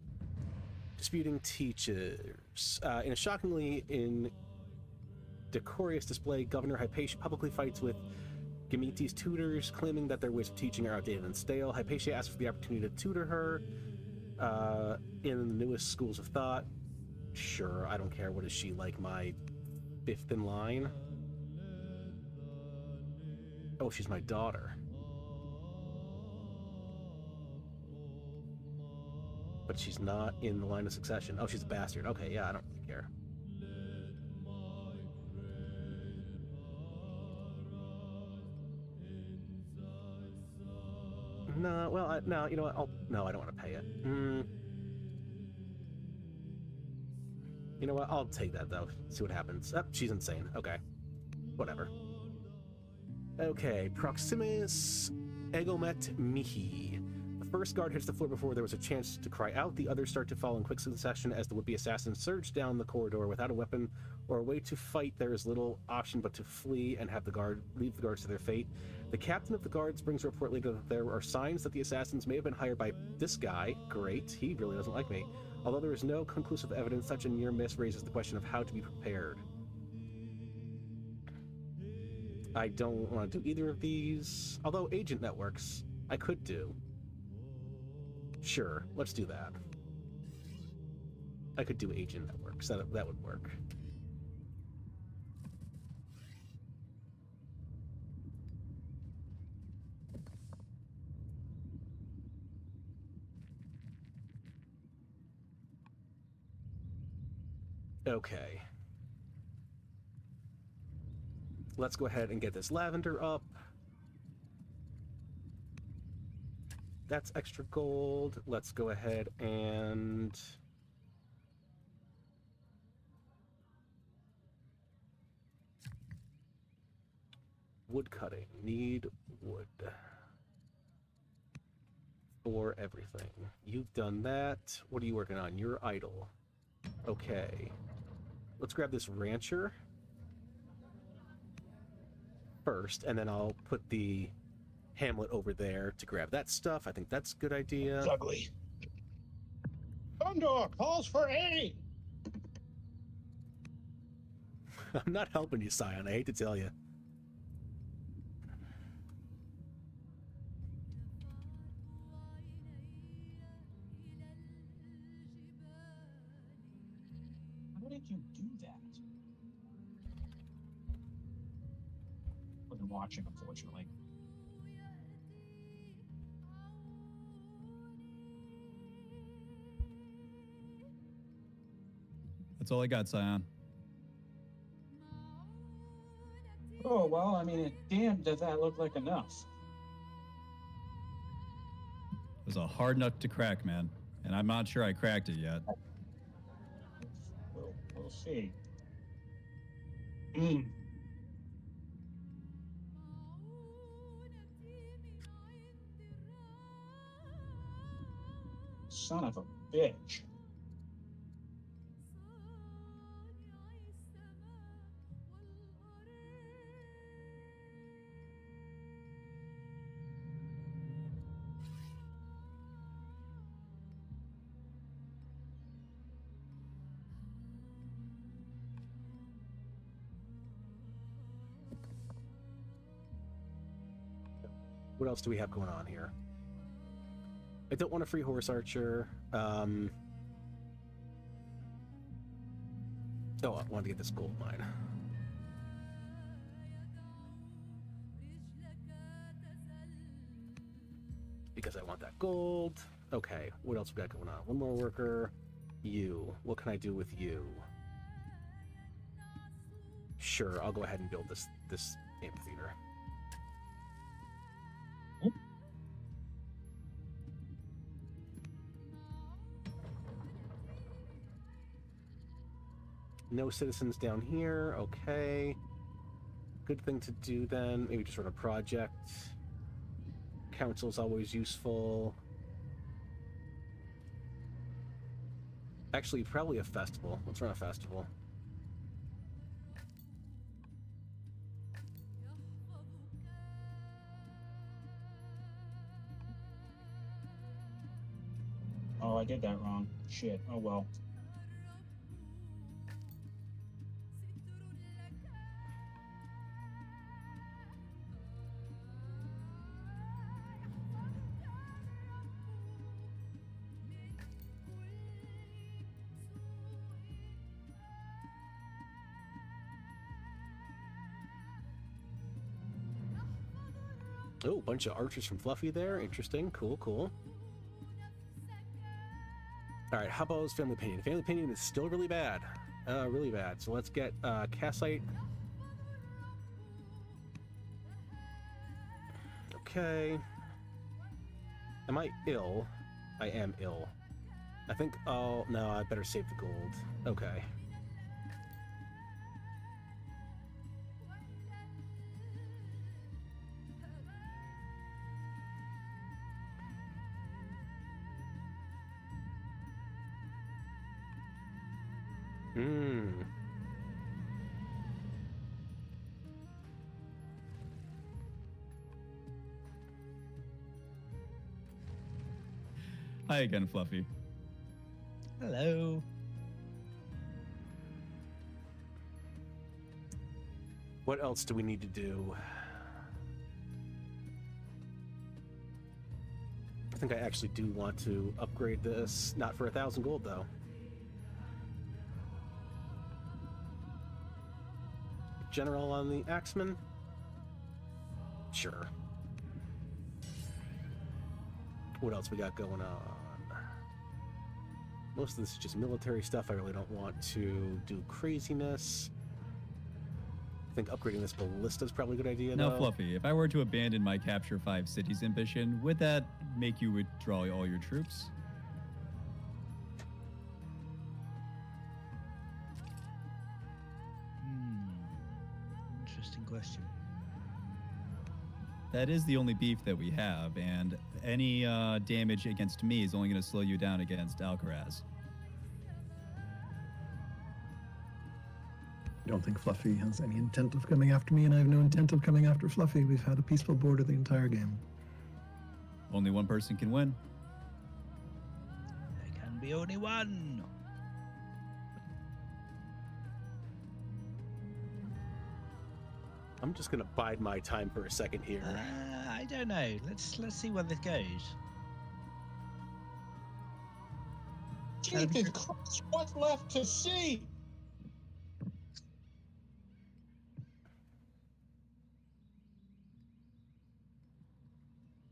Disputing teachers. In a shockingly indecorous display, Governor Hypatia publicly fights with Gamiti's tutors, claiming that their ways of teaching are outdated and stale. Hypatia asks for the opportunity to tutor her in the newest schools of thought. Sure, I don't care. What is she, like my fifth in line? Oh, she's my daughter. But she's not in the line of succession. Oh, she's a bastard. Okay, yeah, I don't really care. No, well, no, you know what? No, I don't want to pay it. You know what? I'll take that, though. See what happens. Oh, she's insane. Okay. Whatever. Okay, Proximus Egomet Mihi. The first guard hits the floor before there was a chance to cry out. The others start to fall in quick succession as the would-be assassins surge down the corridor without a weapon or a way to fight. There is little option but to flee and have leave the guards to their fate. The captain of the guards brings a report later that there are signs that the assassins may have been hired by this guy. Great, he really doesn't like me. Although there is no conclusive evidence, such a near miss raises the question of how to be prepared. I don't want to do either of these. Although agent networks, I could do. Sure, let's do that. I could do agent networks. That would work. Okay. Let's go ahead and get this lavender up. That's extra gold. Let's go ahead and... wood cutting. Need wood. For everything. You've done that. What are you working on? You're idle. Okay. Let's grab this rancher first, and then I'll put the hamlet over there to grab that stuff. I think that's a good idea. It's ugly. Condor calls for aid. I'm not helping you, Sion. I hate to tell you. How did you do that? I've been watching, unfortunately. That's all I got, Sion. Oh, well, I mean, damn, does that look like enough? It was a hard nut to crack, man. And I'm not sure I cracked it yet. We'll see. Mm. Son of a bitch. What else do we have going on here? I don't want a free horse archer. Oh, I wanted to get this gold mine. Because I want that gold. Okay, what else we got going on? One more worker. You. What can I do with you? Sure, I'll go ahead and build this amphitheater. No citizens down here. Okay. Good thing to do then. Maybe just run a project. Council's always useful. Actually, probably a festival. Let's run a festival. Oh, I did that wrong. Shit. Oh, well. Oh, bunch of archers from Fluffy there. Interesting. Cool, cool. All right, how about his family opinion? Family opinion is still really bad. Really bad. So let's get Cassite. Okay. Am I ill? I am ill. I think, oh, no, I better save the gold. Okay. Hi again, Fluffy. Hello. What else do we need to do? I think I actually do want to upgrade this. Not for 1,000 gold, though. General on the Axeman? Sure. What else we got going on? Most of this is just military stuff. I really don't want to do craziness. I think upgrading this ballista is probably a good idea, Now, though. Fluffy, if I were to abandon my capture 5 cities ambition, would that make you withdraw all your troops? Interesting question. That is the only beef that we have, and any damage against me is only going to slow you down against Alcaraz. I don't think Fluffy has any intent of coming after me, and I have no intent of coming after Fluffy. We've had a peaceful border the entire game. Only one person can win. There can be only one. I'm just gonna bide my time for a second here. I don't know. Let's see where this goes. Jesus Christ, what's left to see?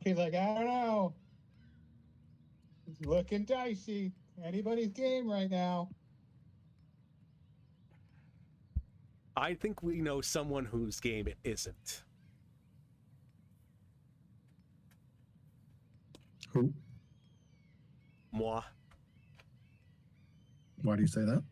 He's like, I don't know. It's looking dicey. Anybody's game right now. I think we know someone whose game it isn't. Who? Moi. Why do you say that?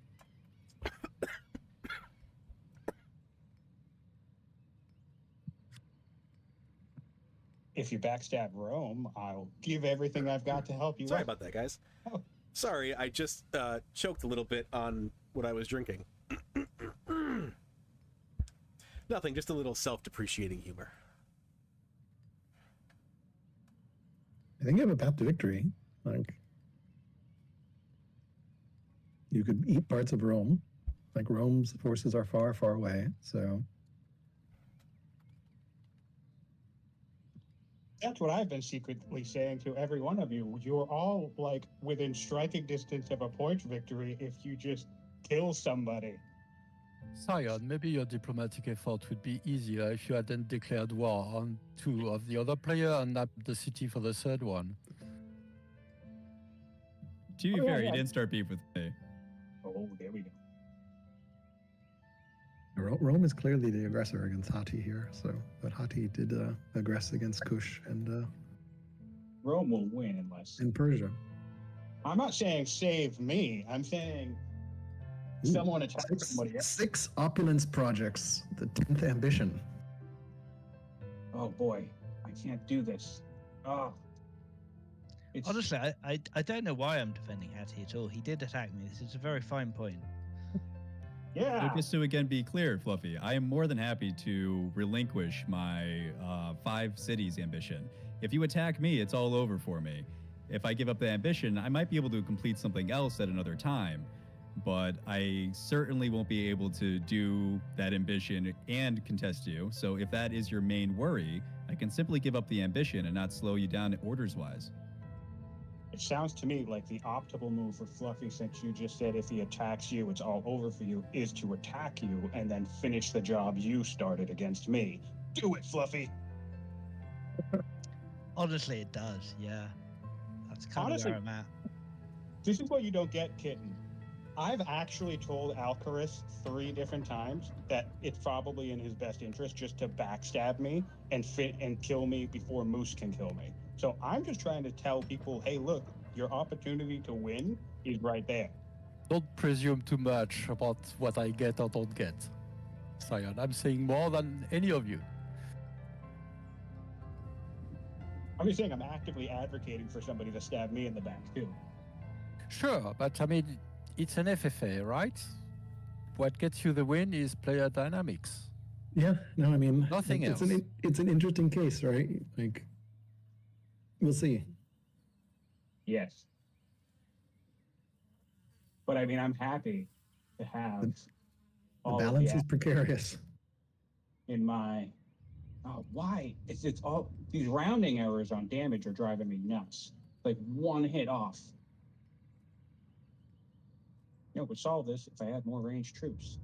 If you backstab Rome, I'll give everything I've got to help you. Sorry out. about that, guys. Oh. Sorry, I just choked a little bit on what I was drinking. Nothing, just a little self-depreciating humor. I think you have a path to victory. Like, you could eat parts of Rome. Like, Rome's forces are far, far away, so... That's what I've been secretly saying to every one of you. You're all, like, within striking distance of a point victory if you just kill somebody. Sion, maybe your diplomatic effort would be easier if you hadn't declared war on 2 of the other players and nabbed the city for the 3rd one. To be Oh, yeah, fair, yeah. you didn't start beef with me. Oh, there we go. Rome is clearly the aggressor against Hati here, so... But Hati did aggress against Kush and Rome will win unless... Persia. I'm not saying save me. I'm saying someone attacks somebody else. 6 opulence projects, the 10th ambition. Oh, boy. I can't do this. Oh. It's... Honestly, I don't know why I'm defending Hattie at all. He did attack me. This is a very fine point. Yeah. So just to again be clear, Fluffy, I am more than happy to relinquish my 5 cities ambition. If you attack me, it's all over for me. If I give up the ambition, I might be able to complete something else at another time, but I certainly won't be able to do that ambition and contest you. So if that is your main worry, I can simply give up the ambition and not slow you down orders-wise. It sounds to me like the optimal move for Fluffy, since you just said if he attacks you, it's all over for you, is to attack you and then finish the job you started against me. Do it, Fluffy. Honestly, it does. Yeah, that's kind of where I'm at. This is what you don't get, Kitten. I've actually told Alcaras 3 different times that it's probably in his best interest just to backstab me and kill me before Moose can kill me. So I'm just trying to tell people, hey, look, your opportunity to win is right there. Don't presume too much about what I get or don't get, Sion. I'm saying more than any of you. I'm just saying I'm actively advocating for somebody to stab me in the back, too. Sure, but I mean, it's an FFA, right? What gets you the win is player dynamics. Yeah, no, I mean... Nothing it's else. It's an interesting case, right? Like, we'll see. Yes. But I mean, I'm happy to have The all balance of is precarious. in my... Oh, why? It's all... These rounding errors on damage are driving me nuts. Like, 1 hit off. You know, would solve this if I had more ranged troops.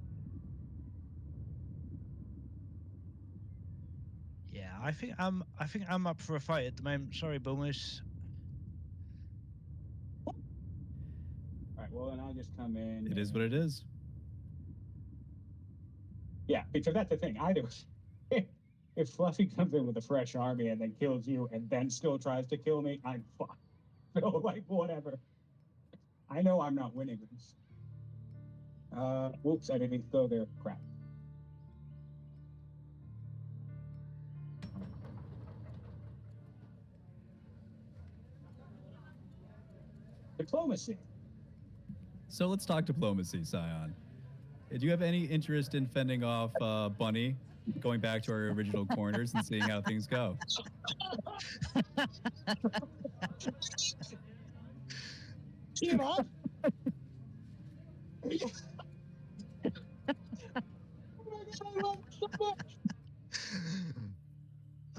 Yeah, I think I'm up for a fight at the moment. Sorry, BullMoose. right. Well, then I'll just come in. It is what it is. Yeah, because that's the thing. Either if Fluffy comes in with a fresh army and then kills you and then still tries to kill me, I'm fucked. So, like, whatever. I know I'm not winning this. Whoops, I didn't go there. Crap. Diplomacy. So let's talk diplomacy, Sion. Do you have any interest in fending off Bunny, going back to our original corners and seeing how things go? Team up.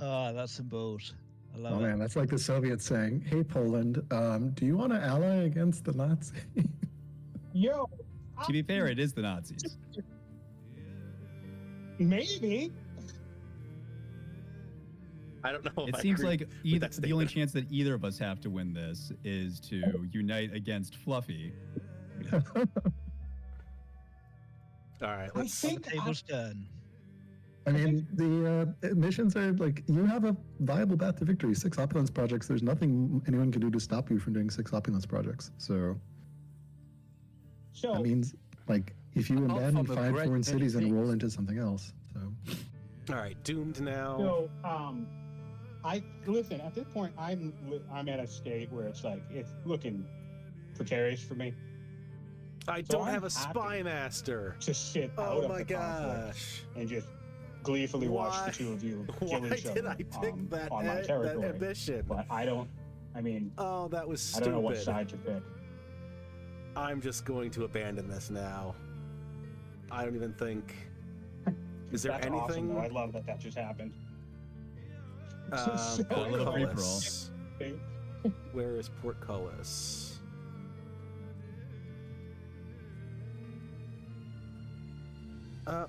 Oh, that's some balls. I love Oh it. man, that's like the Soviets saying, "Hey Poland, do you want to ally against the Nazis?" Yo. To be fair, it is the Nazis. Maybe. I don't know. If It I seems agree like with that the only statement. chance that either of us have to win this is to unite against Fluffy. All right, I let's. think Table's turn. I mean, the missions are like, you have a viable path to victory. 6 opulence projects. There's nothing anyone can do to stop you from doing 6 opulence projects. So so. that means, like, if you Apart abandon from a 5 great foreign many cities and things. roll into something else. So All right, doomed now. So, I listen. At this point, I'm at a state where it's like it's looking precarious for me I so don't I'm have a happy. spy master. to sit out Oh of my the conflict gosh. and just gleefully watch Why- the two of you kill Why each did other I pick that, on my that territory. ambition? But I don't. I mean, Oh, that was I stupid. don't know what side to pick. I'm just going to abandon this now. I don't even think. Is there That's anything? awesome, though. I love that just happened. Um, A little free for all. portcullis. Where is portcullis?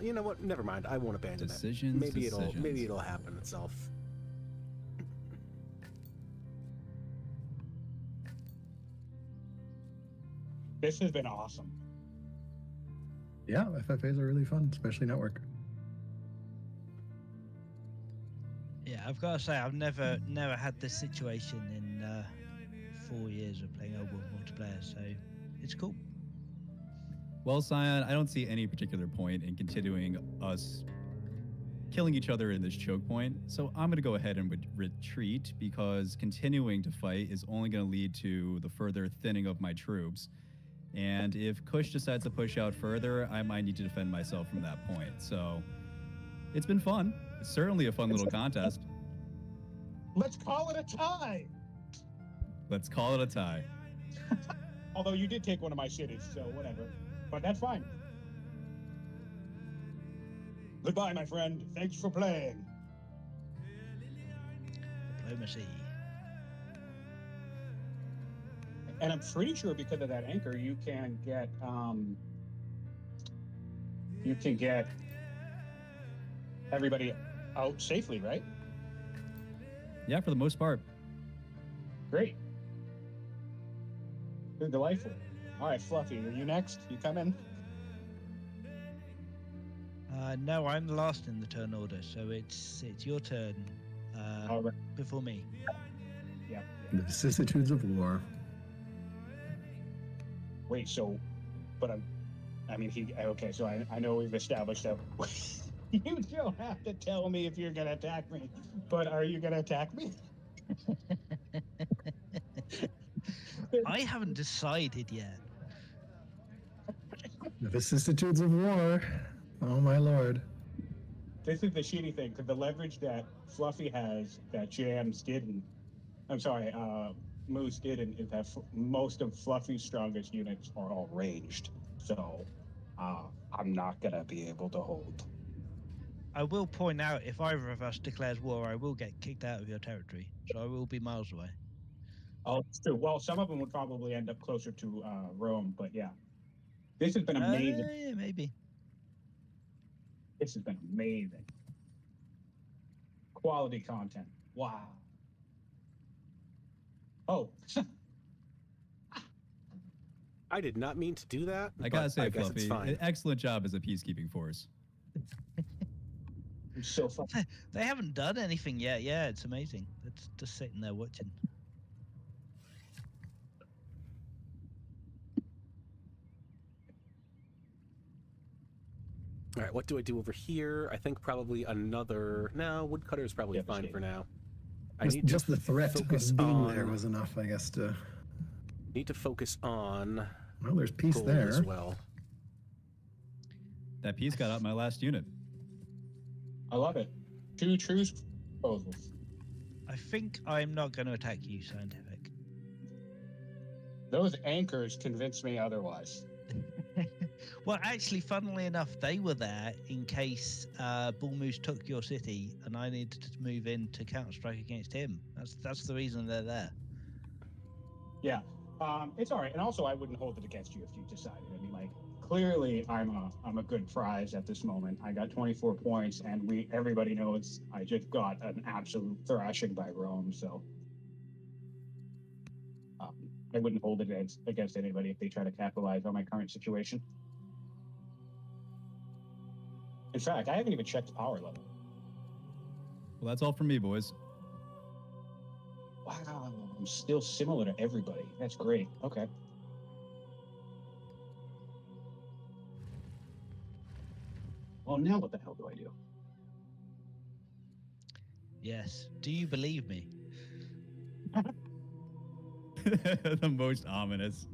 You know what? Never mind. I won't abandon Decisions, it. Maybe decisions. it'll happen itself. This has been awesome. yeah, FFAs are really fun, especially network. Yeah, I've got to say, I've never had this situation in 4 years of playing Old World multiplayer, so it's cool. Well, Sion, I don't see any particular point in continuing us killing each other in this choke point, so I'm going to go ahead and retreat because continuing to fight is only going to lead to the further thinning of my troops. And if Kush decides to push out further, I might need to defend myself from that point. So it's been fun. It's certainly a fun little contest. Let's call it a tie. Let's call it a tie. Although you did take one of my cities, so whatever. But that's fine. Goodbye, my friend. Thanks for playing. Diplomacy. And I'm pretty sure because of that anchor, you can get everybody out safely, right? Yeah, for the most part. Great. Delightful. All right, Fluffy, are you next? You come in? No, I'm the last in the turn order, so it's your turn All right. before me. Yeah. The vicissitudes of war. Wait, so, but okay, so I know we've established that you don't have to tell me if you're going to attack me, but are you going to attack me? I haven't decided yet. The vicissitudes of war. Oh my lord. This is the shitty thing, because the leverage that Fluffy has that Moose didn't, is that most of Fluffy's strongest units are all ranged. So I'm not going to be able to hold. I will point out, if either of us declares war, I will get kicked out of your territory, so I will be miles away. Oh, it's true. Well, some of them would probably end up closer to Rome, but yeah. This has been amazing. Yeah, maybe. This has been amazing. Quality content. Wow. Oh. I did not mean to do that. I gotta say, guess it's Fluffy, fine. an excellent job as a peacekeeping force. I'm so fun. They haven't done anything yet. Yeah, it's amazing. They're just sitting there watching. All right, what do I do over here? I think probably another. No, woodcutter is probably fine for now. Just the threat focus of being on, there was enough, I guess. To need to focus on. well, there's peace gold there as well. That piece got out my last unit. I love it. 2 truce proposals. I think I'm not going to attack you, Scientific. Those anchors convinced me otherwise. Well, actually, funnily enough, they were there in case BullMoose took your city, and I needed to move in to counter-strike against him. That's the reason they're there. Yeah, it's all right. And also, I wouldn't hold it against you if you decided. I mean, like, clearly, I'm a good prize at this moment. I got 24 points, and everybody knows I just got an absolute thrashing by Rome. So I wouldn't hold it against anybody if they try to capitalize on my current situation. In fact, I haven't even checked the power level. Well, that's all from me, boys. Wow, I'm still similar to everybody. That's great. Okay. Well, now what the hell do I do? Yes. Do you believe me? The most ominous.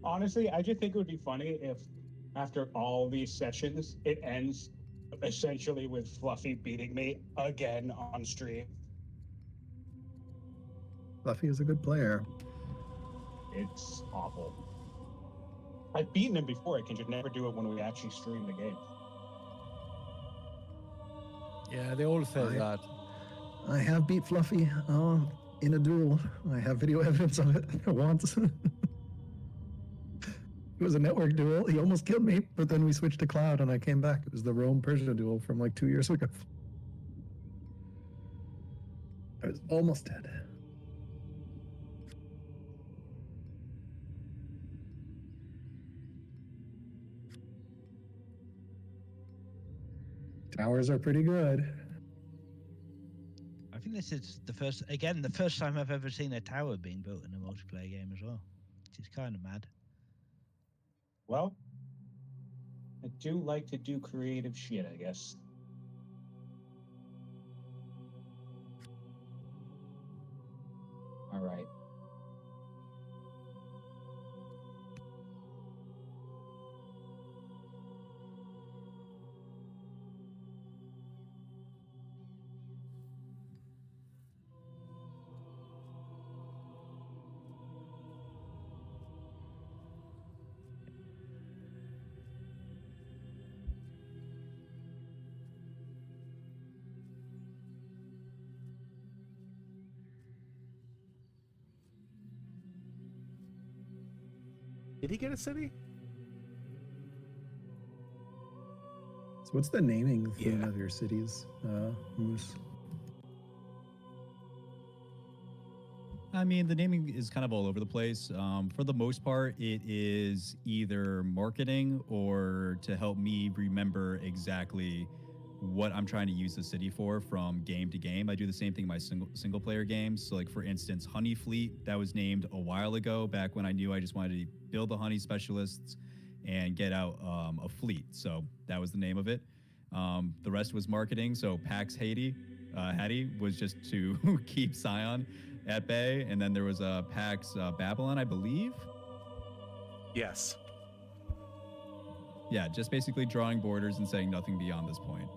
Honestly, I just think it would be funny if, after all these sessions, it ends essentially with Fluffy beating me again on stream. Fluffy is a good player. It's awful. I've beaten him before. I can just never do it when we actually stream the game. Yeah, they all say that. I have beat Fluffy in a duel. I have video evidence of it once. It was a network duel. He almost killed me, but then we switched to cloud and I came back. It was the Rome-Persia duel from like 2 years ago. I was almost dead. Towers are pretty good. I think this is the first time I've ever seen a tower being built in a multiplayer game as well, which is kind of mad. Well, I do like to do creative shit, I guess. All right. Did he get a city? So what's the naming theme of your cities, Moose? I mean, the naming is kind of all over the place. For the most part, it is either marketing or to help me remember exactly what I'm trying to use the city for from game to game. I do the same thing in my single player games. So like, for instance, Honey Fleet, that was named a while ago, back when I knew I just wanted to build the honey specialists and get out a fleet. So that was the name of it. The rest was marketing. So Pax Hattie was just to keep Sion at bay. And then there was a Pax Babylon, I believe. Yes. Yeah, just basically drawing borders and saying nothing beyond this point.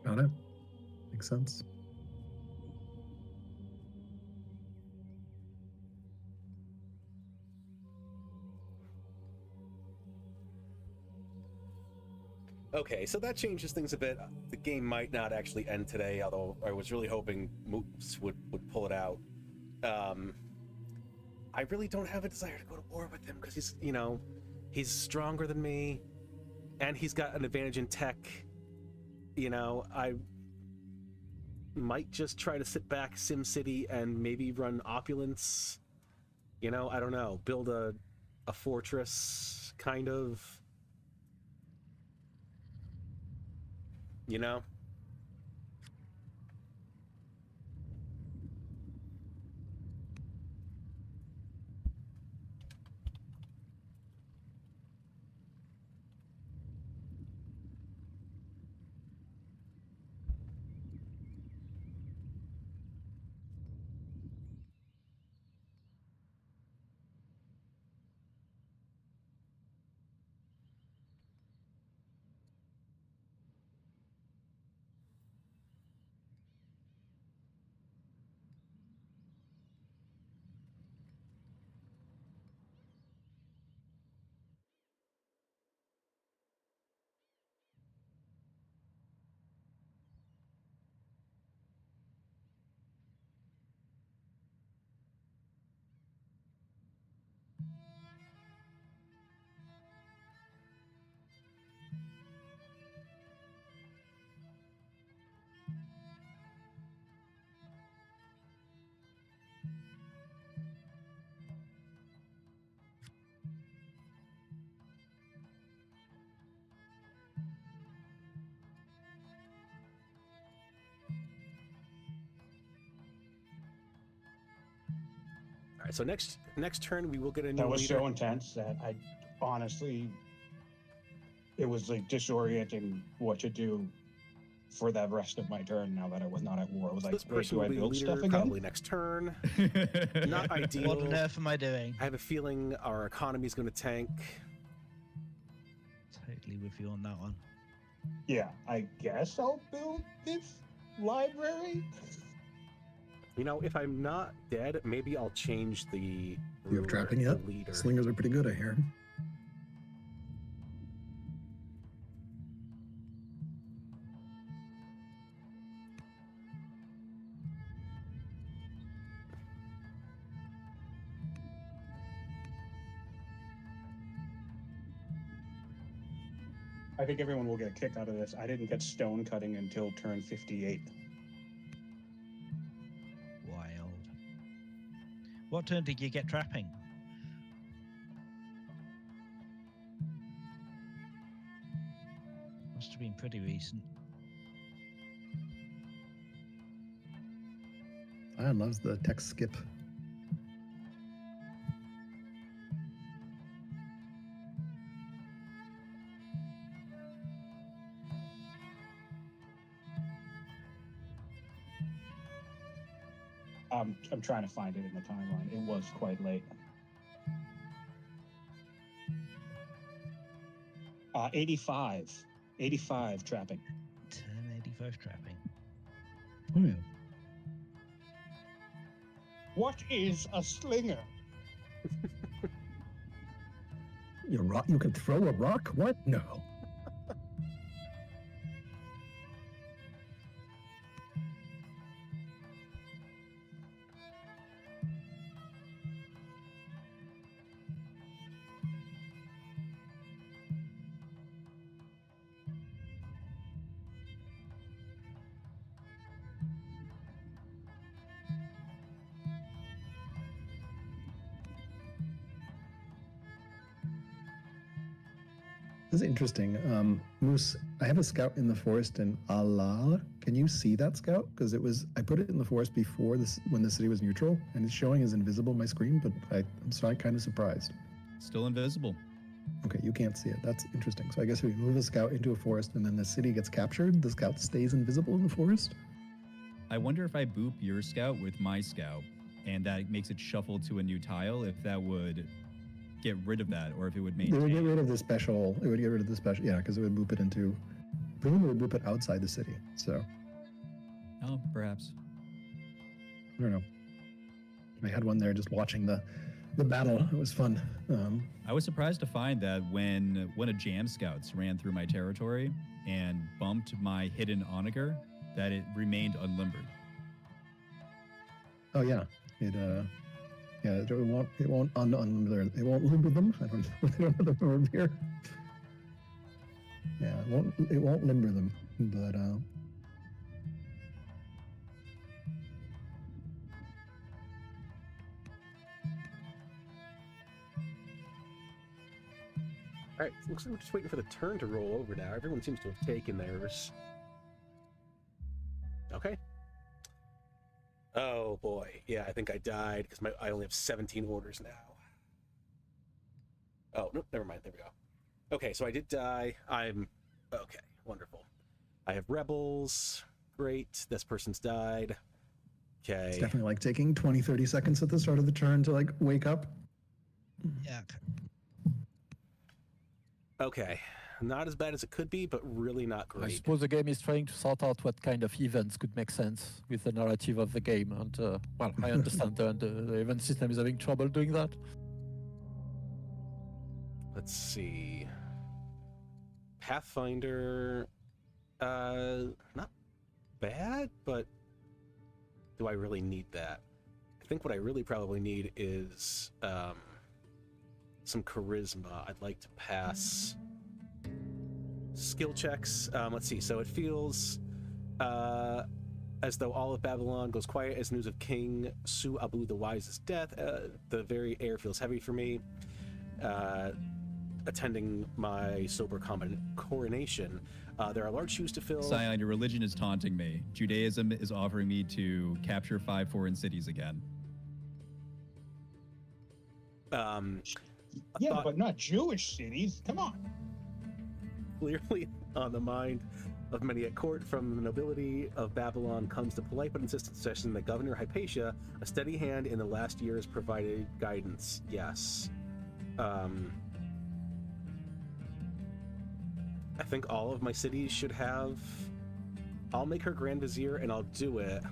Got it. Makes sense. Okay, so that changes things a bit. The game might not actually end today, although I was really hoping Moose would pull it out. I really don't have a desire to go to war with him because he's stronger than me, and he's got an advantage in tech. might just try to sit back SimCity and maybe run opulence. You know, I don't know. Build a fortress, kind of. You know? All right, so next turn we will get a new That was leader. so intense that I honestly, it was like disorienting what to do for the rest of my turn now that I was not at war. I was So like, this wait, person do will I be build leader stuff again? probably next turn. Not ideal. What on earth am I doing? I have a feeling our economy is going to tank. Totally with you on that one. Yeah, I guess I'll build this library. You know, if I'm not dead, maybe I'll change the You have ruler, trapping the yet? leader. Slingers are pretty good, I hear. I think everyone will get a kick out of this. I didn't get stone cutting until turn 58. Wild. What turn did you get trapping? Must have been pretty recent. Ian loves the text skip. I'm trying to find it in the timeline. It was quite late. 85 trapping. Turn 85 trapping. Hmm. What is a slinger? You can throw a rock? What? No. This is interesting. Moose, I have a scout in the forest in Alal. Can you see that scout? Because I put it in the forest before this, when the city was neutral, and it's showing as invisible on my screen, but I'm kind of surprised. Still invisible. Okay, you can't see it. That's interesting. So I guess if we move a scout into a forest and then the city gets captured, the scout stays invisible in the forest? I wonder if I boop your scout with my scout, and that makes it shuffle to a new tile, if that would get rid of that, or if it would maintain. It would get rid of the special. It would get rid of the special. Yeah, because it would boop it into. Presumably, it would boop it outside the city. So. Oh, perhaps. I don't know. I had one there just watching the battle. It was fun. I was surprised to find that when one of Jam Scouts ran through my territory and bumped my hidden onager, that it remained unlimbered. Oh yeah, it won't unlimber. It won't limber them. I don't know the word here. Yeah, it won't limber them, but All right, looks like we're just waiting for the turn to roll over now. Everyone seems to have taken theirs. Okay. Oh boy, yeah, I think I died because I only have 17 orders now. Oh, no, never mind. There we go. Okay, so I did die. I'm okay. Wonderful. I have rebels. Great. This person's died. Okay. It's definitely like taking 20, 30 seconds at the start of the turn to like wake up. Yeah. Okay. Not as bad as it could be, but really not I great. suppose the game is trying to sort out what kind of events could make sense with the narrative of the game. And, well, I understand the event system is having trouble doing that. Let's see. Pathfinder, not bad, but do I really need that? I think what I really probably need is some charisma. I'd like to pass skill checks. Let's see. So it feels as though all of Babylon goes quiet as news of King Su Abu the Wise's death. The very air feels heavy for me. Attending my sober coronation. There are large shoes to fill. Sion, your religion is taunting me. Judaism is offering me to capture 5 foreign cities again. Yeah, but not Jewish cities. Come on. Clearly on the mind of many at court, from the nobility of Babylon comes the polite but insistent suggestion that Governor Hypatia, a steady hand in the last years, provided guidance. Yes. I think all of my cities should have... I'll make her Grand Vizier, and I'll do it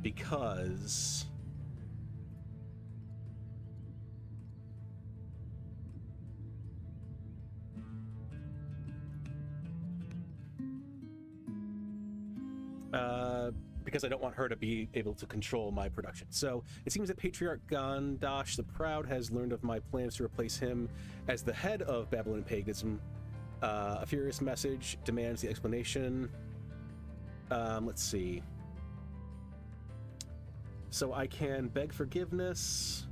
because... because I don't want her to be able to control my production. So it seems that Patriarch Gandash the Proud has learned of my plans to replace him as the head of Babylonian paganism. A furious message demands the explanation. Let's see. So I can beg forgiveness,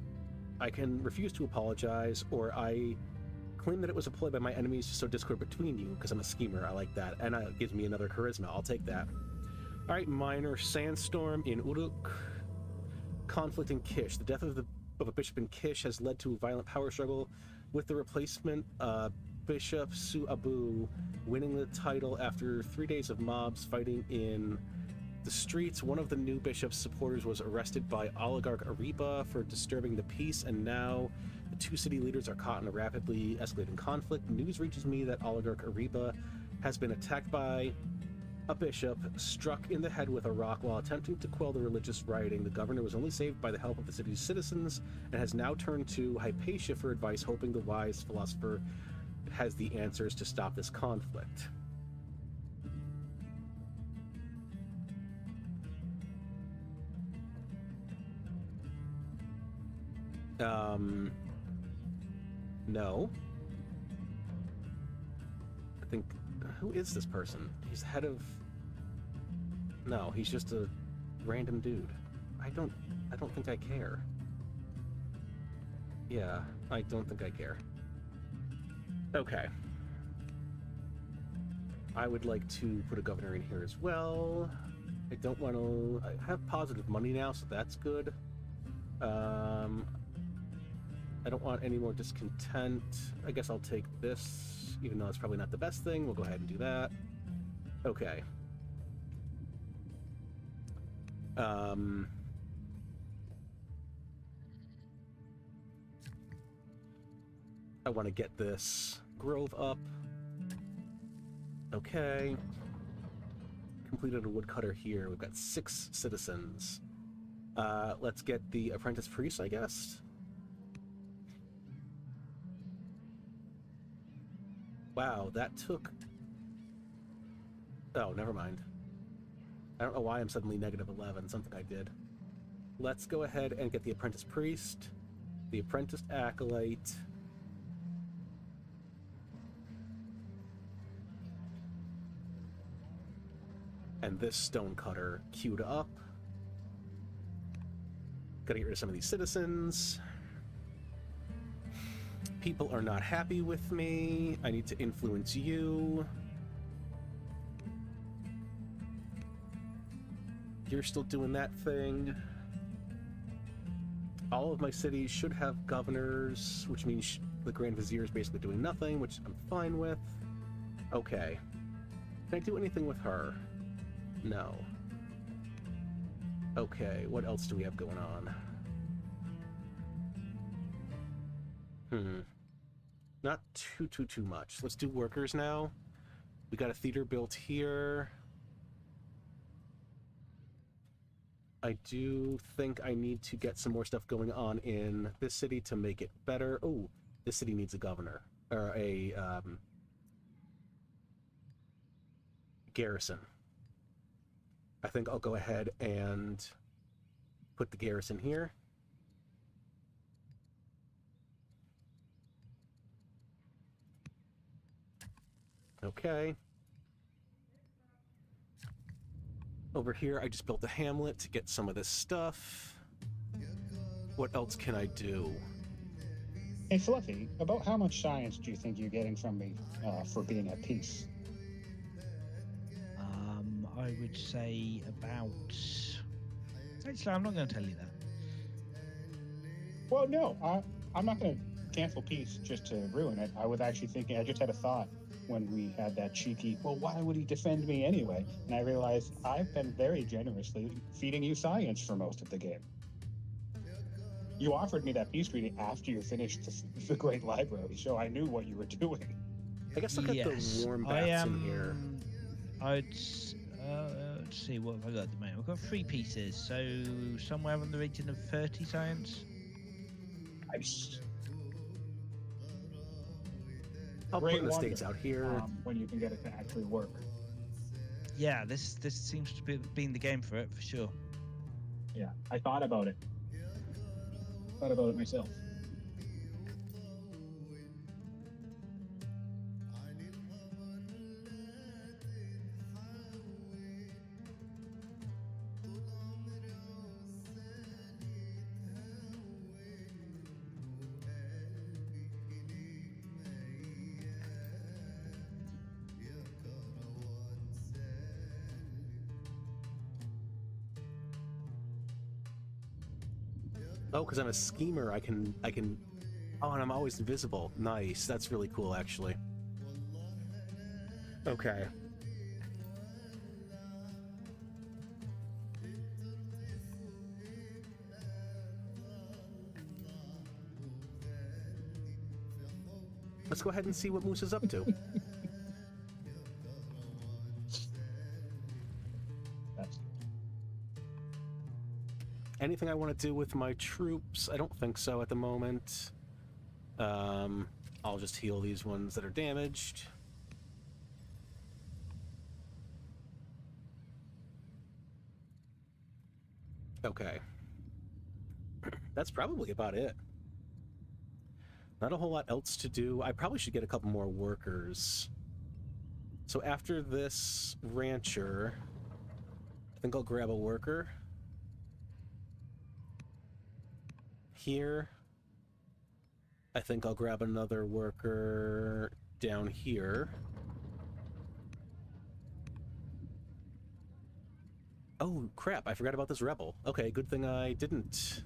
I can refuse to apologize, or I claim that it was a ploy by my enemies to sow discord between you, because I'm a schemer. I like that. And it gives me another charisma. I'll take that. All right, minor sandstorm in Uruk. Conflict in Kish. The death of a bishop in Kish has led to a violent power struggle, with the replacement Bishop Su Abu winning the title after 3 days of mobs fighting in the streets. One of the new bishop's supporters was arrested by oligarch Ariba for disturbing the peace, and now the two city leaders are caught in a rapidly escalating conflict. News reaches me that oligarch Ariba has been attacked by a bishop, struck in the head with a rock while attempting to quell the religious rioting. The governor was only saved by the help of the city's citizens and has now turned to Hypatia for advice, hoping the wise philosopher has the answers to stop this conflict. No. I think, who is this person? He's head of... No, he's just a random dude. I don't think I care. Yeah, I don't think I care. Okay. I would like to put a governor in here as well. I don't want to... I have positive money now, so that's good. I don't want any more discontent. I guess I'll take this, even though it's probably not the best thing. We'll go ahead and do that. Okay. I want to get this grove up. Okay. Completed a woodcutter here. We've got 6 citizens. Let's get the apprentice priest, I guess. Wow, that took... Oh, never mind. I don't know why I'm suddenly negative 11. Something I did. Let's go ahead and get the apprentice priest, the apprentice acolyte, and this stonecutter queued up. Gotta get rid of some of these citizens. People are not happy with me. I need to influence you. You're still doing that thing. All of my cities should have governors, which means the Grand Vizier is basically doing nothing, which I'm fine with. Okay. Can I do anything with her? No. Okay, what else do we have going on? Not too much. Let's do workers now. We got a theater built here. I do think I need to get some more stuff going on in this city to make it better. Oh, this city needs a governor. Or a garrison. I think I'll go ahead and put the garrison here. Okay. Over here, I just built a hamlet to get some of this stuff. What else can I do? Hey, Fluffy, about how much science do you think you're getting from me for being at peace? I would say about... Actually, I'm not going to tell you that. Well, no, I'm not going to cancel peace just to ruin it. I was actually thinking, I just had a thought when we had that cheeky, well, why would he defend me anyway? And I realized I've been very generously feeding you science for most of the game. You offered me that peace treaty after you finished the Great Library, so I knew what you were doing. I guess look at the warm baths in here. Let's see, what have I got at the moment? We've got 3 pieces, so somewhere in the region of 30 science. Nice. I'll put the states out here. When you can get it to actually work. Yeah, this seems to be being the game for it, for sure. Yeah, I thought about it. Thought about it myself. Oh, because I'm a schemer, I can... Oh, and I'm always invisible. Nice. That's really cool, actually. Okay. Let's go ahead and see what Moose is up to. Anything I want to do with my troops? I don't think so at the moment. I'll just heal these ones that are damaged. Okay. That's probably about it. Not a whole lot else to do. I probably should get a couple more workers. So after this rancher, I think I'll grab a worker. Here. I think I'll grab another worker down here. Oh, crap, I forgot about this rebel. Okay, good thing I didn't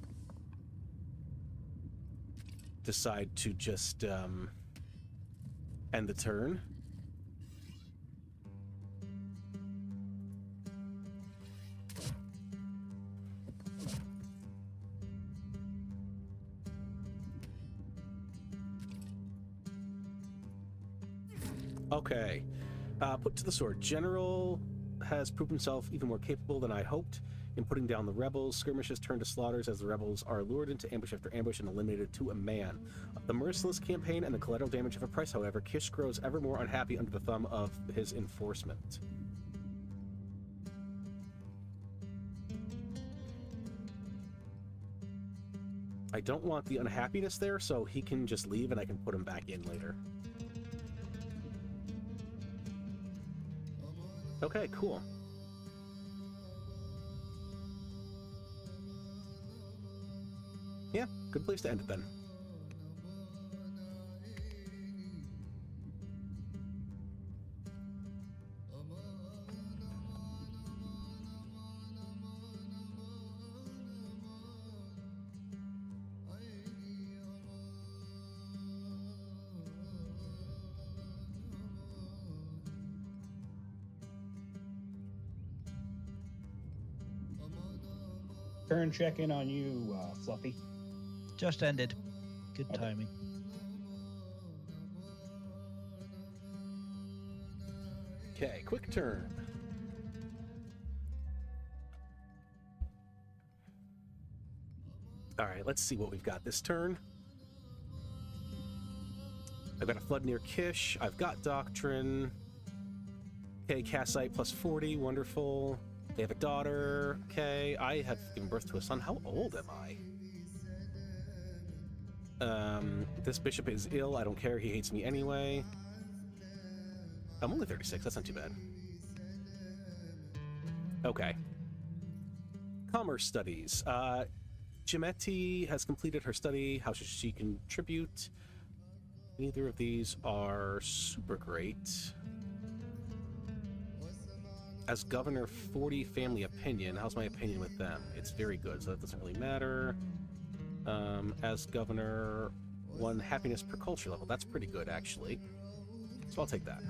decide to just end the turn. Okay, put to the sword. General has proved himself even more capable than I hoped in putting down the rebels. Skirmishes turn to slaughters as the rebels are lured into ambush after ambush and eliminated to a man. The merciless campaign and the collateral damage have a price, however. Kish grows ever more unhappy under the thumb of his enforcement. I don't want the unhappiness there, so he can just leave and I can put him back in later. Okay, cool. Yeah, good place to end it then. Turn check in on you, Fluffy. Just ended. Good Okay. timing. Okay, quick turn. All right, let's see what we've got this turn. I've got a flood near Kish. I've got Doctrine. Okay, Cassite plus 40. Wonderful. They have a daughter. Okay, I have given birth to a son. How old am I? This bishop is ill. I don't care. He hates me anyway. I'm only 36. That's not too bad. Okay. Commerce studies. Gimetti has completed her study. How should she contribute? Neither of these are super great. As governor, 40 family opinion. How's my opinion with them? It's very good, so that doesn't really matter. As governor, 1 happiness per culture level. That's pretty good, actually. So I'll take that.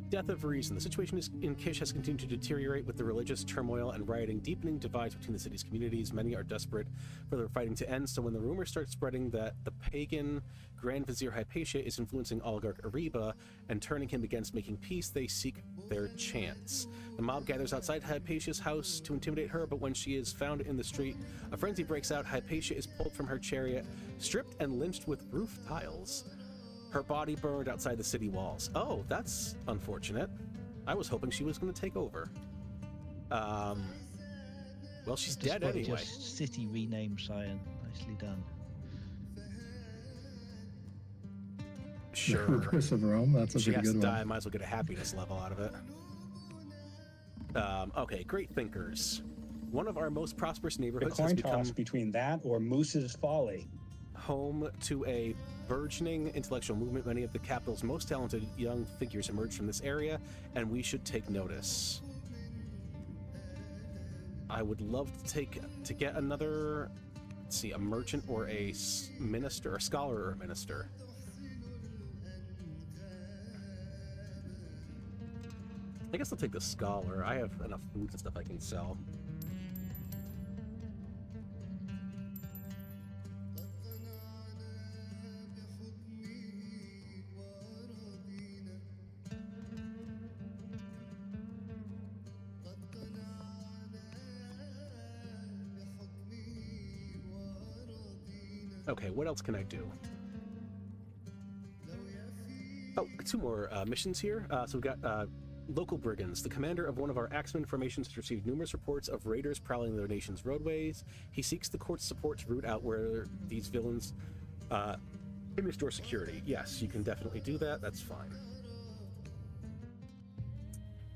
Death of reason. The situation in Kish has continued to deteriorate with the religious turmoil and rioting, deepening divides between the city's communities. Many are desperate for their fighting to end, so when the rumors start spreading that the pagan Grand Vizier Hypatia is influencing oligarch Ariba and turning him against making peace, they seek their chance. The mob gathers outside Hypatia's house to intimidate her, but when she is found in the street, a frenzy breaks out. Hypatia is pulled from her chariot, stripped and lynched with roof tiles. Her body burned outside the city walls. Oh, that's unfortunate. I was hoping she was going to take over. Well, she's dead Despite anyway. Just city rename, Sion. Nicely done. Sure. The Curse of Rome. That's a She pretty has good to one. die. Might as well get a happiness level out of it. Okay, great thinkers. One of our most prosperous The neighborhoods has coin become toss between that or Moose's Folly. home to a burgeoning intellectual movement. Many of the capital's most talented young figures emerge from this area, and we should take notice. I would love to get another, let's see, a merchant or a minister, a scholar or a minister. I guess I'll take the scholar. I have enough food and stuff I can sell. Okay, what else can I do? Oh, 2 more missions here. So we've got local brigands. The commander of one of our Axeman formations has received numerous reports of raiders prowling their nation's roadways. He seeks the court's support to root out where these villains can restore security. Yes, you can definitely do that. That's fine.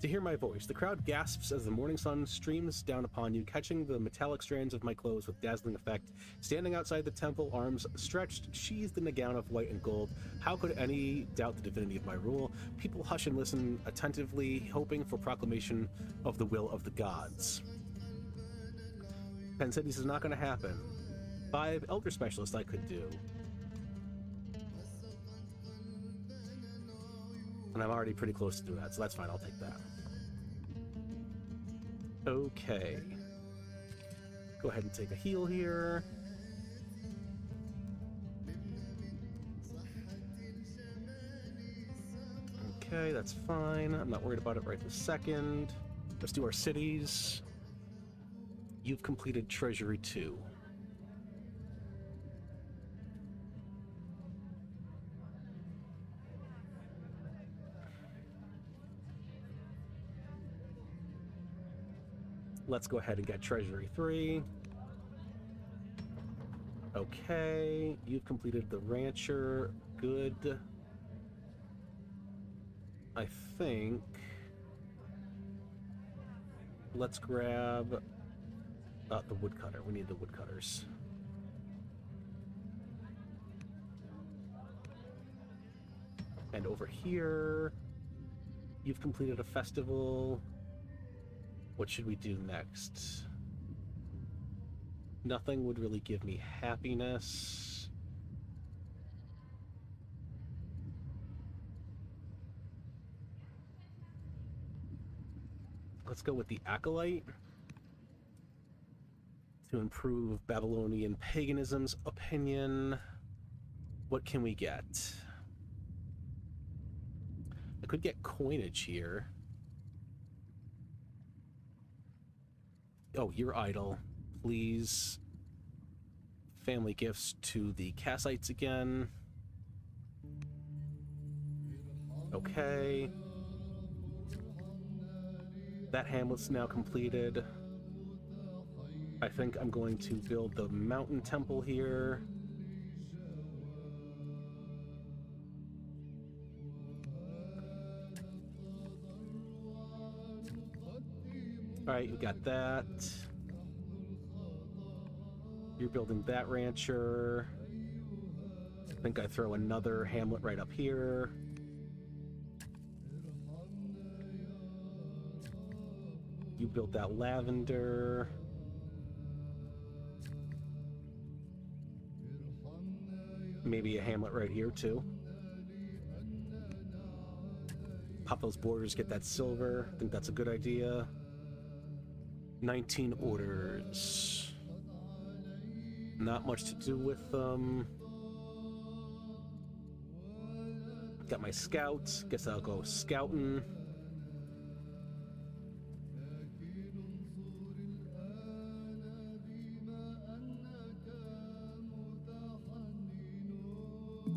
To hear my voice, the crowd gasps as the morning sun streams down upon you, catching the metallic strands of my clothes with dazzling effect. Standing outside the temple, arms stretched, sheathed in a gown of white and gold, how could any doubt the divinity of my rule? People hush and listen attentively, hoping for proclamation of the will of the gods. Penn said this is not going to happen. 5 elder specialists I could do. And I'm already pretty close to do that, so that's fine, I'll take that. Okay. Go ahead and take a heal here. Okay, that's fine. I'm not worried about it right this second. Let's do our cities. You've completed Treasury 2. Let's go ahead and get Treasury 3. Okay, you've completed the Rancher. Good. I think... Let's grab the woodcutter. We need the woodcutters. And over here, you've completed a festival. What should we do next? Nothing would really give me happiness. Let's go with the Acolyte. To improve Babylonian paganism's opinion. What can we get? I could get coinage here. Oh, you're idle. Please. Family gifts to the Kassites again. Okay. That hamlet's now completed. I think I'm going to build the mountain temple here. Alright, you got that. You're building that rancher. I think I throw another hamlet right up here. You built that lavender. Maybe a hamlet right here too. Pop those borders, get that silver. I think that's a good idea. 19 orders. Not much to do with them. Got my scouts. Guess I'll go scouting.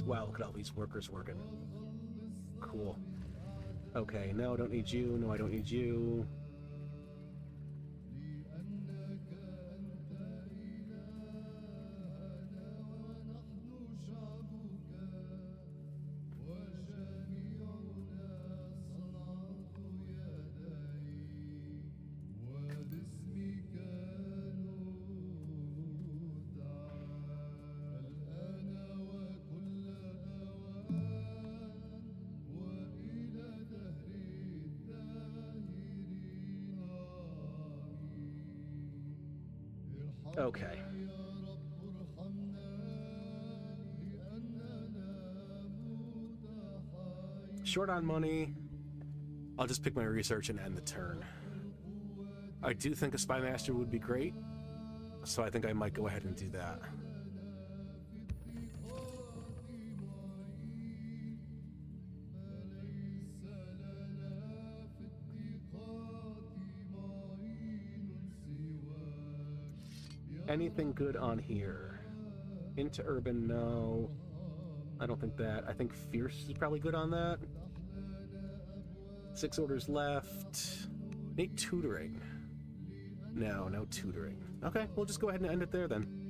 Wow, look at all these workers working. Cool. Okay, no, I don't need you. No, I don't need you. Okay. Short on money. I'll just pick my research and end the turn. I do think a spy master would be great, so I think I might go ahead and do that. Anything good on here? Into urban, no. I don't think that. I think fierce is probably good on that. 6 orders left. Need tutoring. No, no tutoring. Okay, we'll just go ahead and end it there then.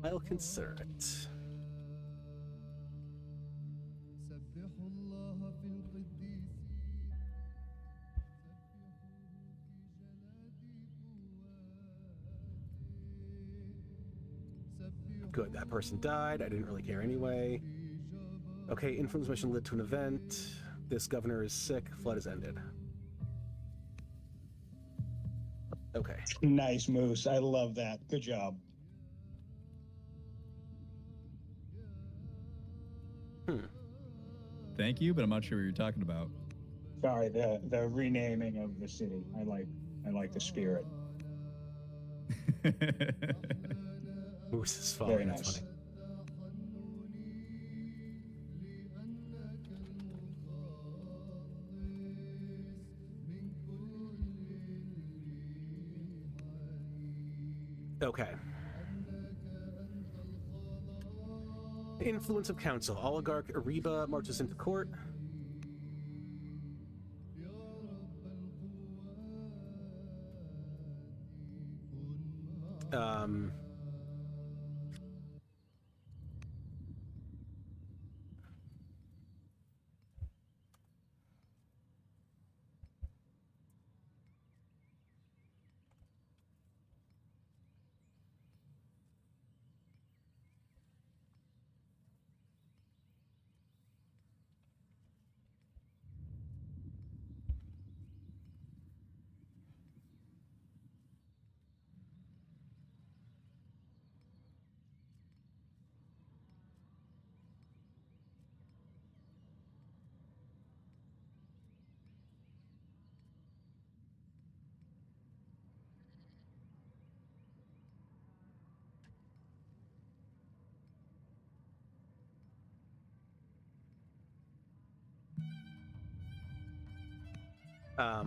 I'll consider it. Good, that person died. I didn't really care anyway. Okay, influence mission led to an event. This governor is sick. Flood is ended. Okay. Nice, Moose. I love that. Good job. Thank you, but I'm not sure what you're talking about. Sorry, the renaming of the city. I like the spirit. Moose is Very falling. That's nice. funny. Okay. Influence of council. Oligarch Ariba marches into court. Um,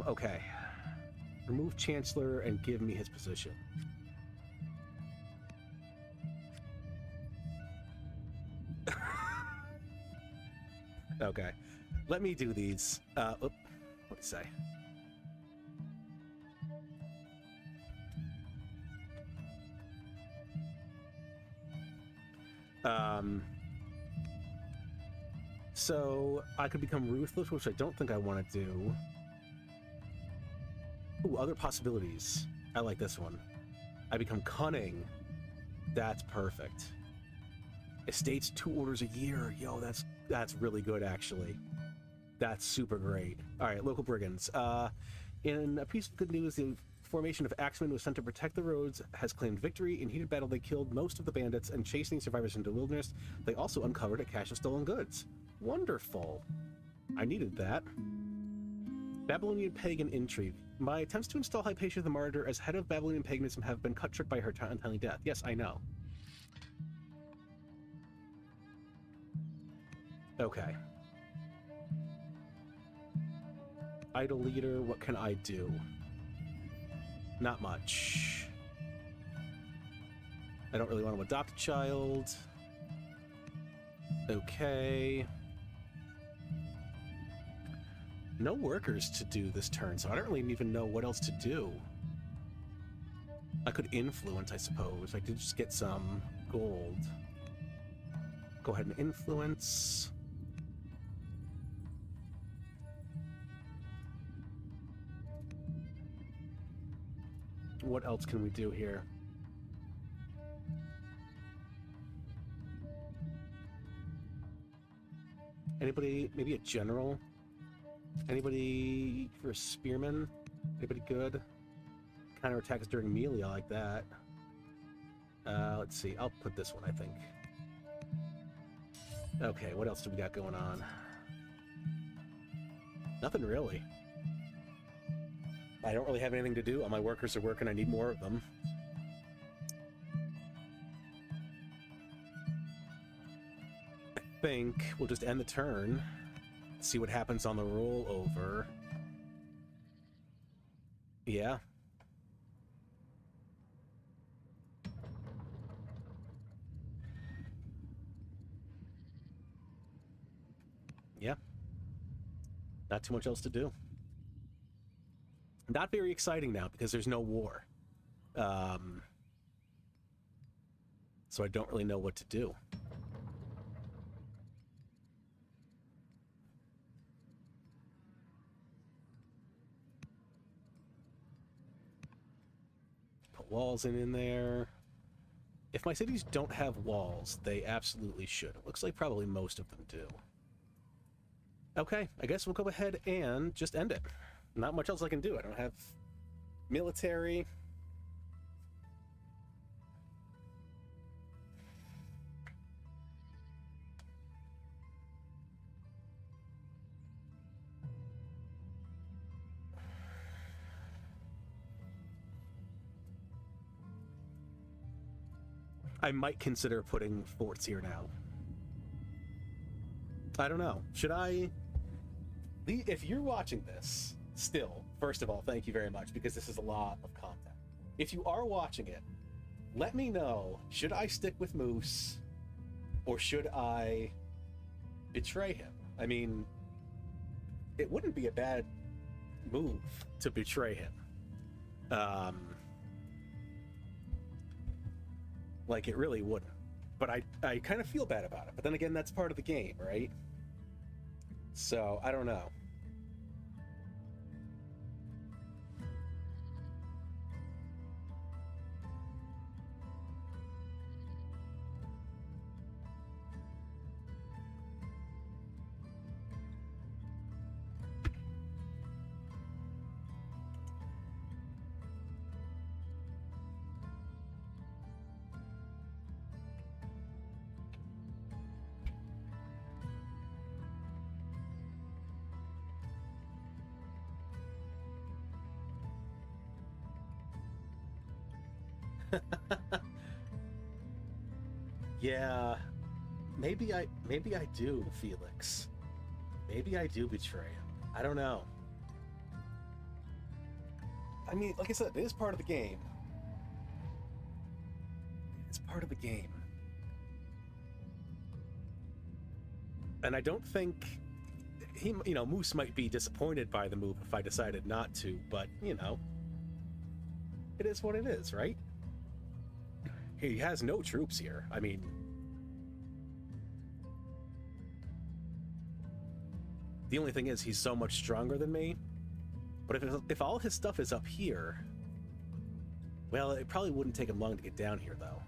okay. Remove Chancellor and give me his position. Okay. Let me do these. What do you say? So I could become ruthless, which I don't think I want to do. Ooh, other possibilities. I like this one. I become cunning. That's perfect. Estates 2 orders a year. Yo, that's really good, actually. That's super great. All right, local brigands. In a piece of good news, the formation of Axemen was sent to protect the roads has claimed victory. In heated battle, they killed most of the bandits and chasing survivors into the wilderness. They also uncovered a cache of stolen goods. Wonderful. I needed that. Babylonian pagan intrigue. My attempts to install Hypatia the Martyr as head of Babylonian paganism have been cut short by her untimely death. Yes, I know. Okay. Idol leader, what can I do? Not much. I don't really want to adopt a child. Okay. No workers to do this turn, so I don't really even know what else to do. I could influence, I suppose. I could just get some gold. Go ahead and influence. What else can we do here? Anybody, maybe a general? Anybody for a spearman? Anybody good? Counterattacks during melee, I like that. Let's see, I'll put this one, I think. Okay, what else do we got going on? Nothing really. I don't really have anything to do. All my workers are working, I need more of them. I think we'll just end the turn. See what happens on the rollover. Yeah. Yeah. Not too much else to do. Not very exciting now because there's no war. So I don't really know what to do. Put walls in there. If my cities don't have walls, they absolutely should. It looks like probably most of them do. Okay, I guess we'll go ahead and just end it. Not much else I can do. I don't have military. I might consider putting forts here now. I don't know. Should I... If you're watching this, still, first of all, thank you very much, because this is a lot of content. If you are watching it, let me know, should I stick with Moose, or should I betray him? I mean, it wouldn't be a bad move to betray him. Like, it really wouldn't. But I kind of feel bad about it. But then again, that's part of the game, right? So, I don't know. Yeah, maybe I do, Felix. Maybe I do betray him. I don't know. I mean, like I said, it is part of the game. It's part of the game. And I don't think he, Moose might be disappointed by the move if I decided not to, but, it is what it is, right? He has no troops here. I mean, the only thing is he's so much stronger than me. But if all his stuff is up here, well, it probably wouldn't take him long to get down here, though.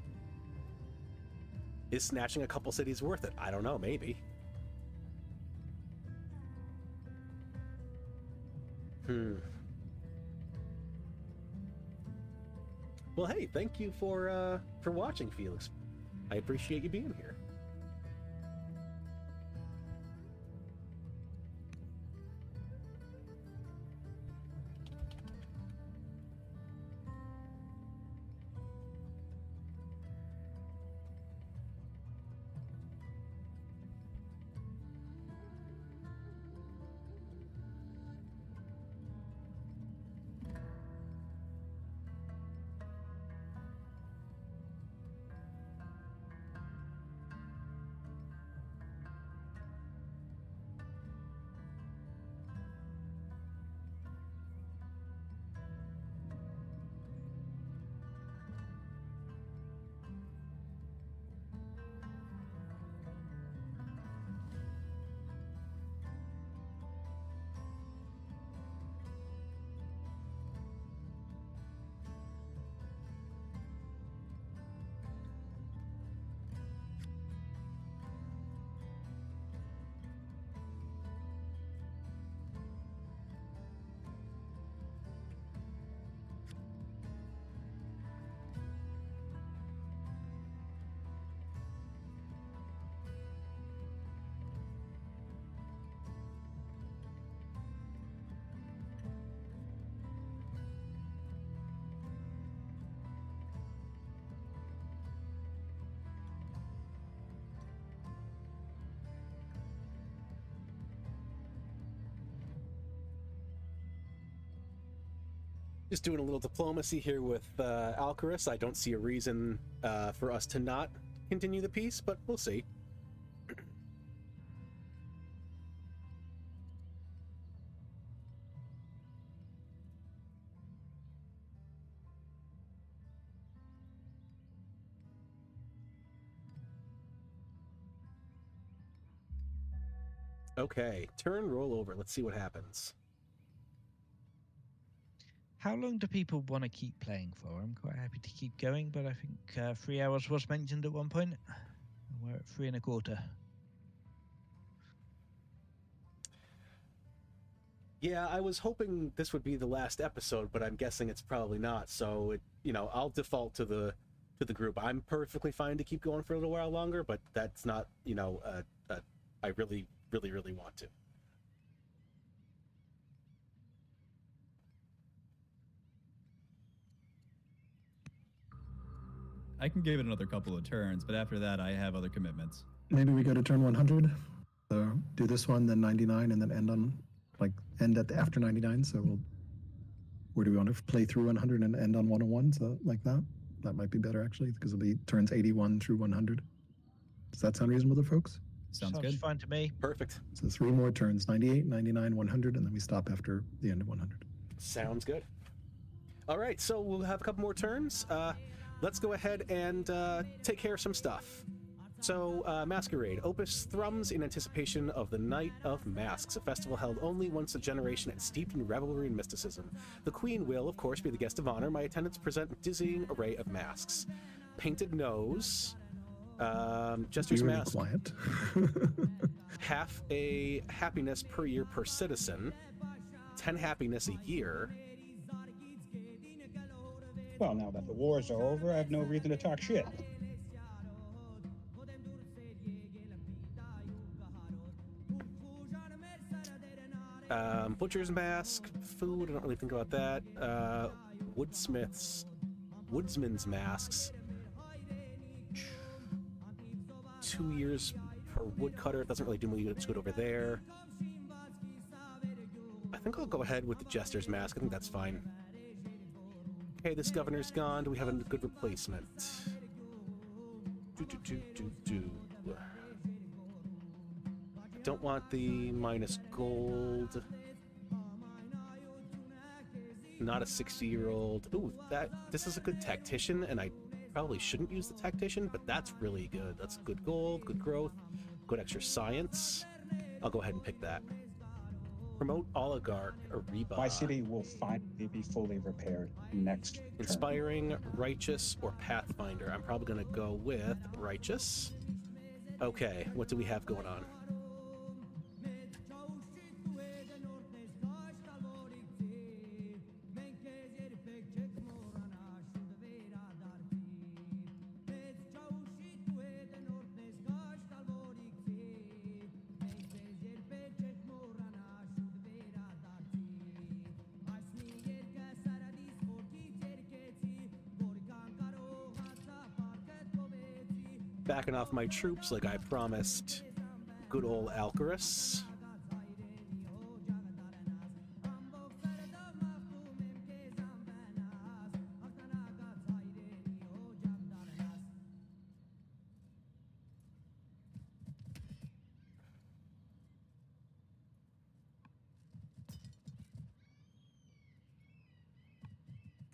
Is snatching a couple cities worth it? I don't know, maybe. Well, hey, thank you for watching, Felix. I appreciate you being here. Just doing a little diplomacy here with Alcaras. I don't see a reason for us to not continue the peace, but we'll see. Okay, turn roll over. Let's see what happens. How long do people want to keep playing for? I'm quite happy to keep going, but I think 3 hours was mentioned at one point. We're at 3 1/4. Yeah, I was hoping this would be the last episode, but I'm guessing it's probably not. So, I'll default to the group. I'm perfectly fine to keep going for a little while longer, but that's not, I really, really, really want to. I can give it another couple of turns, but after that, I have other commitments. Maybe we go to turn 100. So do this one, then 99, and then end at the after 99. So where do we want to play through 100 and end on 101? So like that. That might be better actually, because it'll be turns 81 through 100. Does that sound reasonable to folks? Sounds good. Fine to me. Perfect. So 3 more turns: 98, 99, 100, and then we stop after the end of 100. Sounds good. All right, so we'll have a couple more turns. Let's go ahead and take care of some stuff. So, Masquerade. Opus thrums in anticipation of the Night of Masks, a festival held only once a generation and steeped in revelry and mysticism. The Queen will, of course, be the guest of honor. My attendants present a dizzying array of masks. Painted nose, Jester's Really mask, quiet. half a happiness per year per citizen, 10 happiness a year. Well, now that the wars are over, I have no reason to talk shit. Butcher's mask, food, I don't really think about that. Woodsman's masks. 2 years per woodcutter, doesn't really do me good over there. I think I'll go ahead with the Jester's mask, I think that's fine. Okay, this governor's gone, do we have a good replacement? Don't want the minus gold. Not a 60-year-old. Ooh, this is a good tactician, and I probably shouldn't use the tactician, but that's really good. That's good gold, good growth, good extra science. I'll go ahead and pick that. Promote oligarch or Reba. My city will finally be fully repaired next turn. Inspiring, righteous, or pathfinder. I'm probably going to go with righteous. Okay, what do we have going on? Backing off my troops like I promised good old Alcaras.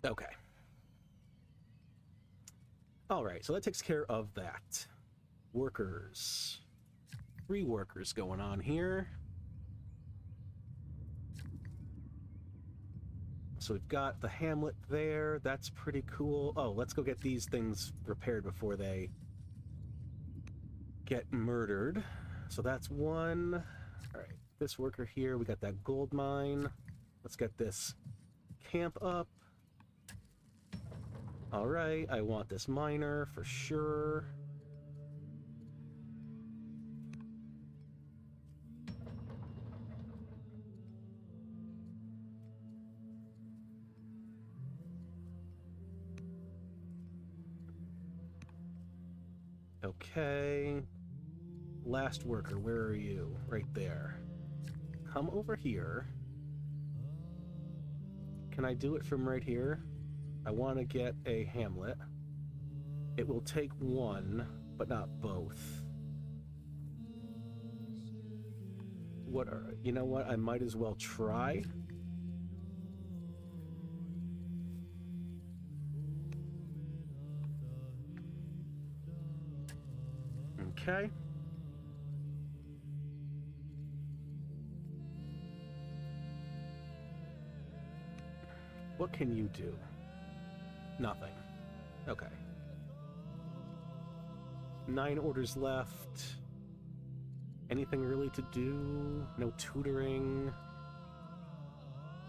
Okay. All right, so that takes care of that. Workers. 3 workers going on here. So we've got the hamlet there. That's pretty cool. Oh, let's go get these things repaired before they get murdered. So that's 1. All right, this worker here, we got that gold mine. Let's get this camp up. All right, I want this miner for sure. Okay. Last worker, where are you? Right there. Come over here. Can I do it from right here? I want to get a hamlet. It will take 1, but not both. You know what? I might as well try. Okay. What can you do? Nothing. Okay. 9 orders left. Anything really to do? No tutoring.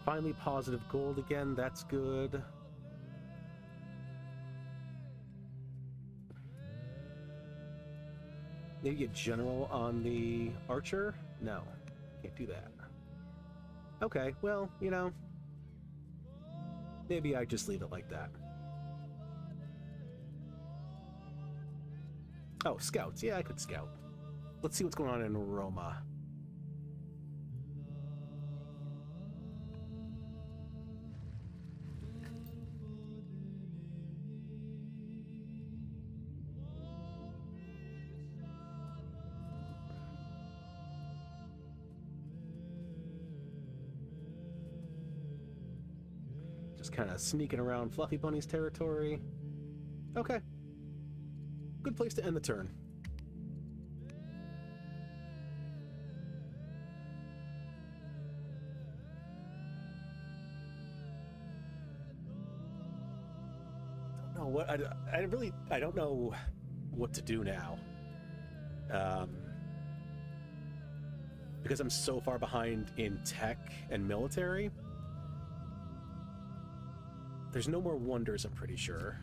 Finally positive gold again. That's good. Maybe a general on the archer? No. Can't do that. Okay, well, you know. Maybe I just leave it like that. Oh, scouts. Yeah, I could scout. Let's see what's going on in Roma. Just kind of sneaking around Fluffy Bunny's territory. Okay. Good place to end the turn. Don't know what I don't know what to do now. Because I'm so far behind in tech and military. There's no more wonders, I'm pretty sure.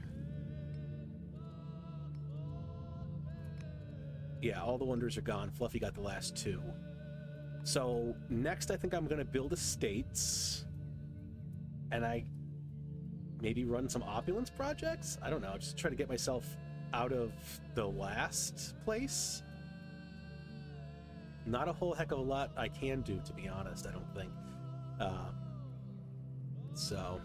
Yeah, all the wonders are gone. Fluffy got the last 2. So next I think I'm going to build estates. And I maybe run some opulence projects? I don't know, just try to get myself out of the last place. Not a whole heck of a lot I can do, to be honest, I don't think. So...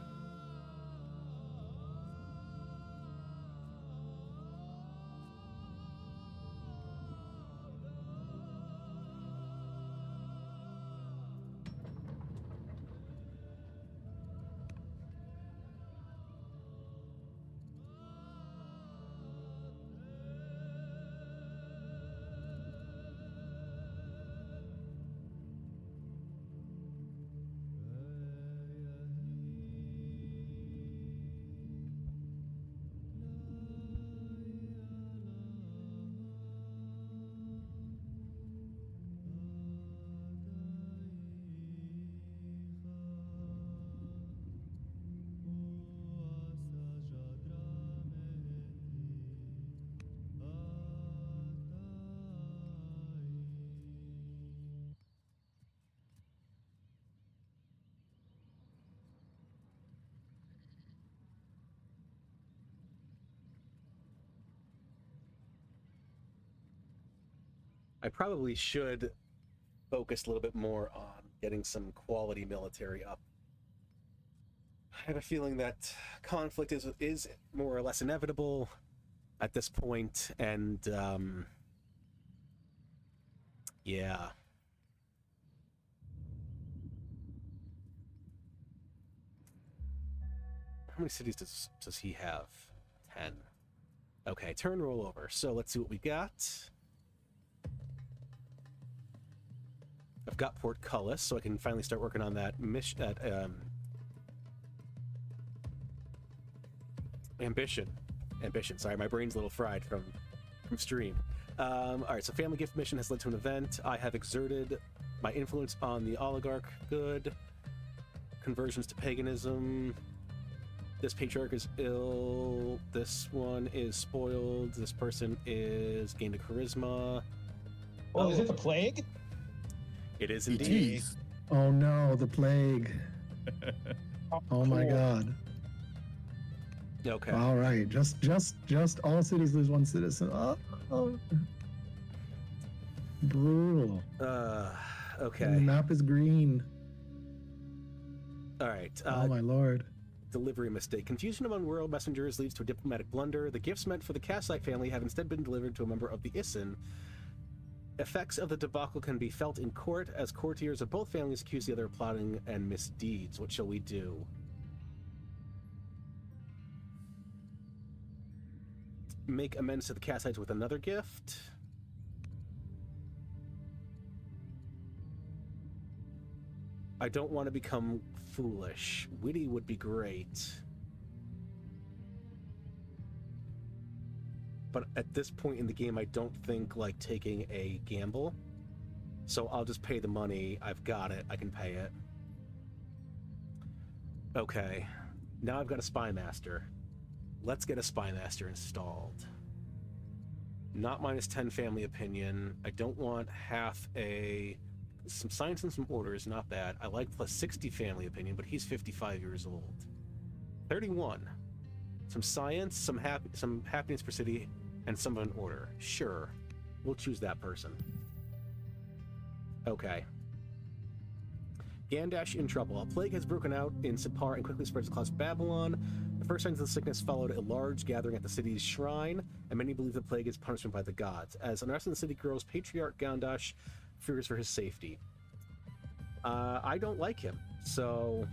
I probably should focus a little bit more on getting some quality military up. I have a feeling that conflict is more or less inevitable at this point, and yeah. How many cities does he have? 10. Okay, turn rollover. So let's see what we got. I've got Portcullis, so I can finally start working on that mission. Ambition. Sorry, my brain's a little fried from stream. All right, so family gift mission has led to an event. I have exerted my influence on the oligarch. Good. Conversions to paganism. This patriarch is ill. This one is spoiled. This person is gained a charisma. Oh, is it the plague? It is indeed. Oh no, the plague. Oh my god. Okay. All right, just all cities lose 1 citizen. Oh. Brutal. Okay. And the map is green. All right. Oh my lord. Delivery mistake. Confusion among royal messengers leads to a diplomatic blunder. The gifts meant for the Kassite family have instead been delivered to a member of the Isin. Effects of the debacle can be felt in court as courtiers of both families accuse the other of plotting and misdeeds. What shall we do? Make amends to the Kassites with another gift. I don't want to become foolish. Witty would be great. But at this point in the game, I don't think like taking a gamble. So I'll just pay the money. I've got it. I can pay it. Okay. Now I've got a spy master. Let's get a spy master installed. Not -10 family opinion. I don't want half a... Some science and some order is not bad. I like +60 family opinion, but he's 55 years old. 31. Some science, some happiness per city, and summon an order. Sure. We'll choose that person. Okay. Gandash in trouble. A plague has broken out in Sipar and quickly spreads across Babylon. The first signs of the sickness followed a large gathering at the city's shrine, and many believe the plague is punishment by the gods. As unrest in the city grows, Patriarch Gandash fears for his safety. I don't like him, so...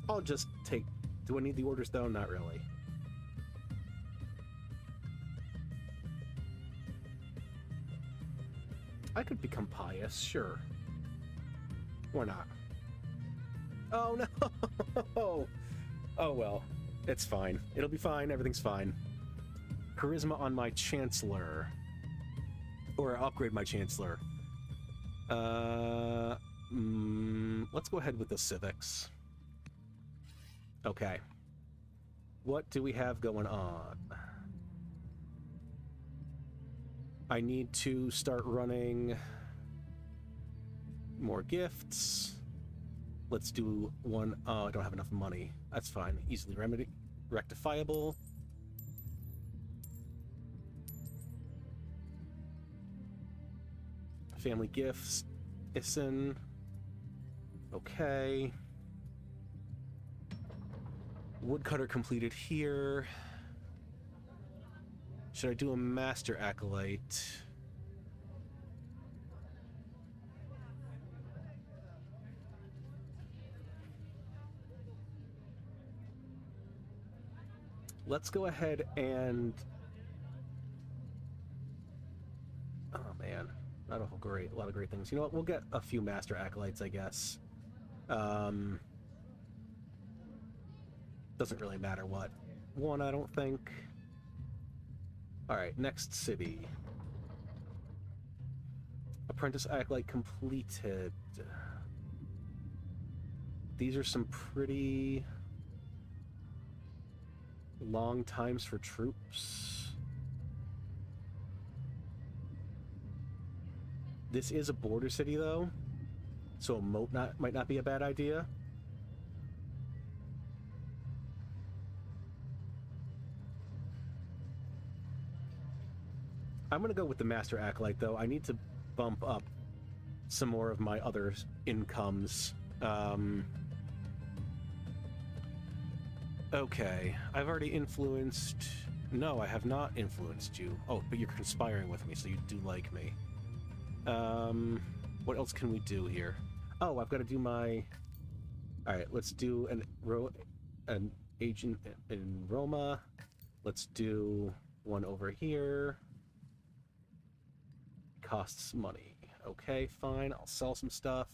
I'll just take... Do I need the orders, though? Not really. I could become pious, sure. Or not. Oh, no! Oh, well. It's fine. It'll be fine. Everything's fine. Charisma on my Chancellor. Or upgrade my Chancellor. Let's go ahead with the Civics. Okay. What do we have going on? I need to start running more gifts. Let's do one. Oh, I don't have enough money. That's fine. Easily rectifiable. Family gifts. Issen. Okay. Woodcutter completed here. Should I do a Master Acolyte? Let's go ahead and... Oh man, not a whole a lot of great things. You know what? We'll get a few Master Acolytes, I guess. Doesn't really matter what one, I don't think. All right, next city. Apprentice Acolyte completed. These are some pretty long times for troops. This is a border city, though, so a moat might not be a bad idea. I'm going to go with the Master Acolyte, though. I need to bump up some more of my other incomes. Okay, I've already influenced... No, I have not influenced you. Oh, but you're conspiring with me, so you do like me. What else can we do here? Oh, I've got to do my... Alright, let's do an agent in Roma. Let's do one over here. Costs money. Okay, fine. I'll sell some stuff.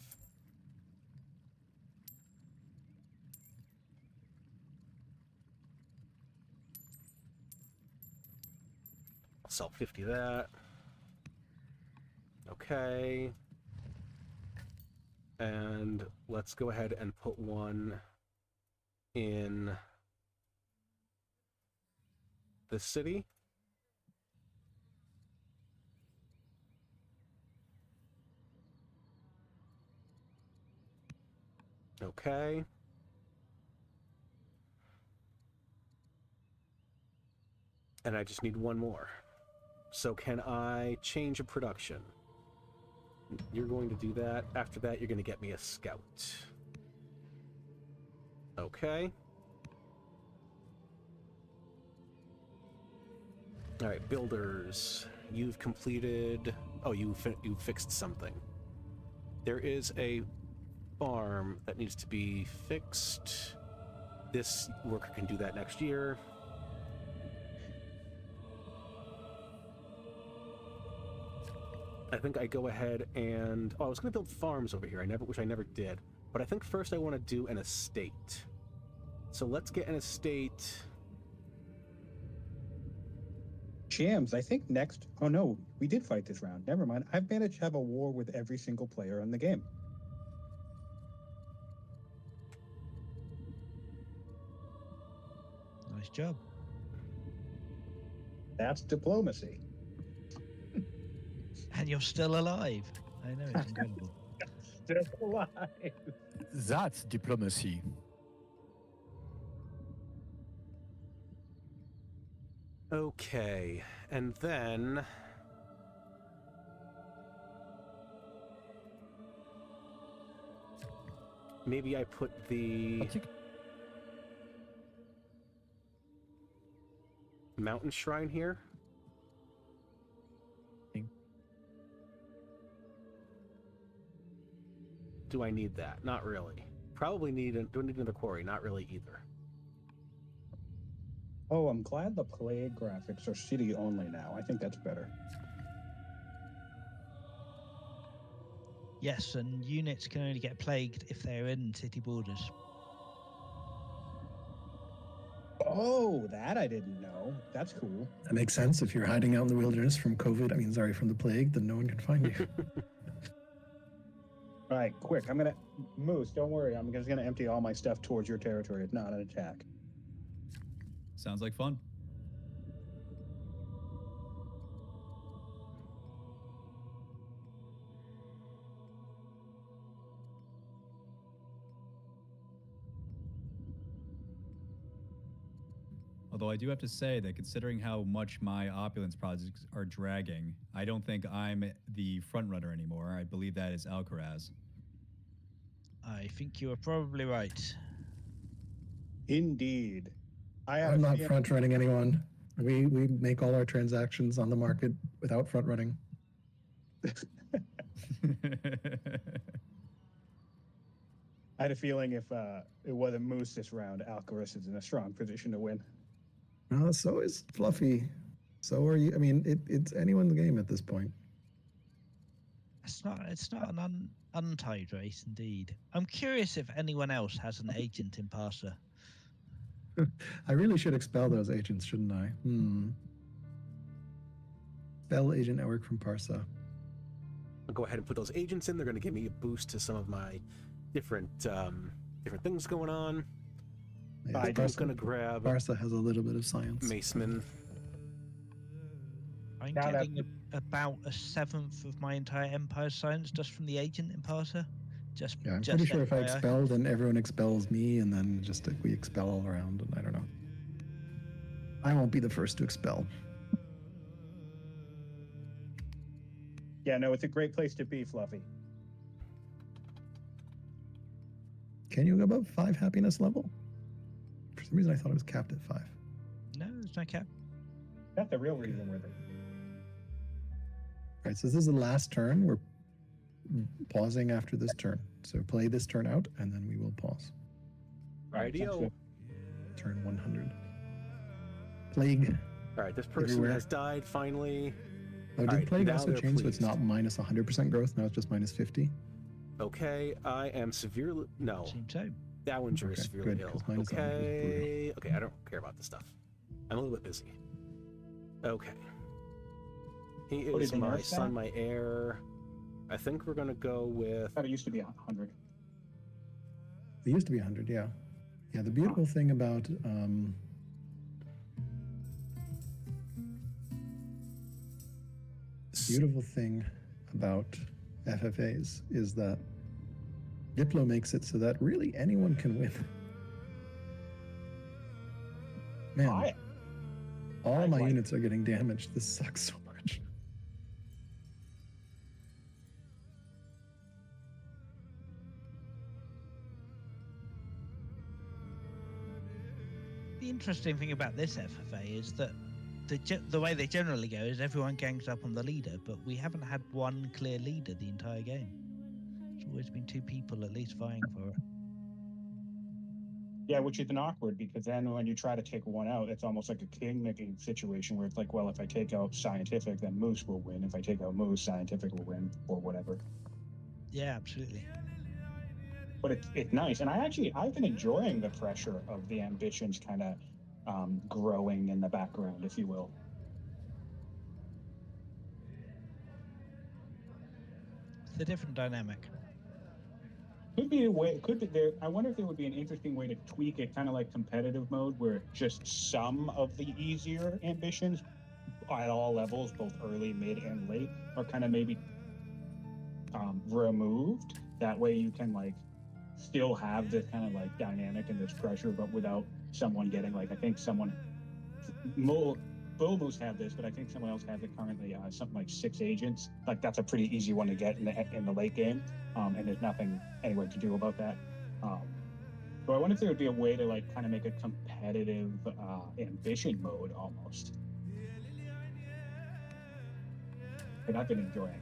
I'll sell 50 of that. Okay. And let's go ahead and put one in this city. Okay. And I just need one more. So can I change a production? You're going to do that. After that, you're going to get me a scout. Okay. All right, builders. You've completed... Oh, you fixed something. There is a farm that needs to be fixed. This worker can do that next year. I think I go ahead and... Oh, I was going to build farms over here, which I never did. But I think first I want to do an estate. So let's get an estate. Jams, I think next... Oh no, we did fight this round. Never mind. I've managed to have a war with every single player in the game. Nice job. And you're still alive. I know, it's incredible. Just alive. That's diplomacy. Okay, and then maybe I put the mountain shrine here. Do I need that? Not really. Probably do I need another quarry? Not really either. Oh, I'm glad the plague graphics are city only now. I think that's better. Yes, and units can only get plagued if they're in city borders. Oh, that I didn't know. That's cool. That makes sense. If you're hiding out in the wilderness from COVID, from the plague, then no one can find you. All right, quick. Moose, don't worry. I'm just gonna empty all my stuff towards your territory. It's not an attack. Sounds like fun. Although I do have to say that considering how much my opulence projects are dragging, I don't think I'm the front runner anymore. I believe that is Alcaraz. I think you are probably right. Indeed. I'm not front running anyone. We make all our transactions on the market without front running. I had a feeling if it wasn't Moose this round, Alcaraz is in a strong position to win. So is Fluffy. So are you. I mean, it's anyone's game at this point. It's not an untied race, indeed. I'm curious if anyone else has an agent in Parser. I really should expel those agents, shouldn't I? Expel agent network from Parsa. I'll go ahead and put those agents in. They're going to give me a boost to some of my different things going on. Yeah, I'm going to grab Parsa has a little bit of science. Maceman. I'm getting about a seventh of my entire empire science just from the agent in Parser. I'm pretty sure if I expel, then everyone expels me, and then just we expel all around, and I don't know. I won't be the first to expel. Yeah, no, it's a great place to be, Fluffy. Can you go above 5 happiness level? For some reason, I thought it was capped at 5. No, there's no cap. That's the real reason we're there. All right, so this is the last turn. We're pausing after this turn. So play this turn out, and then we will pause. Rightio. Turn 100. Plague. All right, this person everywhere. has died finally. Oh, did right, Plague now also they're change so it's pleased. not minus 100% growth? Now it's just minus 50? Okay, I am severely... No, Seems so. Dawinger is Okay, severely good, ill. 'cause minus 100 is Okay, I don't care about this stuff. I'm a little bit busy. Okay. He What is is my nerf son, that? my heir. I think we're going to go with... I thought it used to be 100. It used to be 100, yeah. Yeah, the beautiful thing about... beautiful thing about FFAs is that Diplo makes it so that really anyone can win. Man, all my units are getting damaged. This sucks so much. The interesting thing about this FFA is that the way they generally go is everyone gangs up on the leader, but we haven't had one clear leader the entire game. It's always been 2 people at least vying for it. Yeah, which is awkward because then when you try to take one out, it's almost like a king-making situation where it's like, well, if I take out Siontific, then Moose will win. If I take out Moose, Siontific will win, or whatever. Yeah, absolutely. But it's nice, and I've been enjoying the pressure of the ambitions kind of growing in the background, if you will. It's a different dynamic. Could be a way. Could be there. I wonder if there would be an interesting way to tweak it, kind of like competitive mode, where just some of the easier ambitions at all levels, both early, mid, and late, are kind of maybe removed. That way you can like still have this kind of like dynamic and this pressure, but without someone getting like, I think someone, BullMoose have this, but I think someone else has it currently, something like 6 agents. Like that's a pretty easy one to get in the late game, and there's nothing anywhere to do about that. So I wonder if there would be a way to like kind of make a competitive ambition mode almost. But I've been enjoying it.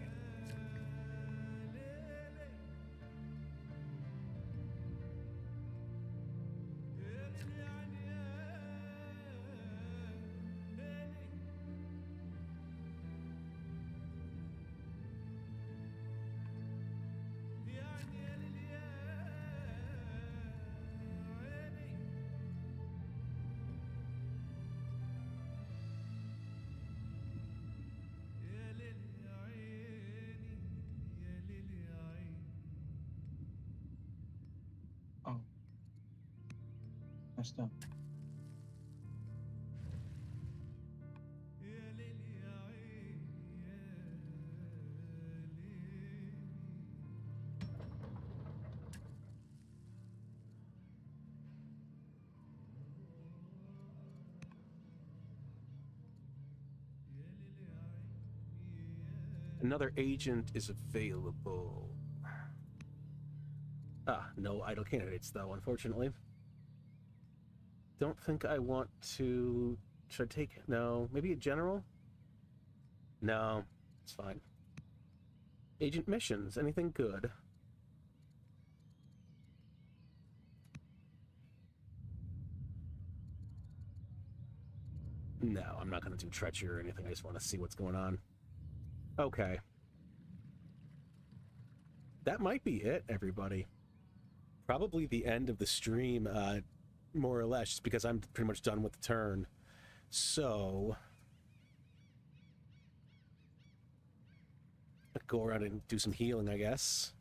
Oh. Messed up. Another agent is available. No idle candidates, though, unfortunately. Don't think I want to... Should I take... No, maybe a general? No, it's fine. Agent missions, anything good? No, I'm not going to do treachery or anything. I just want to see what's going on. Okay. That might be it, everybody. Probably the end of the stream, more or less, just because I'm pretty much done with the turn. So... I'll go around and do some healing, I guess.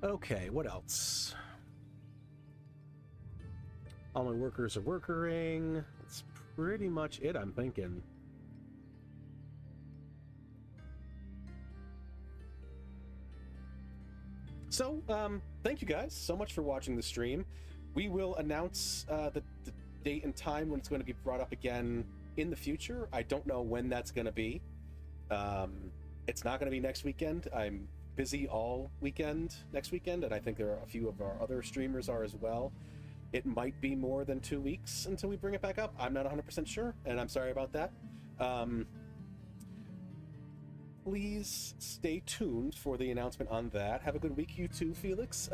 Okay, what else? All my workers are workering. That's pretty much it, I'm thinking. So, thank you guys so much for watching the stream. We will announce the date and time when it's going to be brought up again in the future. I don't know when that's going to be. It's not going to be next weekend. I'm busy all weekend next weekend, and I think there are a few of our other streamers are as well. It might be more than 2 weeks until we bring it back up. I'm not 100% sure, and I'm sorry about that. Please stay tuned for the announcement on that. Have a good week, you too, Felix.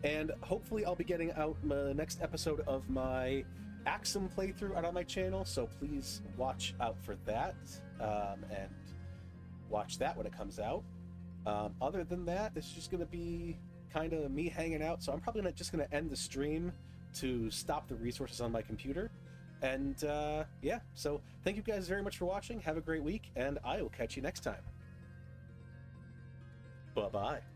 And hopefully I'll be getting out the next episode of my Axum playthrough out on my channel, so please watch out for that, and watch that when it comes out. Other than that, it's just going to be kind of me hanging out, so I'm probably just going to end the stream to stop the resources on my computer. And yeah, so thank you guys very much for watching. Have a great week, and I will catch you next time. Bye-bye.